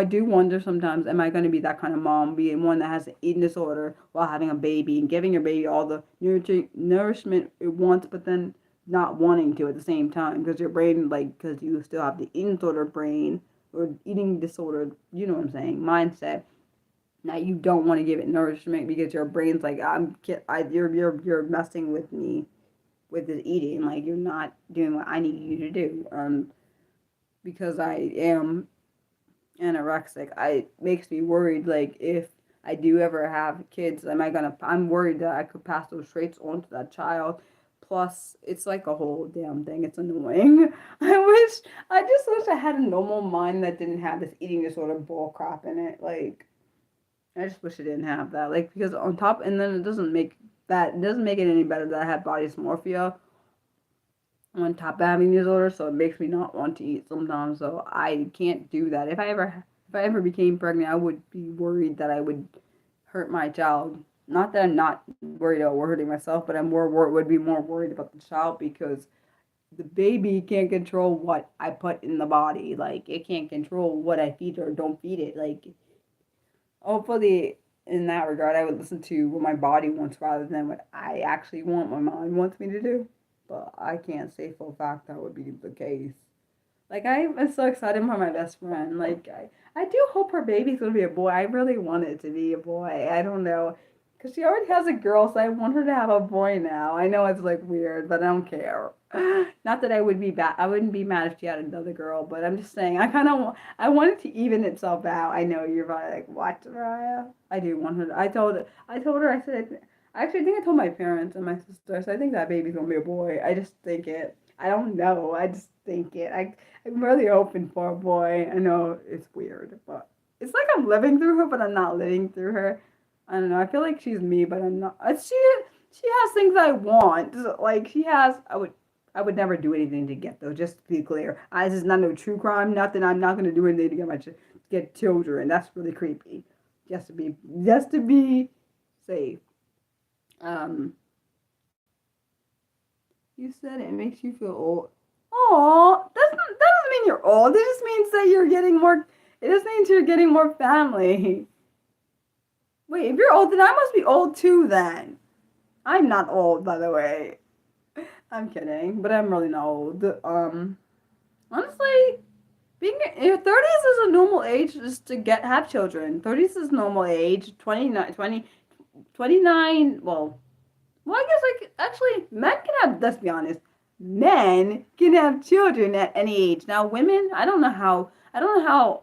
do wonder sometimes, am I going to be that kind of mom, being one that has an eating disorder while having a baby and giving your baby all the nourishment it wants, but then not wanting to at the same time because your brain, like, because you still have the eating disorder brain or eating disorder, you know what I'm saying, mindset. Now you don't want to give it nourishment because your brain's like, you're messing with me with this eating. Like you're not doing what I need you to do. Because I am anorexic, I makes me worried. Like if I do ever have kids, I'm worried that I could pass those traits on to that child. Plus, it's like a whole damn thing. It's annoying. I just wish I had a normal mind that didn't have this eating disorder bull crap in it. Like, I just wish I didn't have that. Like, because on top, and then it doesn't make it any better that I have body dysmorphia on top of having disorder, so it makes me not want to eat sometimes. So I can't do that. If I ever became pregnant, I would be worried that I would hurt my child. Not that I'm not worried about hurting myself, but would be more worried about the child because the baby can't control what I put in the body. Like it can't control what I feed or don't feed it. Like hopefully in that regard, I would listen to what my body wants rather than what I actually want my mind wants me to do. But I can't say for a fact that would be the case. Like I am so excited for my best friend. I do hope her baby's gonna be a boy. I really want it to be a boy. I don't know. Because she already has a girl, so I want her to have a boy now. I know it's like weird, but I don't care. Not that I would be bad. I wouldn't be mad if she had another girl, but I'm just saying I want it to even itself out. I know you're probably like, what, Mariah? I do want her. I told her. I said, I actually think I told my parents and my sister. So I think that baby's gonna be a boy. I just think it. I don't know. I just think it. I'm really hoping for a boy. I know it's weird, but it's like I'm living through her, but I'm not living through her. I don't know. I feel like she's me, but I'm not. She has things I want. Like she has. I would never do anything to get those. Just to be clear, this is not no true crime. Nothing. I'm not gonna do anything to get to get children. That's really creepy. Just to be safe. Um, you said it makes you feel old. Oh, that doesn't mean you're old. It just means that you're getting more. It just means you're getting more family. Wait, if you're old, then I must be old too. Then I'm not old, by the way. I'm kidding, but I'm really not old. Honestly, being in your 30s is a normal age just to have children. 30s is normal age. 29. Well, I guess actually men can have. Let's be honest, men can have children at any age. Now, women, I don't know how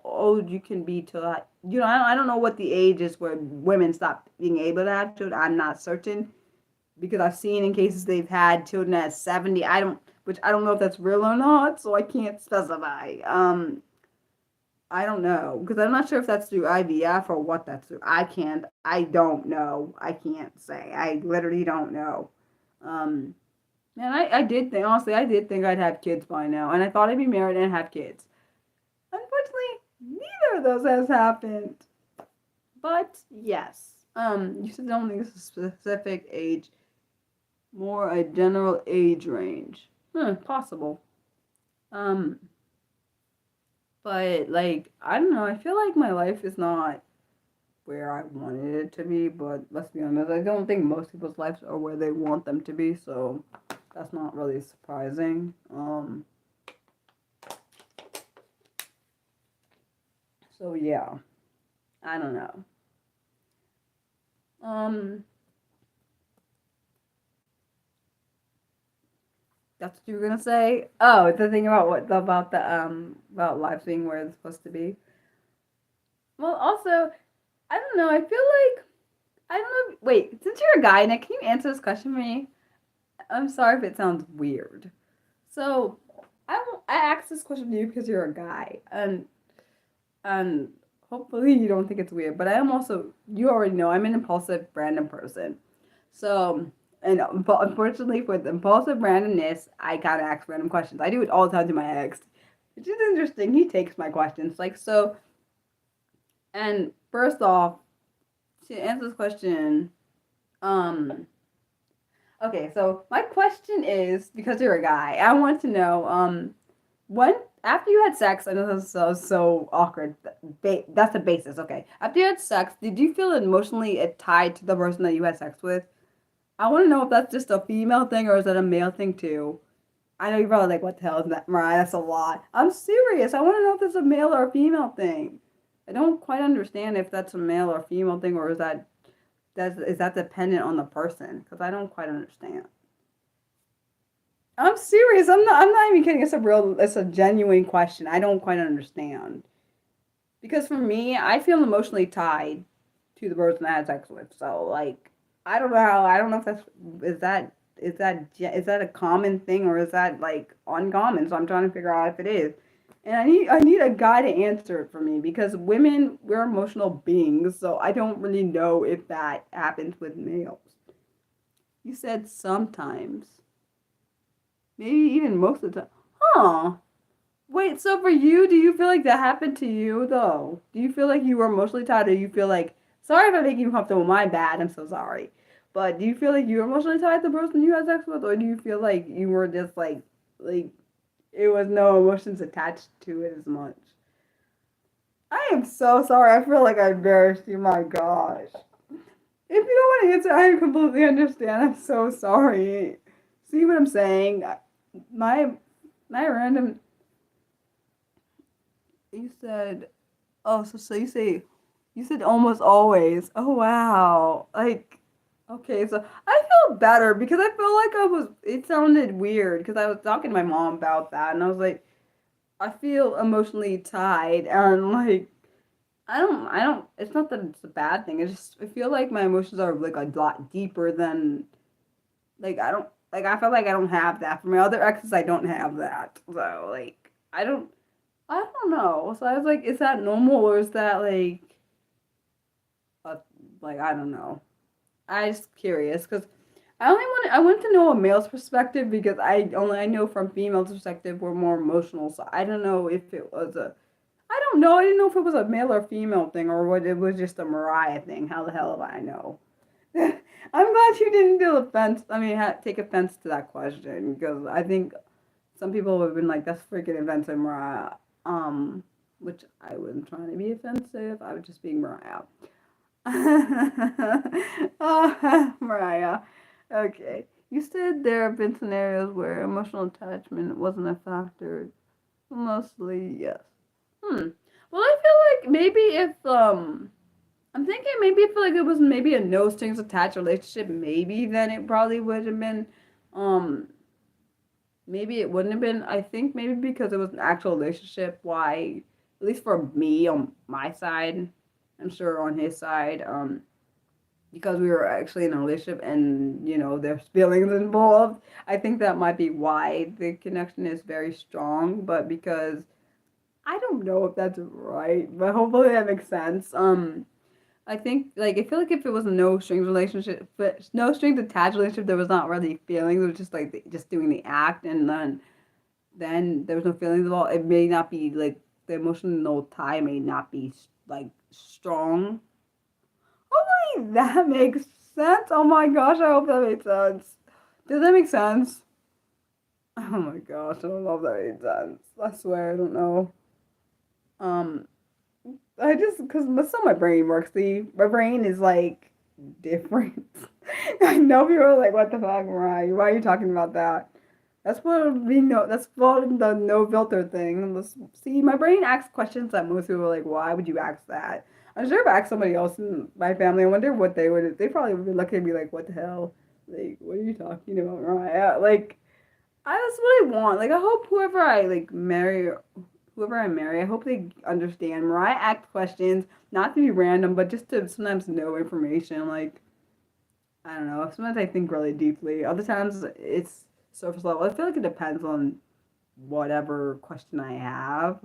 old you can be till that. I don't know what the age is where women stop being able to have children. I'm not certain because I've seen in cases they've had children at 70. Which I don't know if that's real or not, so I can't specify. I don't know because I'm not sure if that's through IVF or what that's through. I don't know. I can't say. I literally don't know. Um, and I did think, honestly, I did think I'd have kids by now, and I thought I'd be married and have kids. Unfortunately, neither of those has happened. But yes, you said don't think it's a specific age, more a general age range. Possible. Um, but like I don't know. I feel like my life is not where I wanted it to be, but let's be honest, I don't think most people's lives are where they want them to be, so that's not really surprising. So yeah, I don't know. Um, that's what you were gonna say? Oh, the thing about life being where it's supposed to be. Well, also, I don't know. I don't know. Wait, since you're a guy, Nick, can you answer this question for me? I'm sorry if it sounds weird. So, I asked this question to you because you're a guy, and hopefully you don't think it's weird. But I am also, you already know, I'm an impulsive, random person. So, and unfortunately for the impulsive randomness, I gotta ask random questions. I do it all the time to my ex, which is interesting. He takes my questions like so. And first off, to answer this question, um, okay, so my question is because you're a guy, I want to know, when after you had sex, I know this is so awkward. That's the basis, okay. After you had sex, did you feel emotionally tied to the person that you had sex with? I want to know if that's just a female thing or is that a male thing too. I know you're probably like, what the hell is that, Mariah? That's a lot. I'm serious. I want to know if that's a male or a female thing. I don't quite understand if that's a male or female thing or is that dependent on the person? Because I don't quite understand. I'm serious. I'm not even kidding. It's a genuine question. I don't quite understand. Because for me, I feel emotionally tied to the person I had sex with. So like I don't know if is that a common thing or is that like uncommon? So I'm trying to figure out if it is. And I need a guy to answer it for me because women, we're emotional beings, so I don't really know if that happens with males. You said sometimes. Maybe even most of the time. Huh. Wait, so for you, do you feel like that happened to you though? Do you feel like you were emotionally tied or you feel like sorry if I'm making you comfortable, my bad, I'm so sorry. But do you feel like you were emotionally tied to the person you had sex with or do you feel like you were just like it was no emotions attached to it as much? I am so sorry. I feel like I embarrassed you, my gosh. If you don't want to answer, I completely understand. I'm so sorry. See what I'm saying? My my random you said oh so you said almost always. Oh wow. Like Okay, so I feel better because I feel like it sounded weird because I was talking to my mom about that and I was like, I feel emotionally tied and like, it's not that it's a bad thing. It's just, I feel like my emotions are like a lot deeper than, like, I feel like I don't have that. For my other exes, I don't have that. So, like, I don't know. So I was like, is that normal or is that uh, I don't know. I just curious because I want to know a male's perspective because I know from female's perspective we're more emotional. So I don't know if it was I don't know. I didn't know if it was a male or female thing or what it was just a Mariah thing. How the hell do I know? I'm glad you didn't feel offense. I mean, take offense to that question because I think some people have been like, "That's freaking offensive, Mariah." Which I wasn't trying to be offensive. I was just being Mariah. Mariah. Okay. You said there have been scenarios where emotional attachment wasn't a factor. Mostly, yes. Well, I feel like maybe if I'm thinking maybe if like it was maybe a no strings attached relationship, maybe then it probably would have been um maybe it wouldn't have been. I think maybe because it was an actual relationship, why at least for me on my side, I'm sure on his side, because we were actually in a relationship and there's feelings involved. I think that might be why the connection is very strong, but because I don't know if that's right, but hopefully that makes sense. I think like I feel like if it was a no strings relationship, but no strings attached relationship, there was not really feelings. It was just like just doing the act, and then there was no feelings at all. It may not be like the emotional tie may not be like strong. Hopefully that makes sense. Oh my gosh, I hope that makes sense. Does that make sense? Oh my gosh, I don't know if that made sense. I swear I don't know. Um, I just because that's how my brain works. See, my brain is like different. I know people are like, "What the fuck, Mariah? Why are you talking about that?" That's what we know. That's what the no filter thing. See, my brain asks questions that most people are like, "Why would you ask that?" I'm sure if I asked somebody else in my family, I wonder what they would. They probably would be looking at me like, "What the hell? Like, what are you talking about, Mariah?" Like, that's what I want. Like, I hope whoever I marry, I hope they understand. Mariah asks questions, not to be random, but just to sometimes know information. Like, I don't know. Sometimes I think really deeply. Other times it's surface level. I feel like it depends on whatever question I have.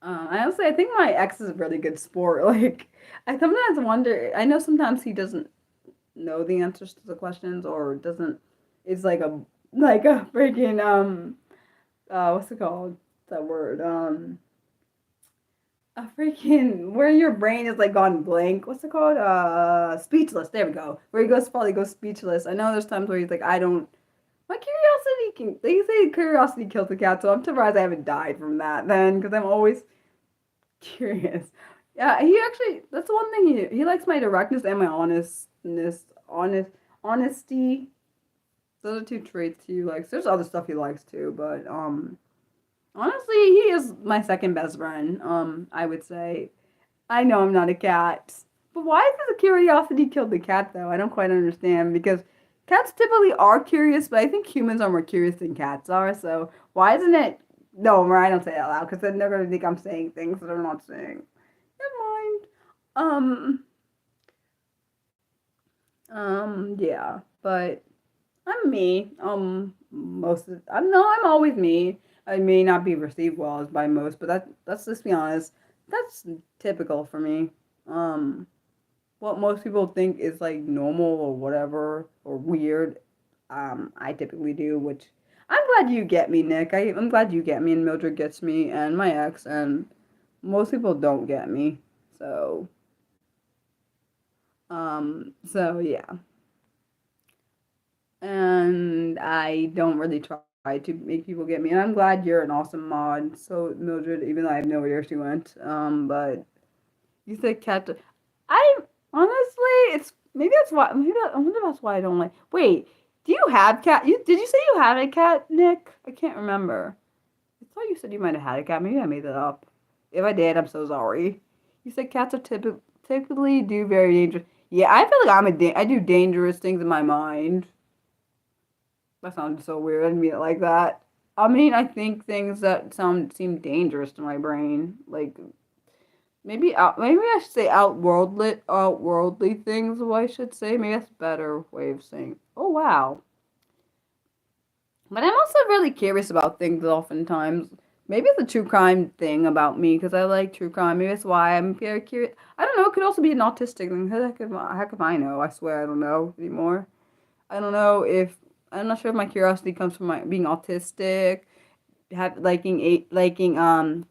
I honestly, I think my ex is a really good sport. Like, I sometimes wonder. I know sometimes he doesn't know the answers to the questions, or doesn't. It's like a freaking what's it called? That word a freaking where your brain is like gone blank. What's it called? Speechless. There we go. Where he goes probably goes speechless. I know there's times where he's like, I don't. My curiosity can. They say curiosity kills the cat, so I'm surprised I haven't died from that then, because I'm always curious. Yeah, he actually. That's the one thing he likes my directness and my honesty. Those are two traits he likes. There's other stuff he likes too, but honestly, he is my second best friend. I would say. I know I'm not a cat. But why does the curiosity kill the cat though? I don't quite understand because cats typically are curious, but I think humans are more curious than cats are. So why isn't it? No, Mariah, don't say it out loud because then they're gonna think I'm saying things that I'm not saying. Never mind. Um, yeah, but I'm me. I'm always me. I may not be received well as by most, but that's just be honest. That's typical for me. Um, what most people think is like normal or whatever or weird, I typically do, which I'm glad you get me, Nick. I'm glad you get me and Mildred gets me and my ex and most people don't get me. So, so yeah. And I don't really try to make people get me. And I'm glad you're an awesome mod. So Mildred, even though I have no idea where she went, but you said cat. I honestly, it's maybe that's why. I wonder if that's why I don't like. Wait, do you have cat? Did you say you had a cat, Nick? I can't remember. I thought you said you might have had a cat. Maybe I made that up. If I did, I'm so sorry. You said cats are typically do very dangerous. Yeah, I feel like I do dangerous things in my mind. That sounds so weird. I didn't mean it like that. I mean, I think things that seem dangerous to my brain, like maybe I should say outworldly things. What I should say, maybe that's a better way of saying. Oh wow. But I'm also really curious about things oftentimes. Maybe it's a true crime thing about me because I like true crime. Maybe that's why I'm very curious. I don't know. It could also be an autistic thing. Heck if I know? I swear I don't know anymore. I don't know if I'm not sure if my curiosity comes from my being autistic, liking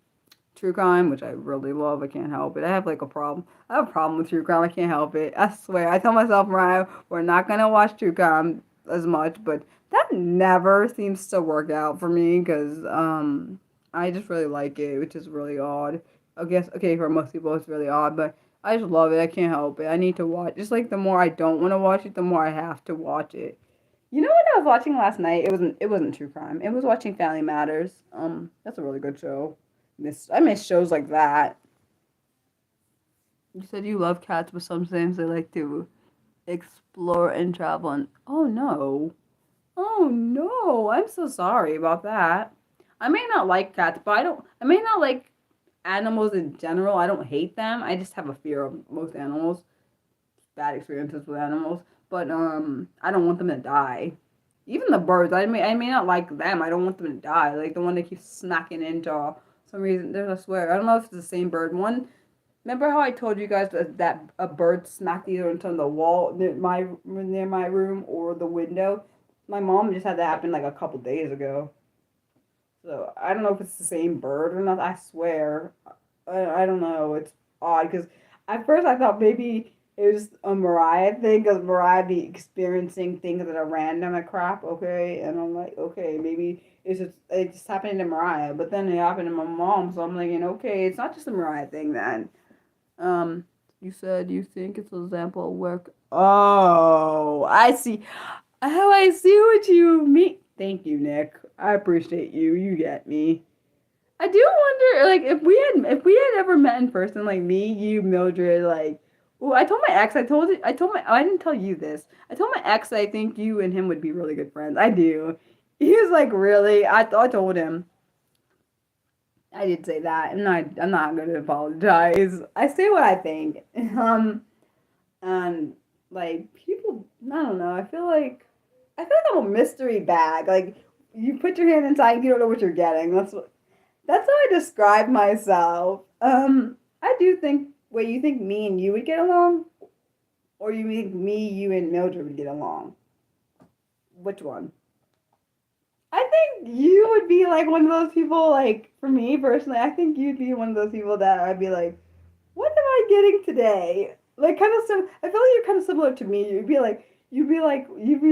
true crime, which I really love. I can't help it. I have like a problem. I have a problem with true crime. I can't help it. I swear. I tell myself, Mariah, we're not gonna watch true crime as much, but that never seems to work out for me because I just really like it, which is really odd. I guess okay for most people it's really odd, but I just love it. I can't help it. I need to watch. Just like the more I don't want to watch it, the more I have to watch it. You know what I was watching last night? It wasn't true crime. It was watching Family Matters. That's a really good show. I miss shows like that. You said you love cats, but sometimes they like to explore and travel. And oh no, I'm so sorry about that. I may not like cats, but I don't. I may not like animals in general. I don't hate them. I just have a fear of most animals. Bad experiences with animals, but I don't want them to die. Even the birds, I may not like them. I don't want them to die. Like the one that keeps smacking into some reason. There's I swear. I don't know if it's the same bird. One. Remember how I told you guys that a bird smacked either into the wall near my room or the window. My mom just had that happen like a couple days ago. So I don't know if it's the same bird or not. I swear, I don't know. It's odd because at first I thought maybe it was a Mariah thing because Mariah be experiencing things that are random at crap. Okay, and I'm like, okay, maybe it just happened to Mariah, but then it happened to my mom. So I'm thinking, okay, it's not just a Mariah thing then. Um, you said you think it's an example of work. Oh, I see. Oh, I see what you mean. Thank you, Nick. I appreciate you. You get me. I do wonder, like, if we had ever met in person, like me, you, Mildred, like, well, I told my ex, I didn't tell you this. I told my ex I think you and him would be really good friends. I do. He was like, really? I told him. I did say that. I'm not going to apologize. I say what I think. And like people, I don't know. I feel like I'm a mystery bag. Like you put your hand inside, you don't know what you're getting. That's how I describe myself. I do think. Wait, you think me and you would get along, or you think me, you, and Mildred would get along? Which one? I think you would be like one of those people. Like for me personally, I think you'd be one of those people that I'd be like, what am I getting today? Like kind of I feel like you're kind of similar to me. You'd be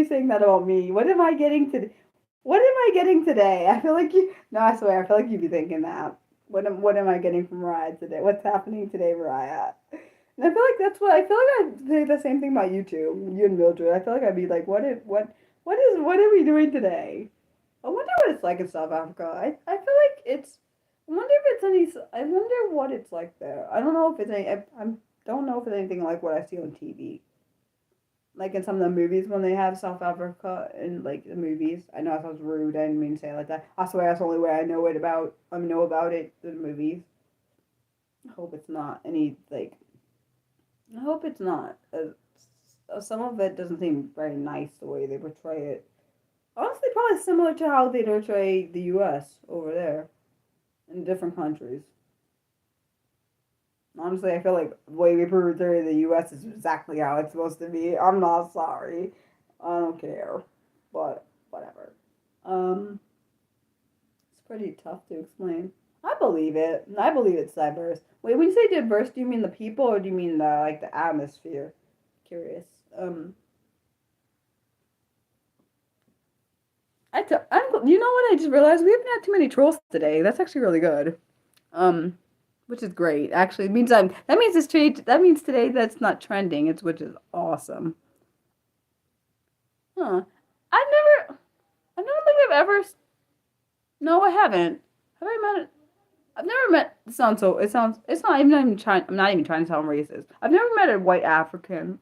saying that about me. What am I getting today? What am I getting today? I feel like you. No, I swear, I feel like you'd be thinking that. What am I getting from Mariah today? What's happening today, Mariah? And I feel like that's what I feel like I'd say the same thing about you two, you and Mildred. I feel like I'd be like, what are we doing today? I wonder what it's like in South Africa. I feel like it's. I wonder if it's any. I wonder what it's like there. I don't know if it's any. I don't know if it's anything like what I see on TV. Like in some of the movies when they have South Africa in like the movies. I know that sounds rude. I didn't mean to say it like that. I swear that's the only way I know it about. I know about it. The movies. I hope it's not any like. I hope it's not. Some of it doesn't seem very nice the way they portray it. Honestly, probably similar to how they portray the U.S. over there in different countries. Honestly, I feel like the way we portray the U.S. is exactly how it's supposed to be. I'm not sorry. I don't care. But, whatever. It's pretty tough to explain. I believe it. I believe it's diverse. Wait, when you say diverse, do you mean the people or do you mean the atmosphere? Curious. You know what? I just realized we haven't had too many trolls today. That's actually really good. Um, which is great. Actually, it means that means it's that means today that's not trending. Which is awesome. Huh? I've never. I don't think I've ever. No, I haven't. Have I met? I've never met. It sounds so. It sounds. It's not even. I'm trying. I'm not even trying to sound racist. I've never met a white African.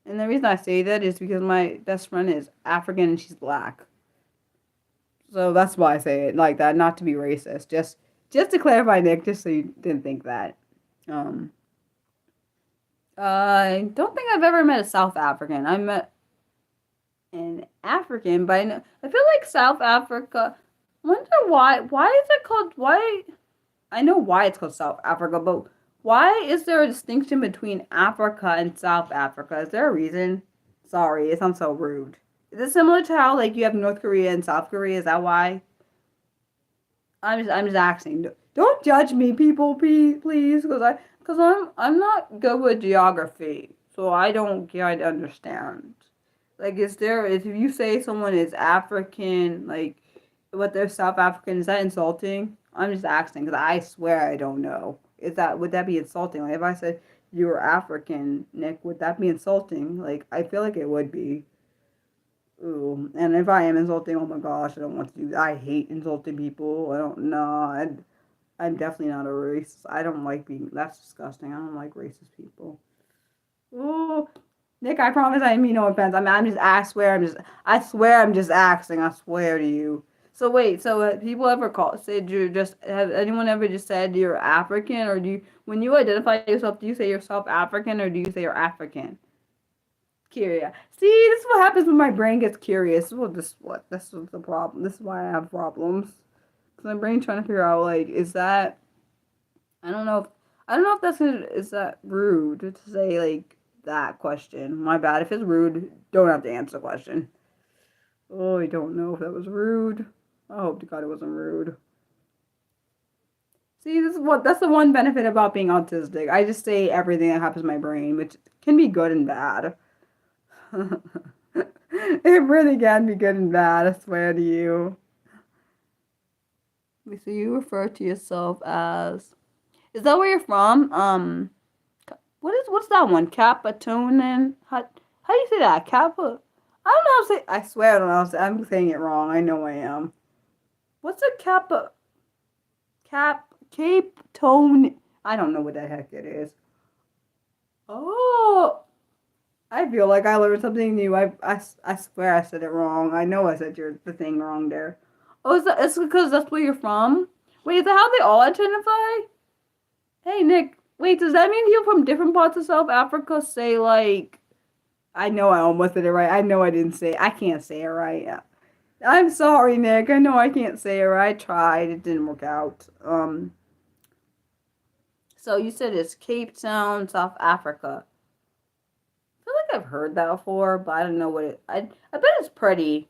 And the reason I say that is because my best friend is African and she's black. So that's why I say it like that, not to be racist. Just to clarify, Nick, just so you didn't think that. Um, I don't think I've ever met a South African. I met an African, but I feel like South Africa. Wonder why? Why is it called? Why? I know why it's called South Africa, but why is there a distinction between Africa and South Africa? Is there a reason? Sorry, it sounds so rude. Is it similar to how like you have North Korea and South Korea? Is that why? I'm just asking. Don't judge me, people, please, because I'm not good with geography, so I don't quite understand. Like, is there if you say someone is African, like, but they're South African, is that insulting? I'm just asking because I swear I don't know. Would that be insulting? Like, if I said you were African, Nick, would that be insulting? Like, I feel like it would be. Ooh, and if I am insulting, oh my gosh, I don't want to do that. I hate insulting people. I don't know. I'm definitely not a racist. I don't like being, that's disgusting. I don't like racist people. Ooh, Nick, I promise I mean no offense. I swear I'm just asking. I swear to you. So wait, so people ever said you're just, have anyone ever just said you're African, or when you identify yourself, do you say you're South African, or do you say you're African? Curious. See, this is what happens when my brain gets curious. This is the problem. This is why I have problems. Cause my brain trying to figure out like, is that I don't know if is that rude to say like that question. My bad. If it's rude, don't have to answer the question. Oh, I don't know if that was rude. I hope to God it wasn't rude. See, that's the one benefit about being autistic. I just say everything that happens in my brain, which can be good and bad. It really can be good and bad, I swear to you. So you refer to yourself as, is that where you're from? What's that one? Capitonin? How do you say that? Kappa? I don't know how to say. I swear I don't know how to say. I'm saying it wrong. I know I am. What's a Kappa? Cape Tone? I don't know what the heck it is. Oh, I feel like I learned something new. I swear I said it wrong. I know I said the thing wrong there. Oh, it's because that's where you're from? Wait, is that how they all identify? Hey, Nick. Wait, does that mean people from different parts of South Africa say, like, I know I almost did it right. I know I didn't say I can't say it right. I'm sorry, Nick. I know I can't say it right. I tried. It didn't work out. So you said it's Cape Town, South Africa. I feel like I've heard that before, but I don't know what I bet it's pretty.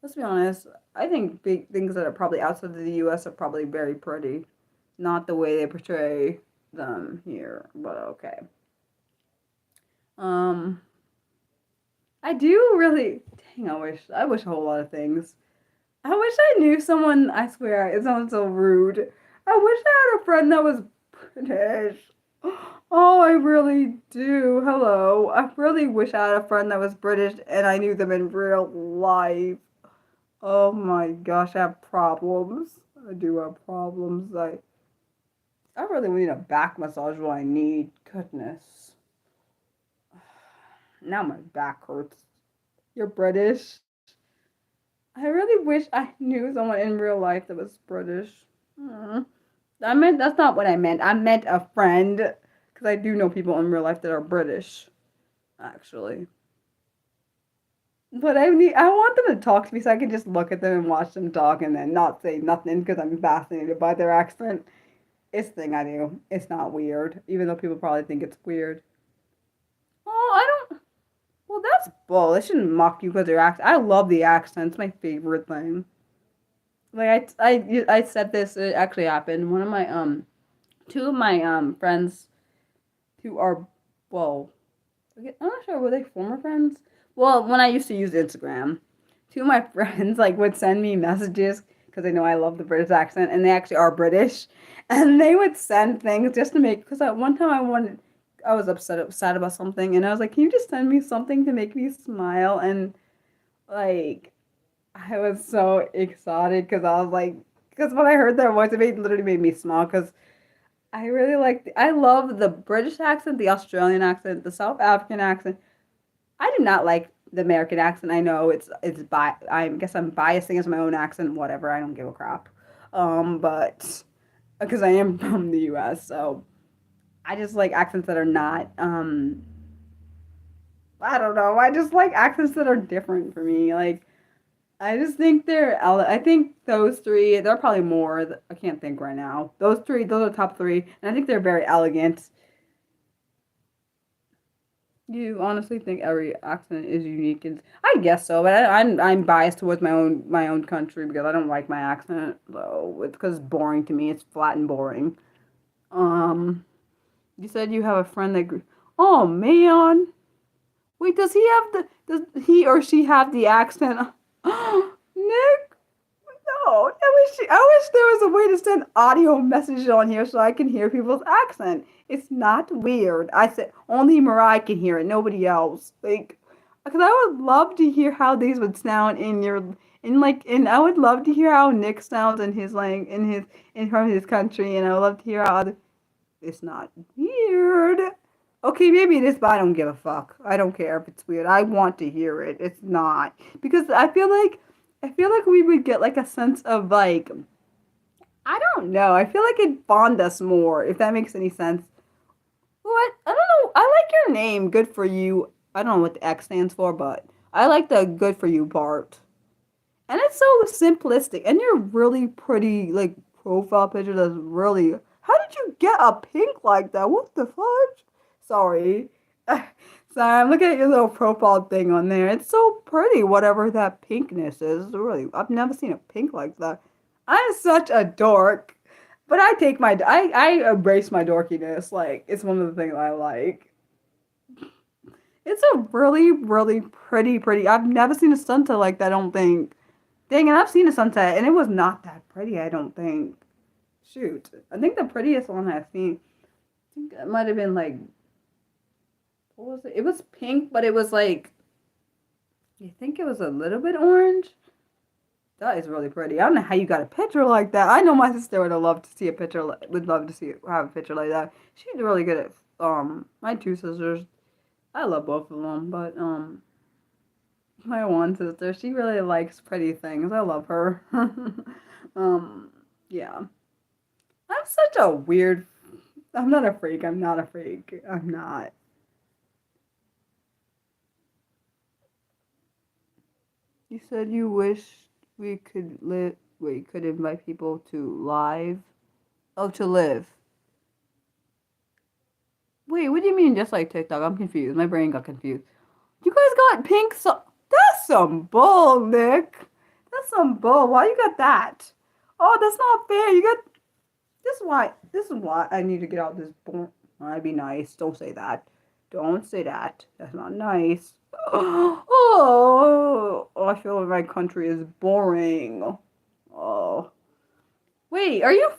Let's be honest. I think big things that are probably outside of the U.S. are probably very pretty, not the way they portray them here. But okay. Um, I do really. Dang, I wish a whole lot of things. I wish I knew someone. I swear, it sounds so rude. I wish I had a friend that was British. Oh, I really do. Hello. I really wish I had a friend that was British and I knew them in real life. Oh my gosh, I have problems. I do have problems. I really need a back massage what I need. Goodness. Now my back hurts. You're British? I really wish I knew someone in real life that was British. Mm. That's not what I meant. I meant a friend. Because I do know people in real life that are British. Actually. But I want them to talk to me so I can just look at them and watch them talk and then not say nothing because I'm fascinated by their accent. It's the thing I do. It's not weird, even though people probably think it's weird. Oh, I don't. Well, that's bull. They shouldn't mock you because of your accent. I love the accent. It's my favorite thing. Like I said this. It actually happened. One of my two of my friends who are well, I'm not sure were they former friends. Well, when I used to use Instagram, two of my friends like would send me messages because they know I love the British accent, and they actually are British, and they would send things just to make. Because at one time I was upset about something, and I was like, "Can you just send me something to make me smile?" And like, I was so excited because I was like, because when I heard their voice, literally made me smile because I really like. I love the British accent, the Australian accent, the South African accent. I do not like the American accent. I know I guess I'm biased against my own accent. Whatever. I don't give a crap. But because I am from the U.S., so I just like accents that are not. I don't know. I just like accents that are different for me. Like I just think I think those three. There are probably more. I can't think right now. Those three. Those are the top three, and I think they're very elegant. You honestly think every accent is unique? And I guess so, but I'm biased towards my own country because I don't like my accent though. It's because it's boring to me. It's flat and boring. Um, you said you have a friend that. Oh man, wait, does he or she have the accent? Nick, no. I wish there was a way to send audio messages on here so I can hear people's accent. It's not weird. I said only Mariah can hear it, nobody else. Like, because I would love to hear how these would sound and I would love to hear how Nick sounds in his like in from his country, and I would love to hear how it's not weird. Okay, maybe it is, but I don't give a fuck. I don't care if it's weird. I want to hear it. It's not because I feel like we would get like a sense of like I don't know. I feel like it'd bond us more if that makes any sense. What? I don't know. I like your name. Good for you. I don't know what the X stands for, but I like the good for you part. And it's so simplistic. And you're really pretty, like, profile picture that's really. How did you get a pink like that? What the fudge? Sorry. Sorry, I'm looking at your little profile thing on there. It's so pretty, whatever that pinkness is. Really, I've never seen a pink like that. I'm such a dork. But I embrace my dorkiness. Like, it's one of the things I like. It's a really, really pretty. I've never seen a sunset like that, I don't think. Dang, and I've seen a sunset, and it was not that pretty, I don't think. Shoot. I think the prettiest one I've seen, I think it might have been like, what was it? It was pink, but it was like, I think it was a little bit orange. That is really pretty. I don't know how you got a picture like that. I know my sister would have loved to see a picture, would love to see have a picture like that. She's really good at, my two sisters. I love both of them, but, my one sister, she really likes pretty things. I love her. um, yeah. I'm such a weird. I'm not a freak. I'm not a freak. I'm not. You said you wish we could live. We could invite people to live. Oh, to live. Wait, what do you mean? Just like TikTok? I'm confused. My brain got confused. You guys got pink. That's some bull, Nick. That's some bull. Why you got that? Oh, that's not fair. You got. This is why I need to get out this born. I'd be nice. Don't say that. Don't say that. That's not nice. Oh, I feel like my country is boring. Oh. Wait, are you,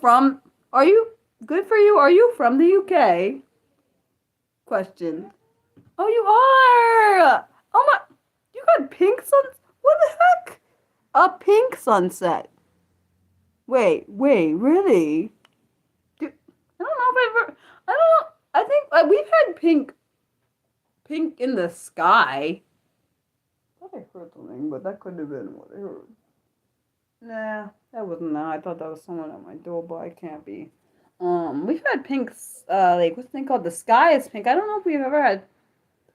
good for you, are you from the UK? Question. Oh, you are! Oh my, you got pink what the heck? A pink sunset. Wait, really? I don't know if I've ever, I don't know, I think we've had pink in the sky. I thought I heard something, but that couldn't have been what I heard. Nah, that wasn't that. I thought that was someone at my door, but I can't be. We've had pinks, like, what's the thing called? The sky is pink. I don't know if we've ever had, I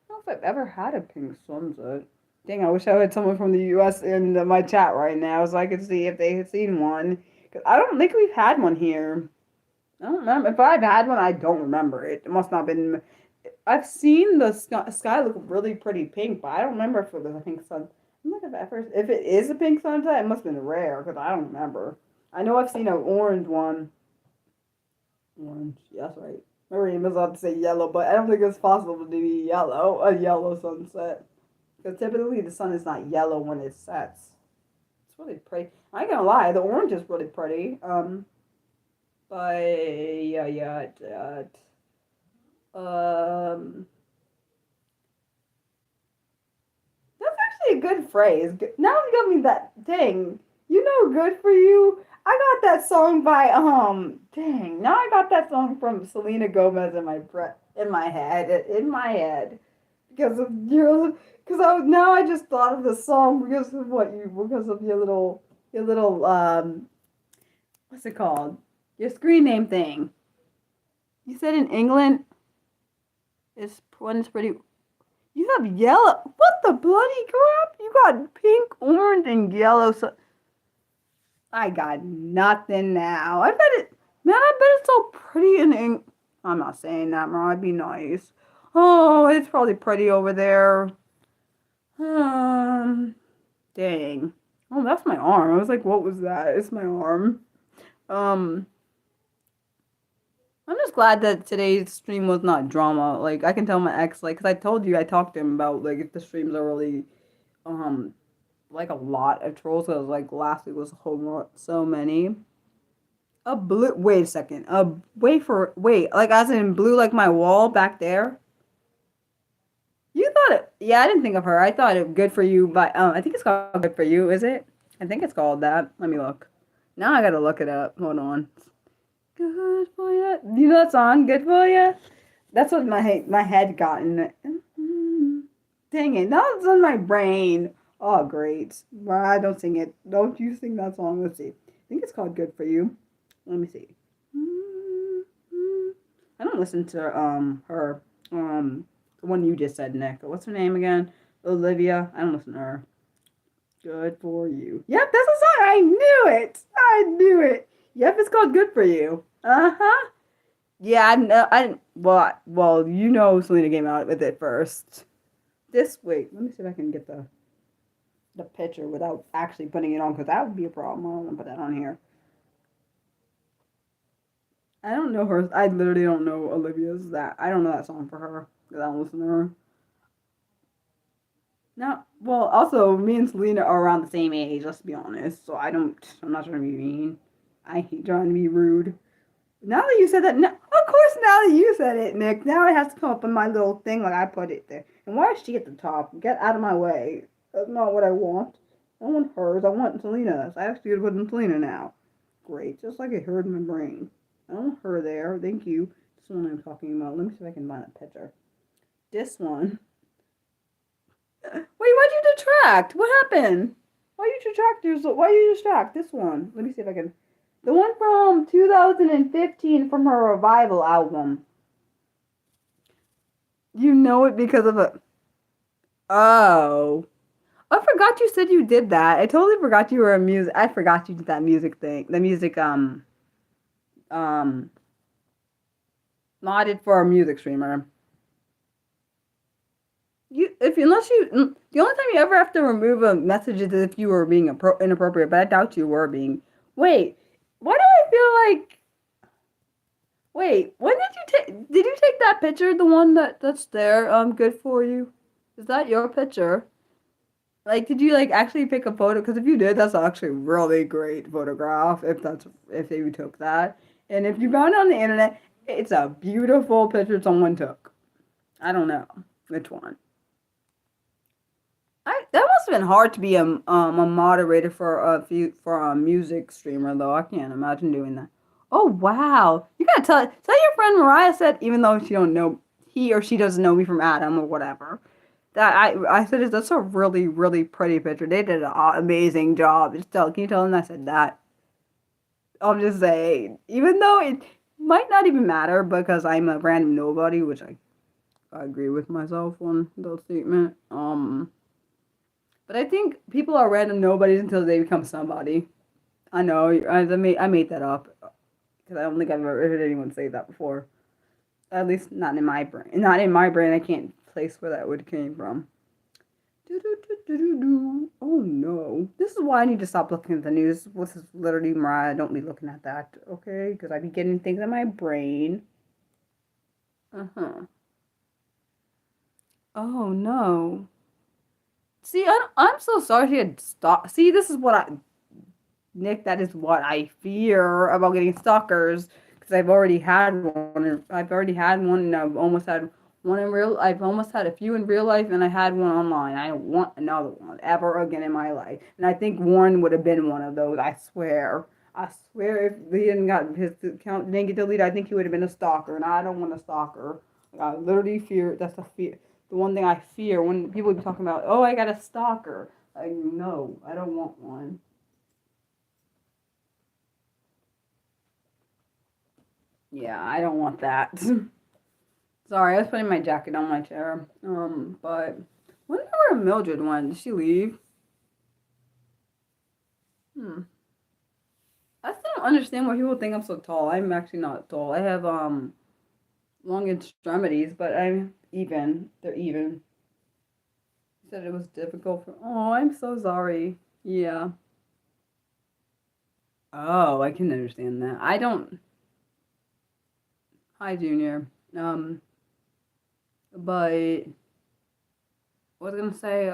don't know if I've ever had a pink sunset. Dang, I wish I had someone from the US in my chat right now so I could see if they had seen one. Because I don't think we've had one here. I don't remember. If I've had one, I don't remember it. It must not have been. I've seen the sky look really pretty pink, but I don't remember if it was a pink sun. I'm like, if it is a pink sunset, it must have been rare because I don't remember. I know I've seen an orange one. Orange, yes, right. My brain was about to say yellow, but I don't think it's possible to be a yellow sunset. Because typically the sun is not yellow when it sets. It's really pretty. I ain't gonna lie, the orange is really pretty. But yeah. That's actually a good phrase. Now you got me that dang. You know, good for you. I got that song by dang. Now I got that song from Selena Gomez in my head because of your Because now I just thought of the song because of your little what's it called? Your screen name thing. You said in England, one's pretty. You have yellow. What the bloody crap? You got pink, orange, and yellow. So I got nothing now. I bet it. Man, I bet it's so pretty in England. I'm not saying that, Mar. I'd be nice. Oh, it's probably pretty over there. Dang. Oh, that's my arm. I was like, what was that? It's my arm. I'm just glad that today's stream was not drama. Like, I can tell my ex, like, because I told you, I talked to him about, like, if the streams are really, like, a lot of trolls. Because, like, last week was a whole lot, so many. Wait a second. Wait, like, as in blue, like my wall back there? You thought it, yeah, I didn't think of her. I thought it good for you, but, I think it's called good for you, is it? I think it's called that. Let me look. Now I gotta look it up. Hold on. Good for you. Do you know that song? Good for you. That's what my head got in it. Dang it! Now it's in my brain. Oh, great. Well, I don't sing it. Don't you sing that song? Let's see. I think it's called "Good for You." Let me see. I don't listen to her the one you just said, Nick. What's her name again? Olivia. I don't listen to her. Good for you. Yep, that's a song. I knew it. I knew it. Yep, it's called "Good for You." Uh-huh. Yeah, I know. Well, you know, Selena came out with it first. Wait, let me see if I can get the picture without actually putting it on, because that would be a problem. I don't want to put that on here. I don't know her. I literally don't know Olivia's that. I don't know that song for her because I don't listen to her. No, well, also me and Selena are around the same age. Let's be honest. So I'm not trying to be mean. I hate trying to be rude. Now that you said that, no, of course, now that you said it, Nick, now it has to come up in my little thing like I put it there. And why is she at the top? Get out of my way. That's not what I want. I don't want hers. I want Selena's. I asked you to put in Selena now. Great. Just like it heard in my brain. I don't want her there. Thank you. This one I'm talking about. Let me see if I can find that picture. This one. Wait, why'd you detract? What happened? Why you detract this one? Let me see if I can. The one from 2015 from her Revival album. You know it because of a. Oh. I forgot you said you did that. I totally forgot you were a music. I forgot you did that music thing. The music, modded for a music streamer. The only time you ever have to remove a message is if you were being inappropriate, but I doubt you were being. Wait, why do I feel like? Wait, when did you take that picture? The one that's there, good for you. Is that your picture? Like, did you like actually pick a photo? Because if you did, that's actually a really great photograph. If you took that, and if you found it on the internet, it's a beautiful picture someone took. I don't know which one. That must have been hard to be a moderator for a music streamer though. I can't imagine doing that. Oh wow! You gotta tell your friend Mariah said, even though he or she doesn't know me from Adam or whatever, that I said that's a really really pretty picture. They did an amazing job. Can you tell them I said that? I'm just saying, even though it might not even matter because I'm a random nobody, which I agree with myself on that statement. But I think people are random nobodies until they become somebody. I know, I made that up because I don't think I've ever heard anyone say that before. At least not in my brain. Not in my brain. I can't place where that would came from. Oh no! This is why I need to stop looking at the news. This is literally Mariah. Don't be looking at that, okay? Because I be getting things in my brain. Oh no! See, I'm so sorry she had stop. See, this is Nick. That is what I fear about getting stalkers. Because I've already had one. And I've almost had one in real. I've almost had a few in real life, and I had one online. I don't want another one ever again in my life. And I think Warren would have been one of those. I swear. If he his account didn't get deleted, I think he would have been a stalker, and I don't want a stalker. I literally fear. That's a fear. the one thing I fear when people be talking about, oh, I got a stalker. Like, no, I don't want one. Yeah, I don't want that. Sorry, I was putting my jacket on my chair. But wonder where Mildred went. Did she leave? Hmm. I still don't understand why people think I'm so tall. I'm actually not tall. I have long extremities, but I'm even. They're even. You said it was difficult for. Oh, I'm so sorry. Yeah. Oh, I can understand that. I don't. Hi, Junior. Um, but what was I gonna say?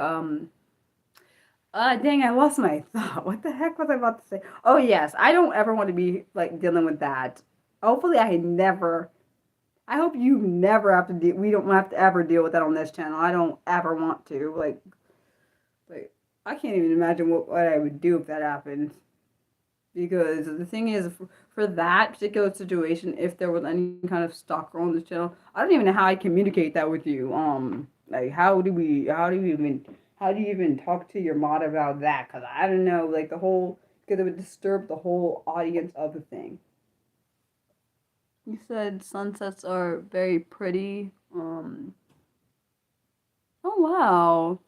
Dang, I lost my thought. What the heck was I about to say? Oh, yes, I don't ever want to be like dealing with that. Hopefully, I hope you never have to deal. We don't have to ever deal with that on this channel. I don't ever want to. Like I can't even imagine what I would do if that happened. Because the thing is, for that particular situation, if there was any kind of stalker on this channel, I don't even know how I communicate that with you. Like how do you even talk to your mod about that? Cause I don't know, like because it would disturb the whole audience of the thing. You said sunsets are very pretty. Oh wow.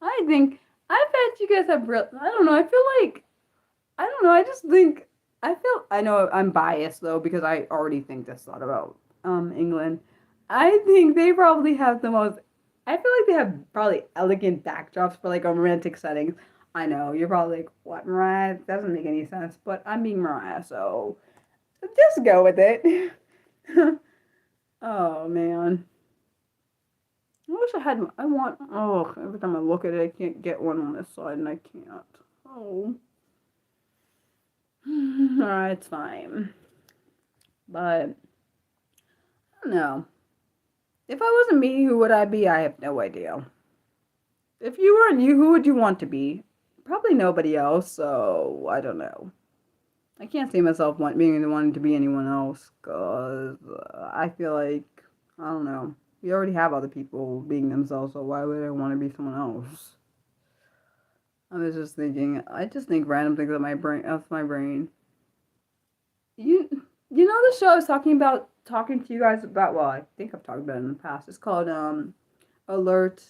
I think I bet you guys have real. I don't know. I feel like I don't know. I just think I know I'm biased though because I already think this thought about England. I think they probably have the most. I feel like they have probably elegant backdrops for like a romantic settings. I know you're probably like, what, Mariah? It doesn't make any sense, but I'm being Mariah, so just go with it. Oh man, I wish I had. I want. Oh, every time I look at it, I can't get one on this side, and I can't. Oh. Alright, it's fine. But I don't know. If I wasn't me, who would I be? I have no idea. If you weren't you, who would you want to be? Probably nobody else, so I don't know. I can't see myself being wanting to be anyone else because I feel like, I don't know. We already have other people being themselves, so why would I want to be someone else? I was just thinking, I just think random things of my brain, of my brain. You you know the show I was talking to you guys about, well, I think I've talked about it in the past. It's called Alert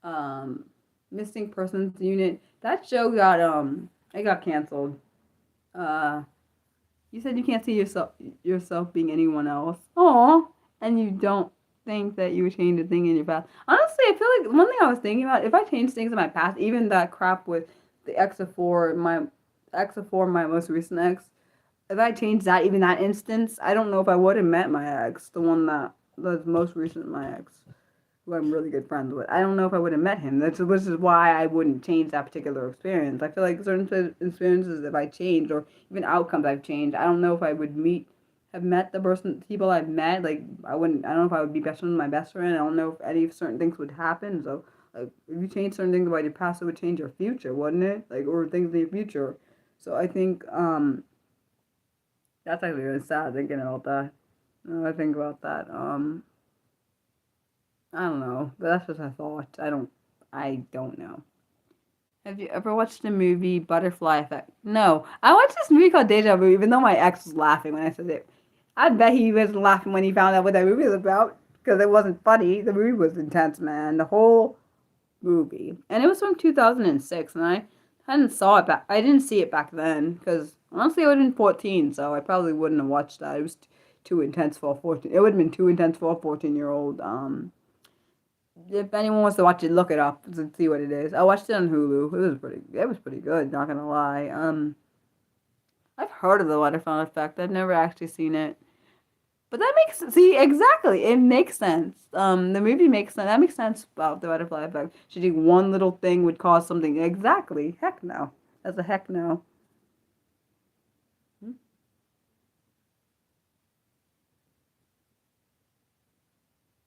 um Missing Persons Unit. That show got it got canceled. Uh you said you can't see yourself being anyone else. Aw, and you don't think that you would change a thing in your past. Honestly, I feel like one thing I was thinking about, if I changed things in my past, even that crap with the ex of four, my most recent ex, if I changed that, even that instance, I don't know if I would have met my ex, the one that was most recent, my ex, who I'm really good friends with. I don't know if I would have met him. Which is why I wouldn't change that particular experience. I feel like certain experiences, if I changed, or even outcomes I've changed, I don't know if I would have met people I've met. Like I wouldn't. I don't know if I would be best friends with my best friend. I don't know if any certain things would happen. So like, if you change certain things about your past, it would change your future, wouldn't it? Like, or things in your future. So I think that's actually really sad thinking about that. Now I think about that. I don't know, but that's just a thought. I don't know. Have you ever watched the movie Butterfly Effect? No, I watched this movie called Deja Vu. Even though my ex was laughing when I said it, I bet he was laughing when he found out what that movie was about because it wasn't funny. The movie was intense, man. The whole movie, and it was from 2006, and I hadn't saw it back. I didn't see it back then because honestly, I would have been 14, so I probably wouldn't have watched that. It was too intense for a 14. It would have been too intense for a 14-year-old. If anyone wants to watch it, look it up and see what it is. I watched it on Hulu. It was pretty good. Not gonna lie. I've heard of the Butterfly Effect. I've never actually seen it. But that makes see exactly. It makes sense. The movie makes sense. That makes sense about the butterfly effect. Should think one little thing would cause something. Exactly. Heck no. That's a heck no.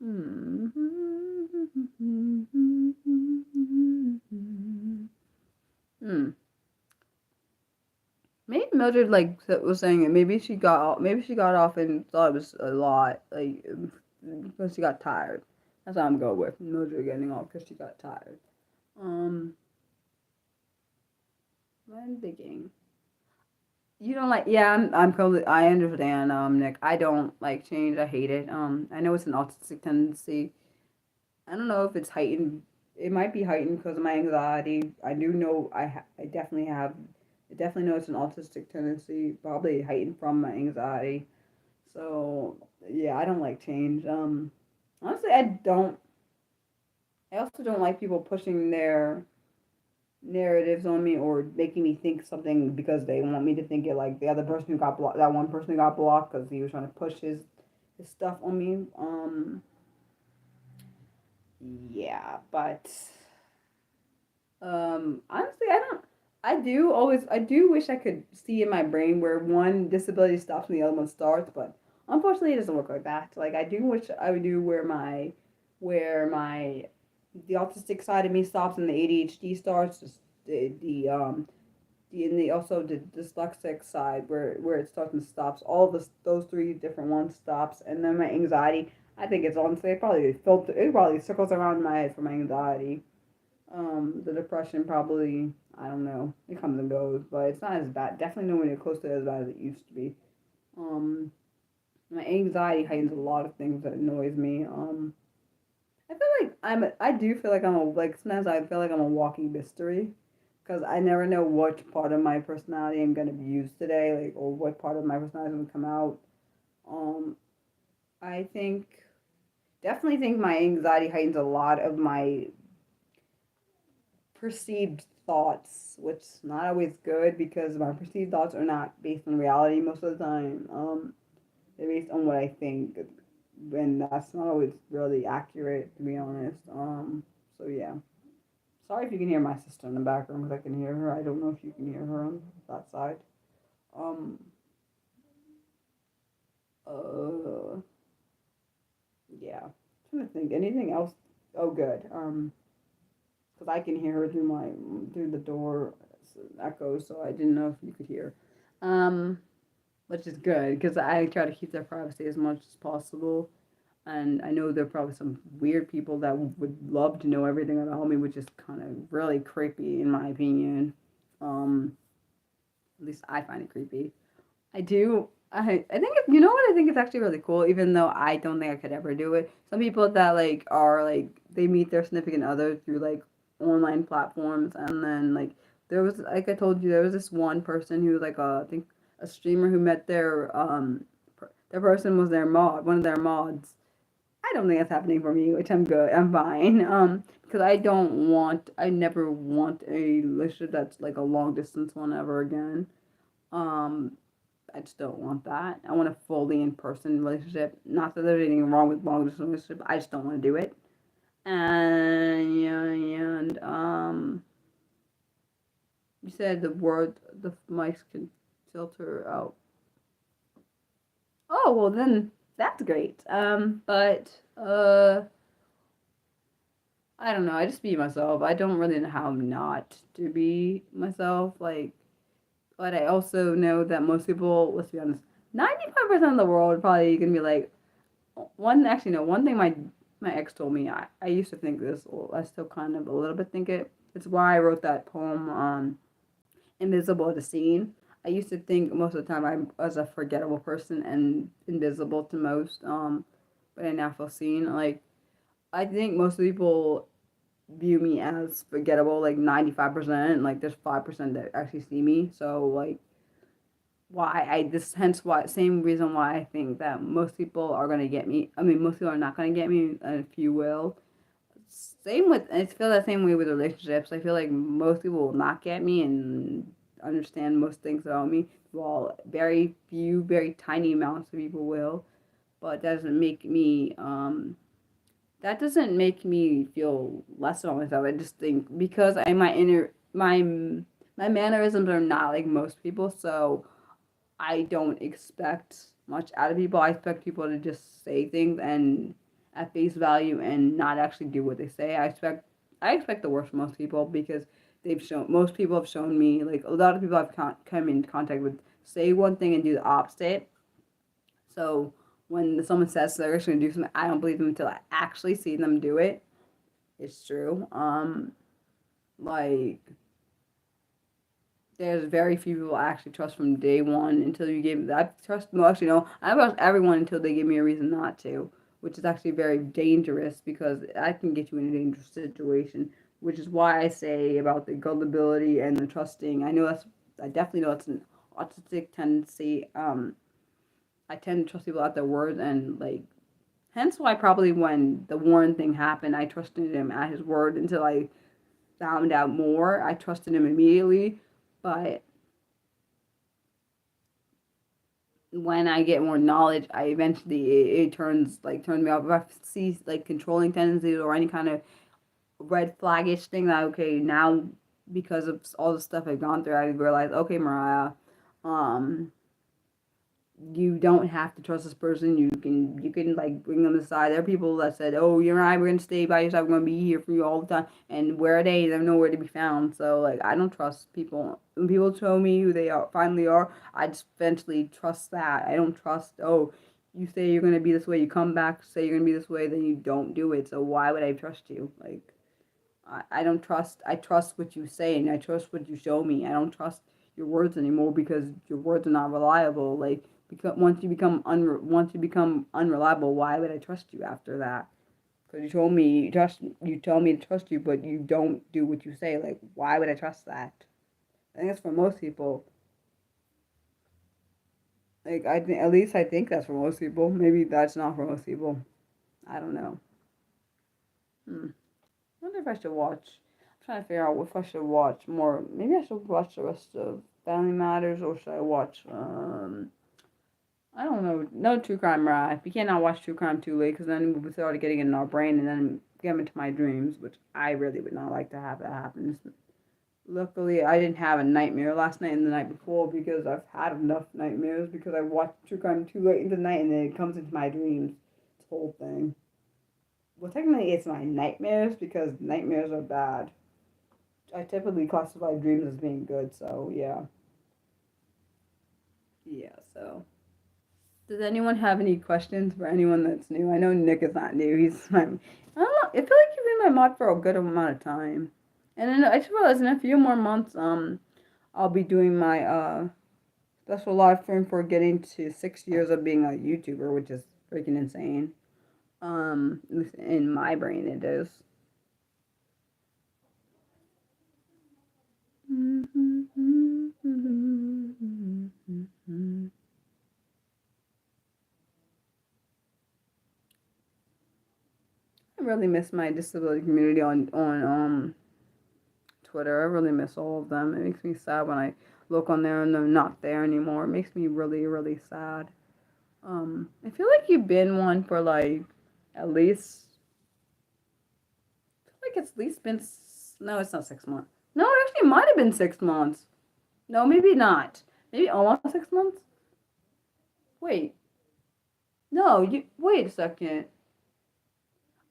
Hmm. Hmm. Maybe Mildred like was saying it. Maybe she got off. Maybe she got off and thought it was a lot. Like because she got tired. That's what I'm going with. Mildred getting off because she got tired. I'm thinking. You don't like, yeah, I'm probably, I understand, Nick. I don't like change. I hate it. I know it's an autistic tendency. I don't know if it's heightened. It might be heightened because of my anxiety. I do know I definitely have. I definitely know it's an autistic tendency. Probably heightened from my anxiety. So yeah, I don't like change. Honestly, I don't. I also don't like people pushing their narratives on me or making me think something because they want me to think it, like the other person who got blocked, that one person who got blocked because he was trying to push his stuff on me. Yeah, but honestly, I do wish I could see in my brain where one disability stops and the other one starts, but unfortunately it doesn't work like that. Like I do wish I would do where my the autistic side of me stops and the ADHD starts. Just and the also the dyslexic side where it starts and stops. All this those three different ones stops, and then my anxiety. I think it's honestly it probably circles around my head for my anxiety. The depression probably, I don't know, it comes and goes, but it's not as bad. Definitely nowhere close to as bad as it used to be. Um, my anxiety heightens a lot of things that annoys me. I feel like I do feel like sometimes I feel like I'm a walking mystery because I never know which part of my personality I'm gonna use today, like, or what part of my personality is gonna come out. Um, I definitely think my anxiety heightens a lot of my perceived thoughts, which is not always good because my perceived thoughts are not based on reality most of the time. They're based on what I think, and that's not always really accurate, to be honest. So yeah. Sorry if you can hear my sister in the background because I can hear her. I don't know if you can hear her on that side. Um. Uh. Yeah. I'm trying to think. Anything else? Oh, good. Because I can hear her through the door echo, so I didn't know if you could hear. Um, which is good because I try to keep their privacy as much as possible. And I know there are probably some weird people that would love to know everything about me, which is kind of really creepy in my opinion. Um, at least I find it creepy. I do. I think you know what I think is actually really cool, even though I don't think I could ever do it. Some people that are they meet their significant other through like online platforms, and then like there was like I told you there was this one person who was like I think a streamer who met their person was their mod, one of their mods. I don't think that's happening for me, which I'm good. I'm fine. Because I never want a relationship that's like a long distance one ever again. Um, I just don't want that. I want a fully in person relationship. Not that there's anything wrong with long distance relationship. I just don't want to do it. And you said the mics can filter out. Oh well, then that's great. But I don't know. I just be myself. I don't really know how not to be myself. Like, but I also know that most people, let's be honest, 95% of the world are probably gonna be like, one thing my ex told me, I used to think this, well, I still kind of a little bit think it. It's why I wrote that poem, Invisible to Seen. I used to think most of the time I was a forgettable person and invisible to most, but I now feel seen. Like, I think most people view me as forgettable, like 95%. Like, there's 5% that actually see me. So, like, hence why, same reason why I think that most people are gonna get me. I mean, most people are not gonna get me, and a few will. Same with, I feel the same way with relationships. I feel like most people will not get me and understand most things about me, while very few, very tiny amounts of people will. But that doesn't make me feel less about myself. I just think because my mannerisms are not like most people, so I don't expect much out of people. I expect people to just say things and at face value and not actually do what they say. I expect the worst from most people because most people have shown me, like a lot of people I've come in contact with say one thing and do the opposite. So when someone says they're actually going to do something, I don't believe them until I actually see them do it. It's true. Like there's very few people I actually trust from day one until you give. I trust. Well, actually, no. I trust everyone until they give me a reason not to, which is actually very dangerous because I can get you in a dangerous situation. Which is why I say about the gullibility and the trusting. I know that's. I definitely know it's an autistic tendency. I tend to trust people at their word and like. Hence why probably when the Warren thing happened, I trusted him at his word until I found out more. I trusted him immediately, but when I get more knowledge, I eventually it turns me off. If I see like controlling tendencies or any kind of red flaggish thing, that okay now because of all the stuff I've gone through, I realize okay, Mariah, um, you don't have to trust this person. You can like bring them aside. There are people that said, "Oh, you and I we're gonna stay by your side. We're gonna be here for you all the time." And where are they? They're nowhere to be found. So like, I don't trust people. When people show me who they are, finally are, I just eventually trust that. I don't trust. Oh, you say you're gonna be this way. You come back, say you're gonna be this way, then you don't do it. So why would I trust you? Like, I don't trust. I trust what you say and I trust what you show me. I don't trust your words anymore because your words are not reliable. Like because once you become unreliable, why would I trust you after that? Because you tell me to trust you, but you don't do what you say. Like why would I trust that? I think that's for most people. Like I think at least I think that's for most people. Maybe that's not for most people. I don't know. Hmm. I wonder if I should watch. I'm trying to figure out if I should watch more. Maybe I should watch the rest of Family Matters, or should I watch? I don't know. No true crime, right? We cannot watch true crime too late because then we'll be started getting in our brain and then get into my dreams, which I really would not like to have that happen. Luckily, I didn't have a nightmare last night and the night before because I've had enough nightmares because I watched true crime too late in the night and then it comes into my dreams. This whole thing. Well, technically, it's my nightmares because nightmares are bad. I typically classify dreams as being good, so yeah. Yeah, so. Does anyone have any questions for anyone that's new? I know Nick is not new. He's my. I don't know. I feel like he's been my mod for a good amount of time. And then I just realized in a few more months, I'll be doing my special live stream for getting to 6 years of being a YouTuber, which is freaking insane. In my brain, it is. I really miss my disability community on Twitter. I really miss all of them. It makes me sad when I look on there and they're not there anymore. It makes me really, really sad. I feel like you've been one for like at least. I feel like it's at least been. No, it's not 6 months. No, it actually might have been 6 months. No, maybe not. Maybe almost 6 months. Wait, no, you wait a second.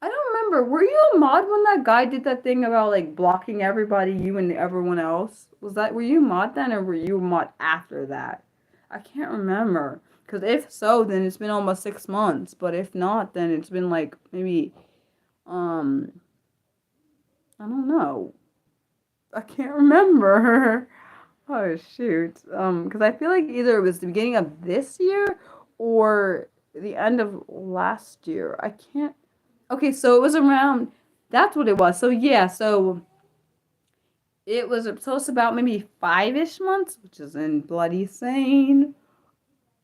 I don't remember. Were you a mod when that guy did that thing about like blocking everybody, you and everyone else? Were you a mod then, or were you a mod after that? I can't remember. Because if so, then it's been almost 6 months. But if not, then it's been like maybe, um, I don't know. I can't remember. Oh shoot. Because I feel like either it was the beginning of this year or the end of last year. I can't. Okay, so it was around. That's what it was. So yeah, so it was supposed to about maybe 5-ish months, which is in bloody sane.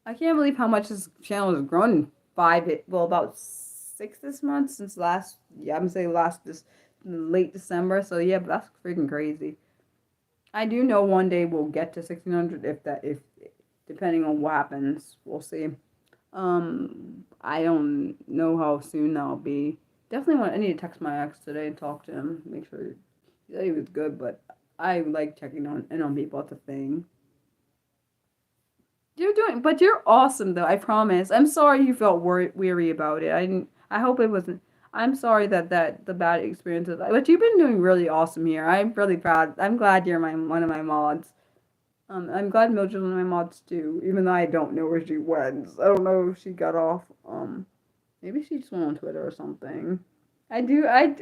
I can't believe how much this channel has grown in well, about 6 this month since last. Yeah, I'm saying last this late December. So yeah, that's freaking crazy. I do know one day we'll get to 1600 if depending on what happens, we'll see. I don't know how soon that'll be. Definitely I need to text my ex today and talk to him. Make sure he said he was good, but I like checking on people. It's a thing. But you're awesome though. I promise. I'm sorry you felt weary about it. I didn't. I hope it wasn't. I'm sorry that the bad experiences. But you've been doing really awesome here. I'm really proud. I'm glad you're one of my mods. I'm glad Mildred's one of my mods too, even though I don't know where she went. I don't know if she got off. Maybe she just went on Twitter or something. I do. I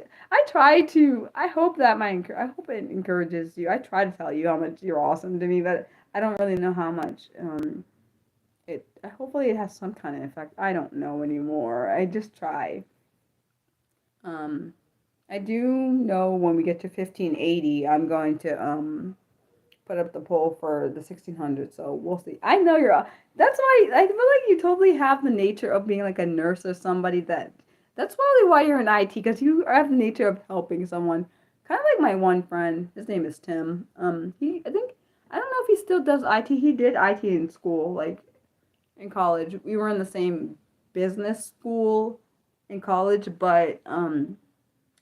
try to. I hope that I hope it encourages you. I try to tell you how much you're awesome to me, but I don't really know how much. It. Hopefully it has some kind of effect. I don't know anymore. I just try. Um, I do know when we get to 1580, I'm going to put up the poll for the 1600. So we'll see. I know you're. That's why I feel like you totally have the nature of being like a nurse or somebody that. That's probably why you're in IT because you have the nature of helping someone. Kind of like my one friend. His name is Tim. He I think I don't know if he still does IT. He did IT in school, like in college. We were in the same business school in college, but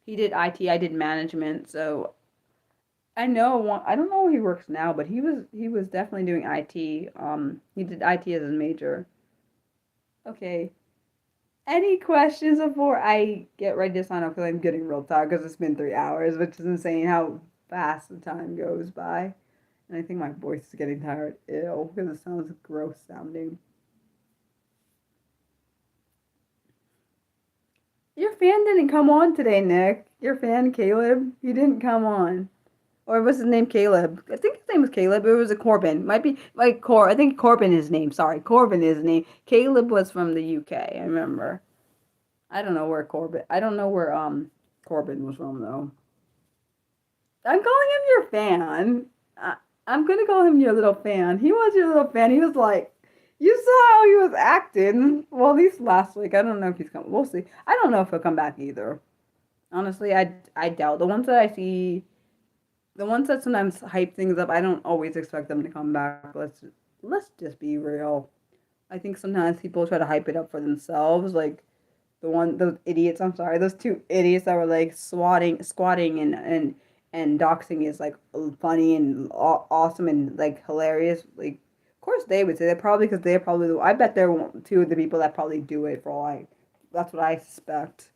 he did IT. I did management, so I know I don't know where he works now, but he was definitely doing IT. He did IT as his major. Okay. Any questions before I get ready to sign off? Because I'm getting real tired because it's been 3 hours, which is insane how fast the time goes by. And I think my voice is getting tired. Ew, because it sounds gross sounding. Your fan didn't come on today, Nick. Your fan Caleb, he didn't come on. Or was his name Caleb? I think his name was Caleb. It was a Corbin. Might be like I think Corbin is his name. Sorry, Corbin is his name. Caleb was from the UK. I remember. I don't know where Corbin. I don't know where Corbin was from though. I'm calling him your fan. I'm gonna call him your little fan. He was your little fan. He was like, you saw how he was acting. Well, at least last week. I don't know if he's coming. We'll see. I don't know if he'll come back either. Honestly, I doubt. The ones that I see, the ones that sometimes hype things up, I don't always expect them to come back. Let's just be real. I think sometimes people try to hype it up for themselves, like those idiots. I'm sorry, those two idiots that were like squatting and doxing is like funny and awesome and like hilarious. Like, of course they would say that probably because they're probably. I bet they're two of the people that probably do it for all I. That's what I suspect,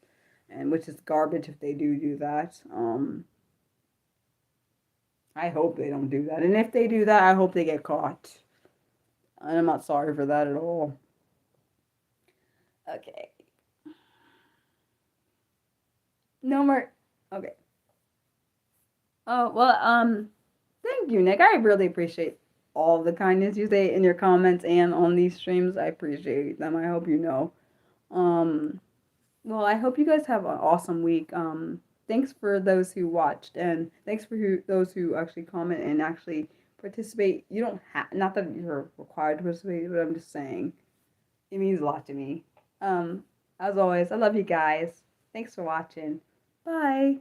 and which is garbage if they do that. I hope they don't do that, and if they do that, I hope they get caught. And I'm not sorry for that at all. Okay. No more. Okay. Oh, well, thank you, Nick. I really appreciate all the kindness you say in your comments and on these streams. I appreciate them. I hope you know. Um, well, I hope you guys have an awesome week. Thanks for those who watched and thanks for those who actually comment and actually participate. You don't have, not that you're required to participate, but I'm just saying it means a lot to me. Um, as always, I love you guys. Thanks for watching. Bye.